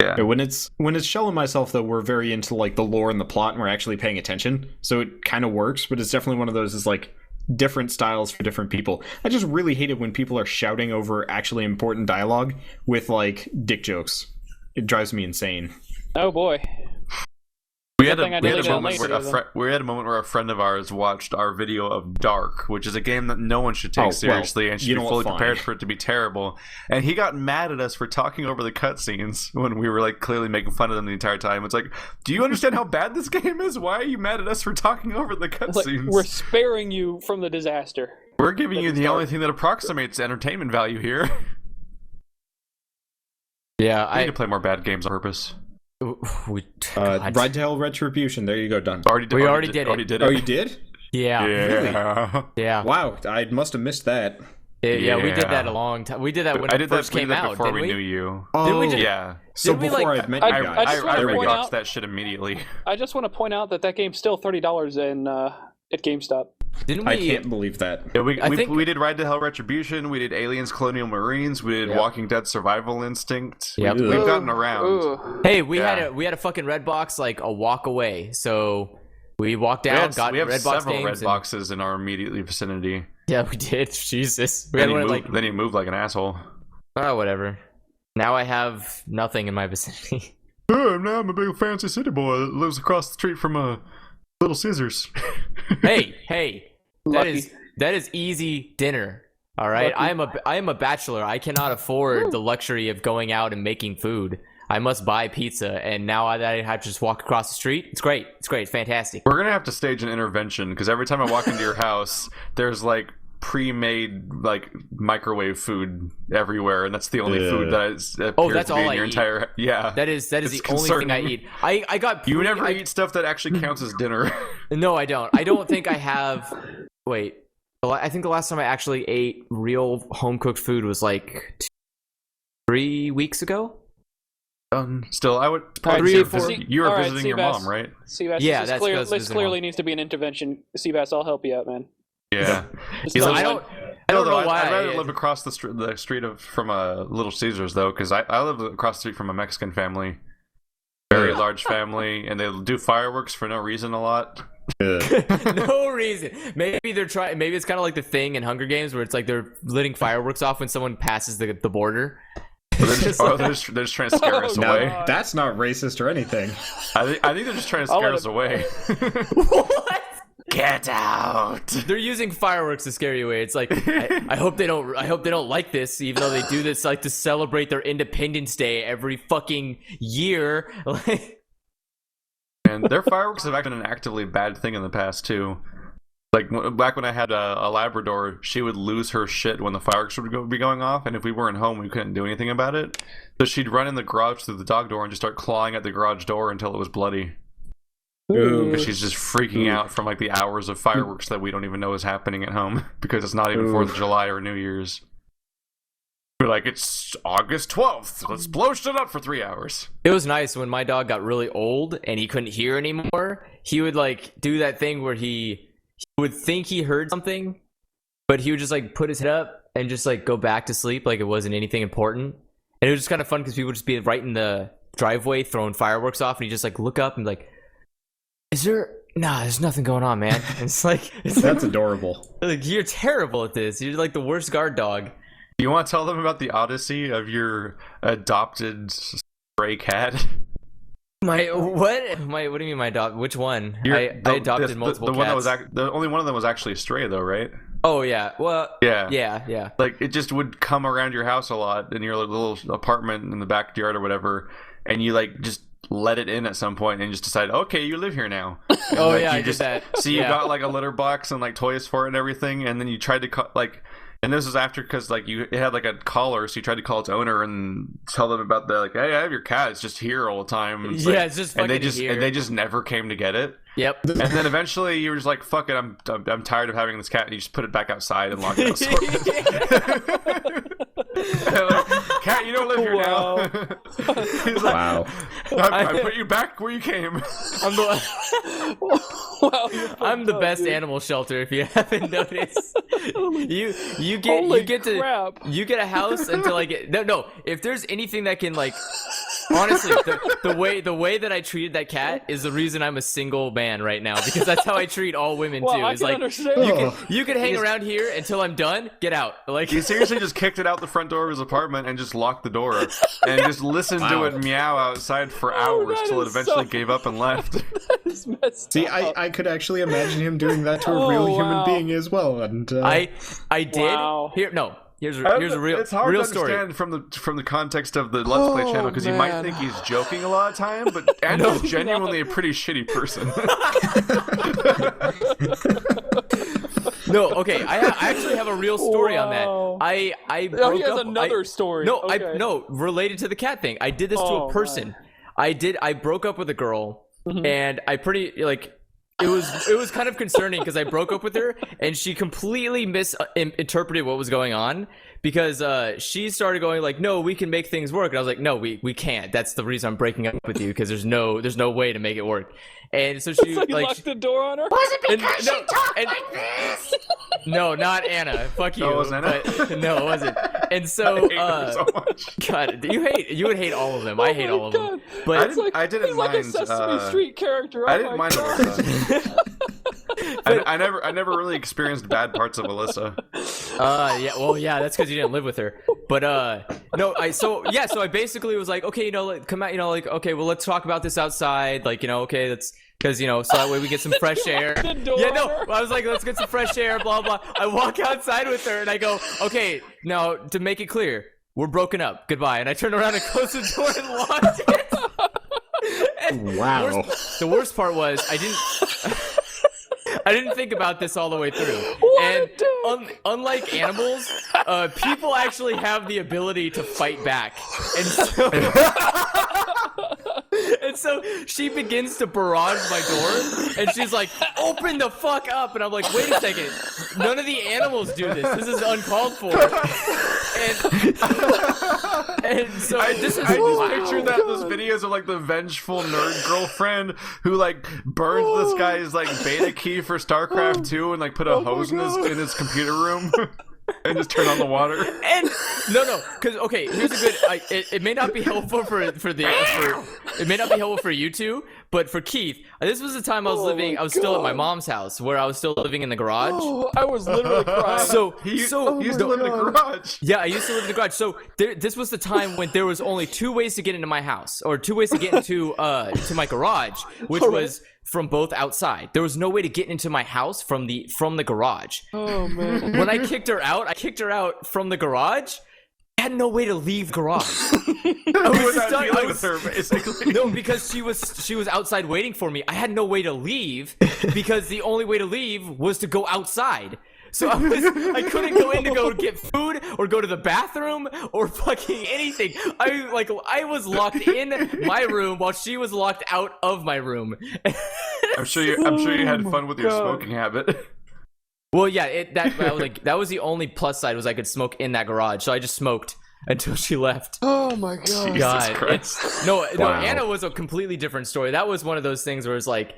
Yeah. When it's Shell and myself, though, we're very into like the lore and the plot, and we're actually paying attention, so it kind of works. But it's definitely one of those is like different styles for different people. I just really hate it when people are shouting over actually important dialogue with like dick jokes. it drives me insane. Oh boy. We had, Good thing I a, we, had a deleted it moment later, where we had a moment where a friend of ours watched our video of Dark, which is a game that no one should take seriously and should be fully prepared for it to be terrible. And he got mad at us for talking over the cutscenes when we were like clearly making fun of them the entire time. It's like, do you understand how bad this game is? Why are you mad at us for talking over the cutscenes? Like, we're sparing you from the disaster. We're giving you the only thing that approximates entertainment value here. Yeah, I need to play more bad games on purpose. Ride to Hell Retribution. There you go, done. We already did it. Oh, you did? Yeah. Yeah. Yeah. Wow, I must have missed that. Yeah, we did that a long time. We did that when it first came out, before didn't we we? knew you. Oh, yeah. So Did we, before like- I met I- you I guys, just wanna I point rewatched out- that shit immediately. I just want to point out that game's still $30 at GameStop. Didn't we? I can't believe that. Yeah, I think- we did Ride to Hell Retribution, we did Aliens Colonial Marines, we did Yep. Walking Dead Survival Instinct. Yep. We've gotten around. Ooh. Hey, we Yeah. had a fucking red box like a walk away. So we walked We down, have, got we have red box several games. red and- boxes in our immediate vicinity. Yeah, we did. Jesus. We Then had he, one moved, then he moved like an asshole. oh, whatever. Now I have nothing in my vicinity. Oh, now I'm a big fancy city boy that lives across the street from Little Caesars. hey, Lucky. that is easy dinner. All right, Lucky. I am a bachelor. I cannot afford the luxury of going out and making food. I must buy pizza, and now I have to just walk across the street. It's great. It's great. It's fantastic. We're gonna have to stage an intervention because every time I walk into your house, there's like pre-made like microwave food everywhere, and that's the only food that appears that's to be all in I your eat. entire That is It's the only thing I concerning. eat. I got You never I- eat stuff that actually counts as dinner. No, I don't. I don't think I have. Wait, I think the last time I actually ate real home cooked food was like 3 weeks ago. Still, I would. Alright, Three see- or four- see- You were alright, visiting your Seabass. mom, right? Seabass, Yeah, this, that's because this visiting clearly mom. needs to be an intervention. Seabass, I'll help you out, man. Yeah. This He is lives- I not- don't. I don't know why. I'd rather live across the street from Little Caesars though, because I live across the street from a Mexican family, very large family, and they do fireworks for no reason a lot. No reason. Maybe they're trying. Maybe it's kind of like the thing in Hunger Games where it's like they're letting fireworks off when someone passes the border. They're just trying to scare us No. away. God. That's not racist or anything. I think they're just trying to I'll scare let us away. What? Get out! They're using fireworks to scare you away. It's like I hope they don't. I hope they don't like this, even though they do this like to celebrate their Independence Day every fucking year. Like, And their fireworks have actually been an actively bad thing in the past too. Like back when I had a Labrador, she would lose her shit when the fireworks would be going off, and if we weren't home, we couldn't do anything about it. So she'd run in the garage through the dog door and just start clawing at the garage door until it was bloody. Ooh. Because she's just freaking out from like the hours of fireworks that we don't even know is happening at home because it's not even 4th of July or New Year's. We're like, it's August 12th. Let's blow shit up for 3 hours. it was nice when my dog got really old and he couldn't hear anymore. He would like do that thing where he would think he heard something, but he would just like put his head up and just like go back to sleep like it wasn't anything important. And it was just kind of fun because people would just be right in the driveway throwing fireworks off, and he just like look up and like, is there? Nah, there's nothing going on, man. And it's like That's adorable. like you're terrible at this. You're like the worst guard dog. You want to tell them about the odyssey of your adopted stray cat? My what? What do you mean my dog? Which one? I adopted multiple the one that cats. was the only one of them was actually a stray though, right? Oh yeah. Well. Yeah. Yeah. Like it just would come around your house a lot in your little apartment in the backyard or whatever, and you like just let it in at some point and just decide, okay, you live here now. And, Oh like, yeah, you I did that. So you Yeah. got like a litter box and like toys for it and everything, and then you tried to like. And this was after because like it had like a collar, so you tried to call its owner and tell them about the like, hey, I have your cat. It's just here all the time. And Yeah, it's just and they fucking just here. and they just never came to get it. Yep. And then eventually you were just like, fuck it, I'm tired of having this cat, and you just put it back outside and lock it outside. Like, cat, you don't live here Wow. now. He's like, Wow. I put you back where you came. I'm the Wow, I'm the best animal shelter. If you haven't noticed, you get Holy you get crap. to you get a house until I get no. If there's anything that can like honestly, the way that I treated that cat is the reason I'm a single man right now, because that's how I treat all women too. Well, I It's can like understand. you can hang around here until I'm done. Get out. Like He seriously just kicked it out the front door of his apartment and just locked the door and just listened to it meow outside for hours that till it is eventually so- gave up and left. It's messed See, up. I could actually imagine him doing that to a Oh, real wow. human being as well. And I did. Wow. Here's a real It's hard real to story. understand from the context of the Let's Play channel because you might man. think he's joking a lot of time, but Andrew's genuinely a pretty shitty person. No, okay. I actually have a real story on that. Wow. I Oh, broke he has up. another story. No, Okay. no, related to the cat thing. I did this to Oh, a person. I broke up with a girl, and I pretty like. It was kind of concerning because I broke up with her and she completely misinterpreted what was going on, because she started going like, no, we can make things work, and I was like, no, we can't. That's the reason I'm breaking up with you, because there's no way to make it work. And so she So you locked the door on her? No, not Anna. Fuck you. No, it wasn't Anna? But, no, it wasn't. And I so hate her so much. God, you would hate all of them. I hate all of them. But I didn't he's like a mind, Sesame Street character. I Oh didn't my mind God. Alyssa. I never really experienced bad parts of Alyssa. yeah, that's because you didn't live with her. But so I basically was like, okay, like, come out, like, okay, well, let's talk about this outside, like, okay, that's because so that way we get some fresh air. The door Yeah, on no, her? I was like, let's get some fresh air, blah blah. I walk outside with her and I go, okay, now to make it clear, we're broken up, goodbye. And I turned around and closed the door and locked it. And wow. the worst part was I didn't think about this all the way through. And unlike animals, people actually have the ability to fight back. And so, and so she begins to barrage my door, and she's like, open the fuck up. And I'm like, wait a second. None of the animals do this. This is uncalled for. And so I this is just picture those videos of like the vengeful nerd girlfriend who like burned this guy's like beta key for StarCraft 2 and like put a hose in his computer room and just turned on the water. And no, because okay, here's a good. It may not be helpful for it may not be helpful for you two, but for Keith, this was the time I was still at my mom's house, where I was still living in the garage. Oh, I was literally crying. He used to live in a garage. Yeah, I used to live in the garage. So this was the time when there was only two ways to get into my house, or two ways to get into to my garage, which was from both outside. There was no way to get into my house from the garage. Oh man. When I kicked her out from the garage. I had no way to leave the garage. I was Without stuck. dealing with her, basically. No, because she was outside waiting for me. I had no way to leave because the only way to leave was to go outside. So I couldn't go in to go get food or go to the bathroom or fucking anything. I was locked in my room while she was locked out of my room. I'm sure you had fun with your smoking habit. Well, yeah, that was the only plus side, was I could smoke in that garage. So I just smoked until she left. Oh my God. God, Christ. no, Wow. Anna was a completely different story. That was one of those things where it's like,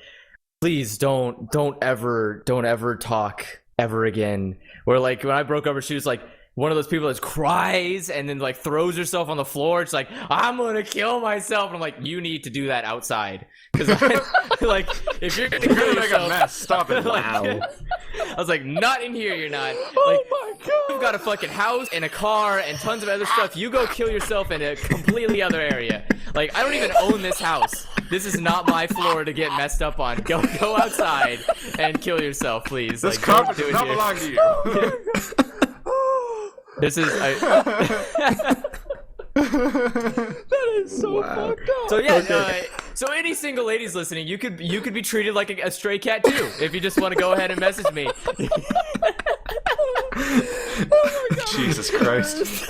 please don't ever talk ever again. Where like when I broke up with her, she was like one of those people that cries and then like throws herself on the floor. It's like, I'm gonna kill myself. And I'm like, you need to do that outside, because like if you're gonna You're kill gonna make a yourself, mess. Stop it. like, Wow. I was like, not in here, you're not. Like, Oh my God. you've got a fucking house and a car and tons of other stuff. You go kill yourself in a completely other area. Like, I don't even own this house. This is not my floor to get messed up on. Go outside and kill yourself, please. This Like, carpet don't do does it not here. belong to you. This is. That is so fucked up. So yeah. So any single ladies listening, you could be treated like a stray cat too, if you just want to go ahead and message me. Jesus Christ.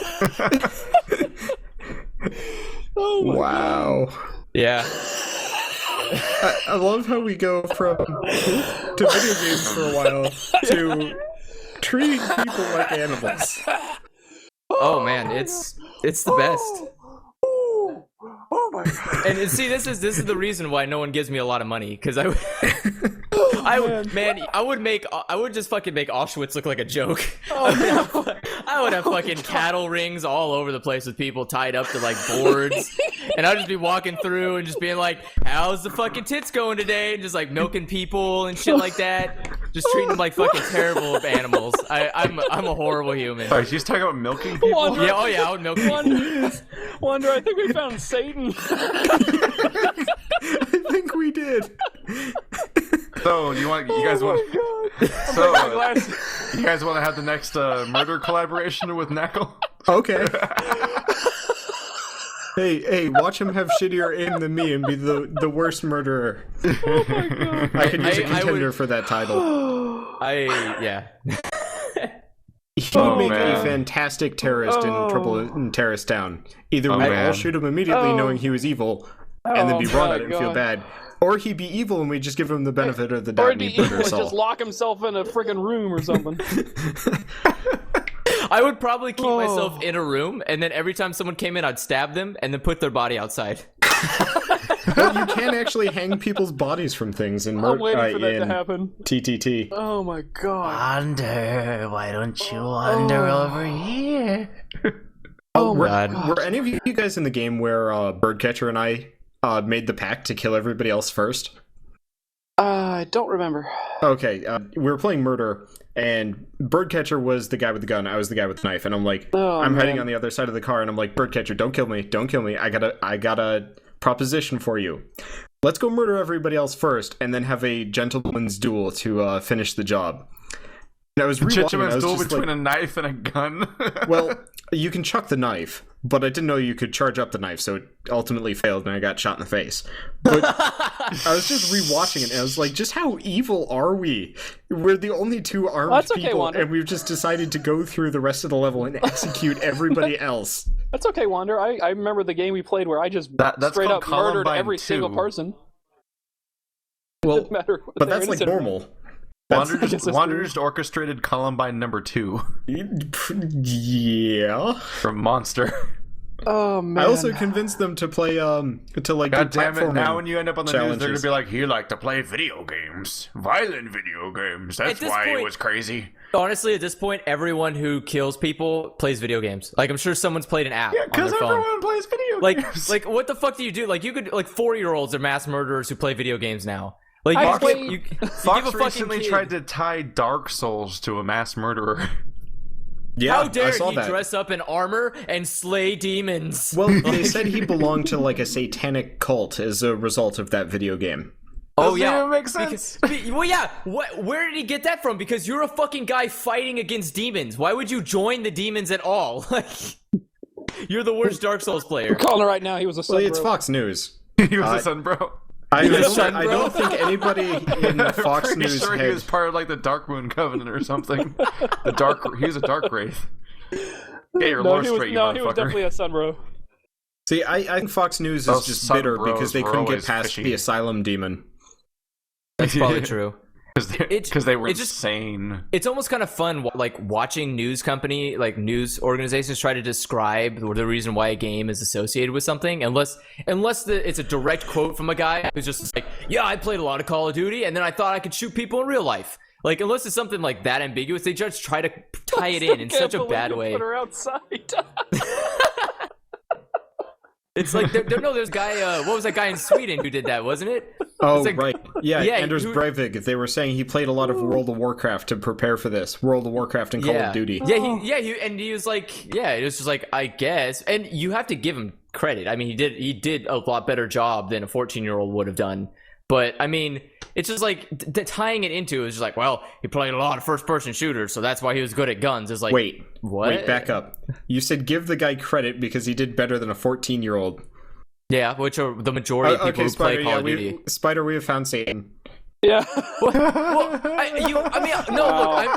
Oh my Wow. Yeah. I love how we go from to video games for a while to treating people like animals. Oh man, it's the best. Oh my God. And see, this is the reason why no one gives me a lot of money, because I would just fucking make Auschwitz look like a joke. Oh, I I would have fucking cattle rings all over the place with people tied up to like boards, and I'd just be walking through and just being like, "How's the fucking tits going today?" And just like milking people and shit like that. Just treating them like fucking terrible animals. I'm a horrible human. Sorry, she's talking about milking people. Wonder, Yeah, oh yeah, I would milk people. Wonder, I think we found Satan. I think we did. So you guys want to have the next murder collaboration with Knackle? Okay. Hey, watch him have shittier aim than me and be the worst murderer. Oh my god. I could use a I contender would- for that title. Yeah. He would make man. a fantastic terrorist in Trouble in Terrorist Town. Either Oh, we'd all man. shoot him immediately knowing he was evil, and then be Oh, wrong my at it and feel God. bad. Or he'd be evil and we just give him the benefit of the Or doubt he'd and be he'd murder evil us and just all. lock himself in a freaking room or something. I would probably keep myself in a room, and then every time someone came in, I'd stab them and then put their body outside. Well, you can actually hang people's bodies from things in I'm waiting for that to in happen. TTT. Oh my god. Wander, why don't you wander over here? Oh my God. god. Were any of you guys in the game where Birdcatcher and I made the pact to kill everybody else first? I don't remember. Okay, we were playing murder, and Birdcatcher was the guy with the gun. I was the guy with the knife, and I'm like, Oh, I'm hiding man. on the other side of the car, and I'm like, Birdcatcher, don't kill me, don't kill me. I got a proposition for you. Let's go murder everybody else first, and then have a gentleman's duel to finish the job. And I was rewatching, and I Gentleman's was duel just between like, a knife and a gun. well, you can chuck the knife, but I didn't know you could charge up the knife, so it ultimately failed, and I got shot in the face. But I was just rewatching it, and I was like, just how evil are we? We're the only two armed That's okay, people, Wander. and we've just decided to go through the rest of the level and execute everybody else. That's okay, Wander. I remember the game we played where I just That's straight called up murdered Columbine every 2. single person. Well, Didn't matter what but they were that's like innocent or- normal. Wander I guess just, that's Wander true. just orchestrated Columbine number 2 Yeah. from Monster. Oh man. I also convinced them to play, to like God do damn it, platforming now when you end up on the news, they're challenges. gonna be like, you like to play video games. Violent video games. That's At this why it point- was crazy. Honestly, at this point, everyone who kills people plays video games. Like, I'm sure someone's played an app Yeah, on because their phone. everyone plays video games. Like, what the fuck do you do? Like, you could, like, 4-year-olds are mass murderers who play video games now. Like, I you, played- you give Fox a fucking recently kid- tried to tie Dark Souls to a mass murderer. Yeah, How I dare saw he that. dress up in armor and slay demons? Well, they said he belonged to like a satanic cult as a result of that video game. Oh Doesn't yeah, even make sense. Well, yeah. Where did he get that from? Because you're a fucking guy fighting against demons. Why would you join the demons at all? Like, you're the worst Dark Souls player. I'm calling it right now. He was a Well, son, it's bro. Fox News. He was a son, bro. I was don't, son, I bro. don't think anybody in Fox Pretty News sure he had... was part of like the Dark Moon Covenant or something. He's a dark wraith. Get your No, lore he was, straight, you no, he was motherfucker. definitely a son, bro. See, I think Fox News is Those just sub bitter bros because they were couldn't get always past fishy. the asylum demon. That's probably true. Because they were it just- insane. It's almost kind of fun, like watching news organizations try to describe the reason why a game is associated with something, unless it's a direct quote from a guy who's just like, yeah, I played a lot of Call of Duty, and then I thought I could shoot people in real life. Like, unless it's something like that ambiguous, they just try to tie it in Can't such a believe bad you way. Put her outside. It's like, there's a guy, what was that guy in Sweden who did that, wasn't it? Oh, It's like- right. Yeah, Yeah, Anders who- Breivik. They were saying he played a lot of World of Warcraft to prepare for this. World of Warcraft and Call of Duty. Yeah, he was like, yeah, it was just like, I guess, and you have to give him credit. I mean, he did a lot better job than a 14-year-old would have done. But I mean, it's just like tying it into is just like, well, he played a lot of first-person shooters, so that's why he was good at guns. It's like, Wait, what? Wait, back up. You said give the guy credit because he did better than a 14-year-old. Yeah, which are the majority of people who play Call of Duty. Spider, we have found Satan. Yeah.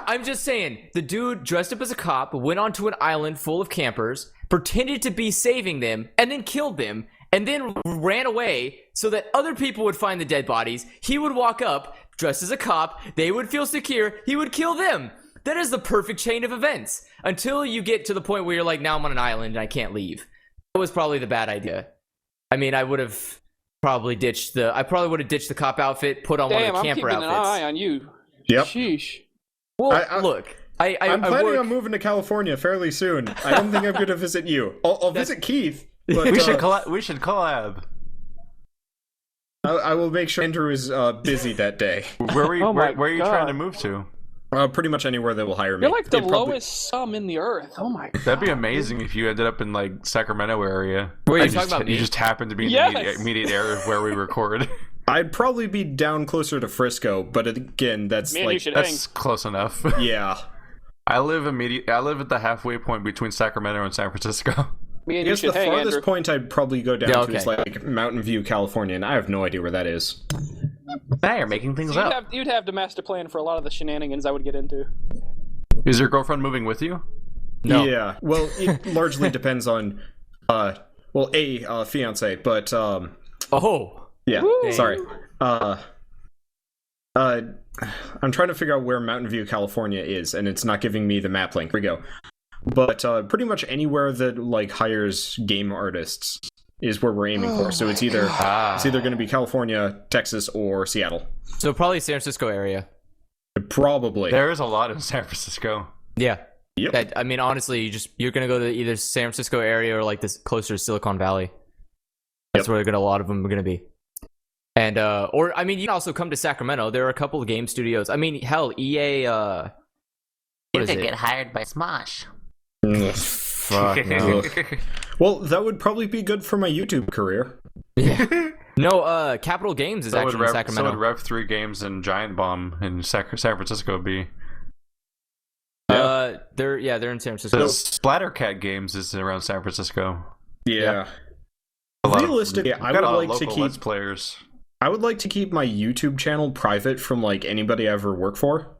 I'm just saying, the dude dressed up as a cop, went onto an island full of campers, pretended to be saving them, and then killed them, and then ran away so that other people would find the dead bodies. He would walk up, dressed as a cop, they would feel secure, he would kill them. That is the perfect chain of events. Until you get to the point where you're like, now I'm on an island and I can't leave. That was probably the bad idea. I mean, I would have probably ditched the cop outfit, put on Damn, one of I'm the keeping camper an outfits. eye on you. Yep. Sheesh. Well, I- look, I'm planning on moving to California fairly soon. I don't think I'm going to visit you. I'll visit Keith. But, we should collab. I will make sure Andrew is busy that day. Where are you trying to move to? Pretty much anywhere that will hire me. You're like the lowest sum in the earth. Oh my god. That'd be amazing if you ended up in like Sacramento area. Wait, you talking about me? You just happen to be in the immediate area of where we record. I'd probably be down closer to Frisco, but again, that's that's close enough. Yeah. I live at the halfway point between Sacramento and San Francisco. I guess the farthest point I'd probably go down to is like Mountain View, California, and I have no idea where that is. Now you're making things up. You'd have to master plan for a lot of the shenanigans I would get into. Is your girlfriend moving with you? No. Yeah. Well, it largely depends on, fiance, but Oh. Yeah. Woo! Sorry. I'm trying to figure out where Mountain View, California is, and it's not giving me the map link. Here we go. But pretty much anywhere that like hires game artists is where we're aiming for. So it's either going to be California, Texas, or Seattle. So probably San Francisco area. Probably. There is a lot in San Francisco. Yeah. Yep. I mean, honestly, you're gonna go to either San Francisco area or like this closer to Silicon Valley. That's where a lot of them are gonna be. And or I mean, you can also come to Sacramento. There are a couple of game studios. I mean, hell, EA. You could get hired by Smosh. Fuck no. Well, that would probably be good for my YouTube career. Yeah. No, Capital Games is actually in Sacramento. So would Rev 3 Games and Giant Bomb in San Francisco be? They're in San Francisco. Splattercat Games is around San Francisco. Yeah. Realistically, I would like to keep Let's Players. I would like to keep my YouTube channel private from like anybody I ever work for.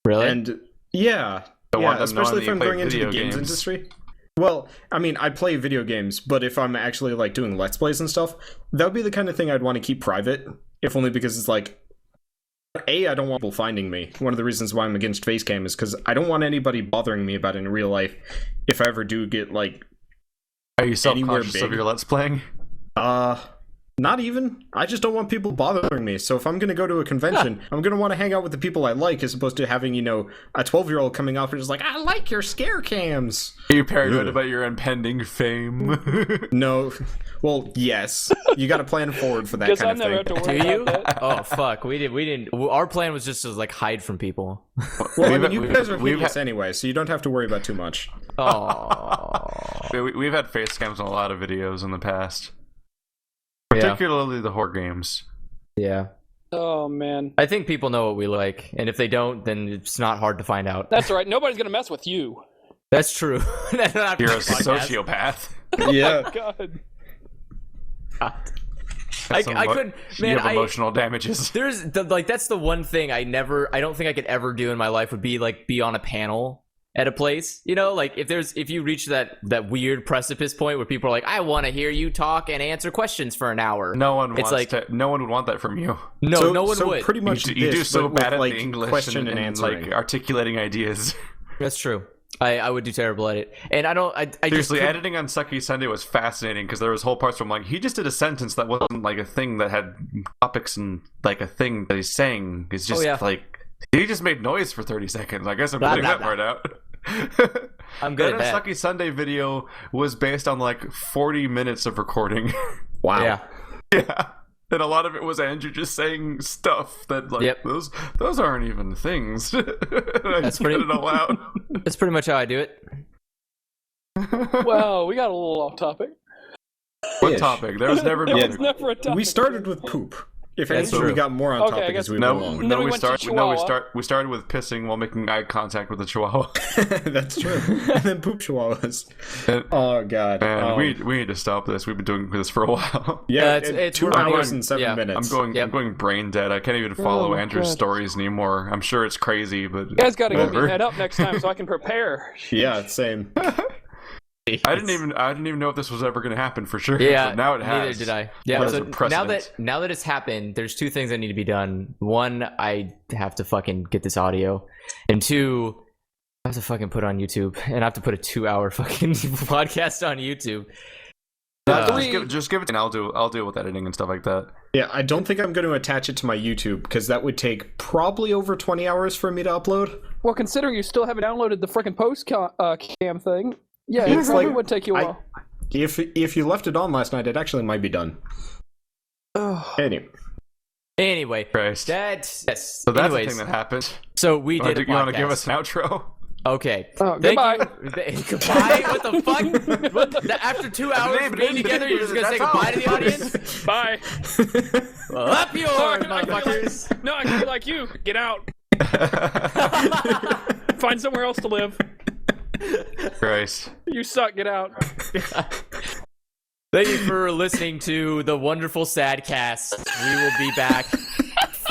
Really? And yeah, especially if I'm going into the games industry. Well, I mean, I play video games, but if I'm actually like doing Let's Plays and stuff, that would be the kind of thing I'd want to keep private, if only because it's like, I don't want people finding me. One of the reasons why I'm against Facecam is because I don't want anybody bothering me about it in real life if I ever do get like Are you self-conscious of your Let's Playing? Not even. I just don't want people bothering me. So if I'm going to go to a convention, I'm going to want to hang out with the people I like as opposed to having, a 12-year-old coming up and just like, I like your scare cams. Are you paranoid about your impending fame? No. Well, yes. You got to plan forward for that kind of thing. Do you? Oh, fuck. We didn't. Our plan was just to like hide from people. Well, I mean, you guys are hideous anyway, so you don't have to worry about too much. Oh. We've had face cams on a lot of videos in the past. Particularly the horror games. Yeah. Oh, man. I think people know what we like, and if they don't, then it's not hard to find out. That's right. Nobody's going to mess with you. That's true. You're a sociopath. Yeah. Oh, God. I couldn't. Man, you have emotional damages. That's the one thing I don't think I could ever do in my life would be like be on a panel at a place, like if you reach that weird precipice point where people are like, I want to hear you talk and answer questions for an hour. No one would want that from you. No one would. Pretty much you do so bad at the English question and answering, like articulating ideas. That's true. I would do terrible at it, and I seriously, editing on Sucky Sunday was fascinating because there was whole parts where I'm like, he just did a sentence that wasn't like a thing that had topics and like a thing that he's saying is just like he just made noise for 30 seconds. I guess I'm putting that part out. I'm good at that. Sucky Sunday video was based on like 40 minutes of recording. Wow. Yeah. And a lot of it was Andrew just saying stuff that like those aren't even things. That's pretty it all out. That's pretty much how I do it. Wow, we got a little off topic. What topic? There was never never a topic. We started with poop. If anything, we got more on topic as we went along. We started with pissing while making eye contact with the Chihuahua. That's true. And then poop Chihuahuas. Oh god. And we need to stop this. We've been doing this for a while. Yeah, it's 2 hours and 7 minutes. I'm going brain dead. I can't even follow Andrew's stories anymore. I'm sure it's crazy, but you guys got to get me head up next time so I can prepare. Yeah, same. I didn't even know if this was ever going to happen for sure. Yeah, but now it has. Neither did I. Yeah, so now that it's happened, there's 2 things that need to be done. 1, I have to fucking get this audio, and 2, I have to fucking put it on YouTube, and I have to put a 2-hour fucking podcast on YouTube. Just give it, and I'll deal with editing and stuff like that. Yeah, I don't think I'm going to attach it to my YouTube because that would take probably over 20 hours for me to upload. Well, considering you still haven't downloaded the freaking post cam thing, yeah, It's it like- would take you a while. If you left it on last night, it actually might be done. Anyway, Christ. yes. So that's Anyways, the thing that happened. so we did a You want to give podcast. us an outro? Okay. Oh, Thank goodbye. you. Goodbye? What the fuck? After 2 hours of being together, you're just gonna say goodbye to the audience? Bye. Well, up yours, I can motherfuckers. No, I can be like you. Get out. Find somewhere else to live. Christ. You suck. Get out. Thank you for listening to the wonderful Sadcast. We will be back.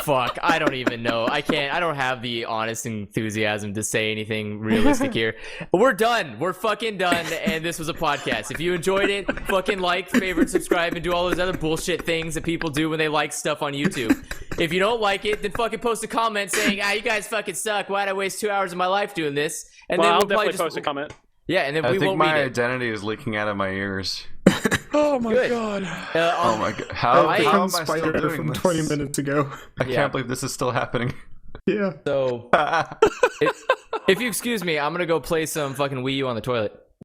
Fuck, I don't even know. I don't have the honest enthusiasm to say anything realistic here. We're done. We're fucking done, and this was a podcast. If you enjoyed it, fucking like, favorite, subscribe, and do all those other bullshit things that people do when they like stuff on YouTube. If you don't like it, then fucking post a comment saying, you guys fucking suck. Why'd I waste 2 hours of my life doing this? And Well, then I'll we'll probably definitely post a comment. Yeah, and then I we think won't my read it. identity is leaking out of my ears. Oh my Good. god. Oh my god. How I- am I I'm still Spider doing from this? 20 minutes ago. I Yeah. can't believe this is still happening. Yeah. So, if you excuse me, I'm gonna go play some fucking Wii U on the toilet.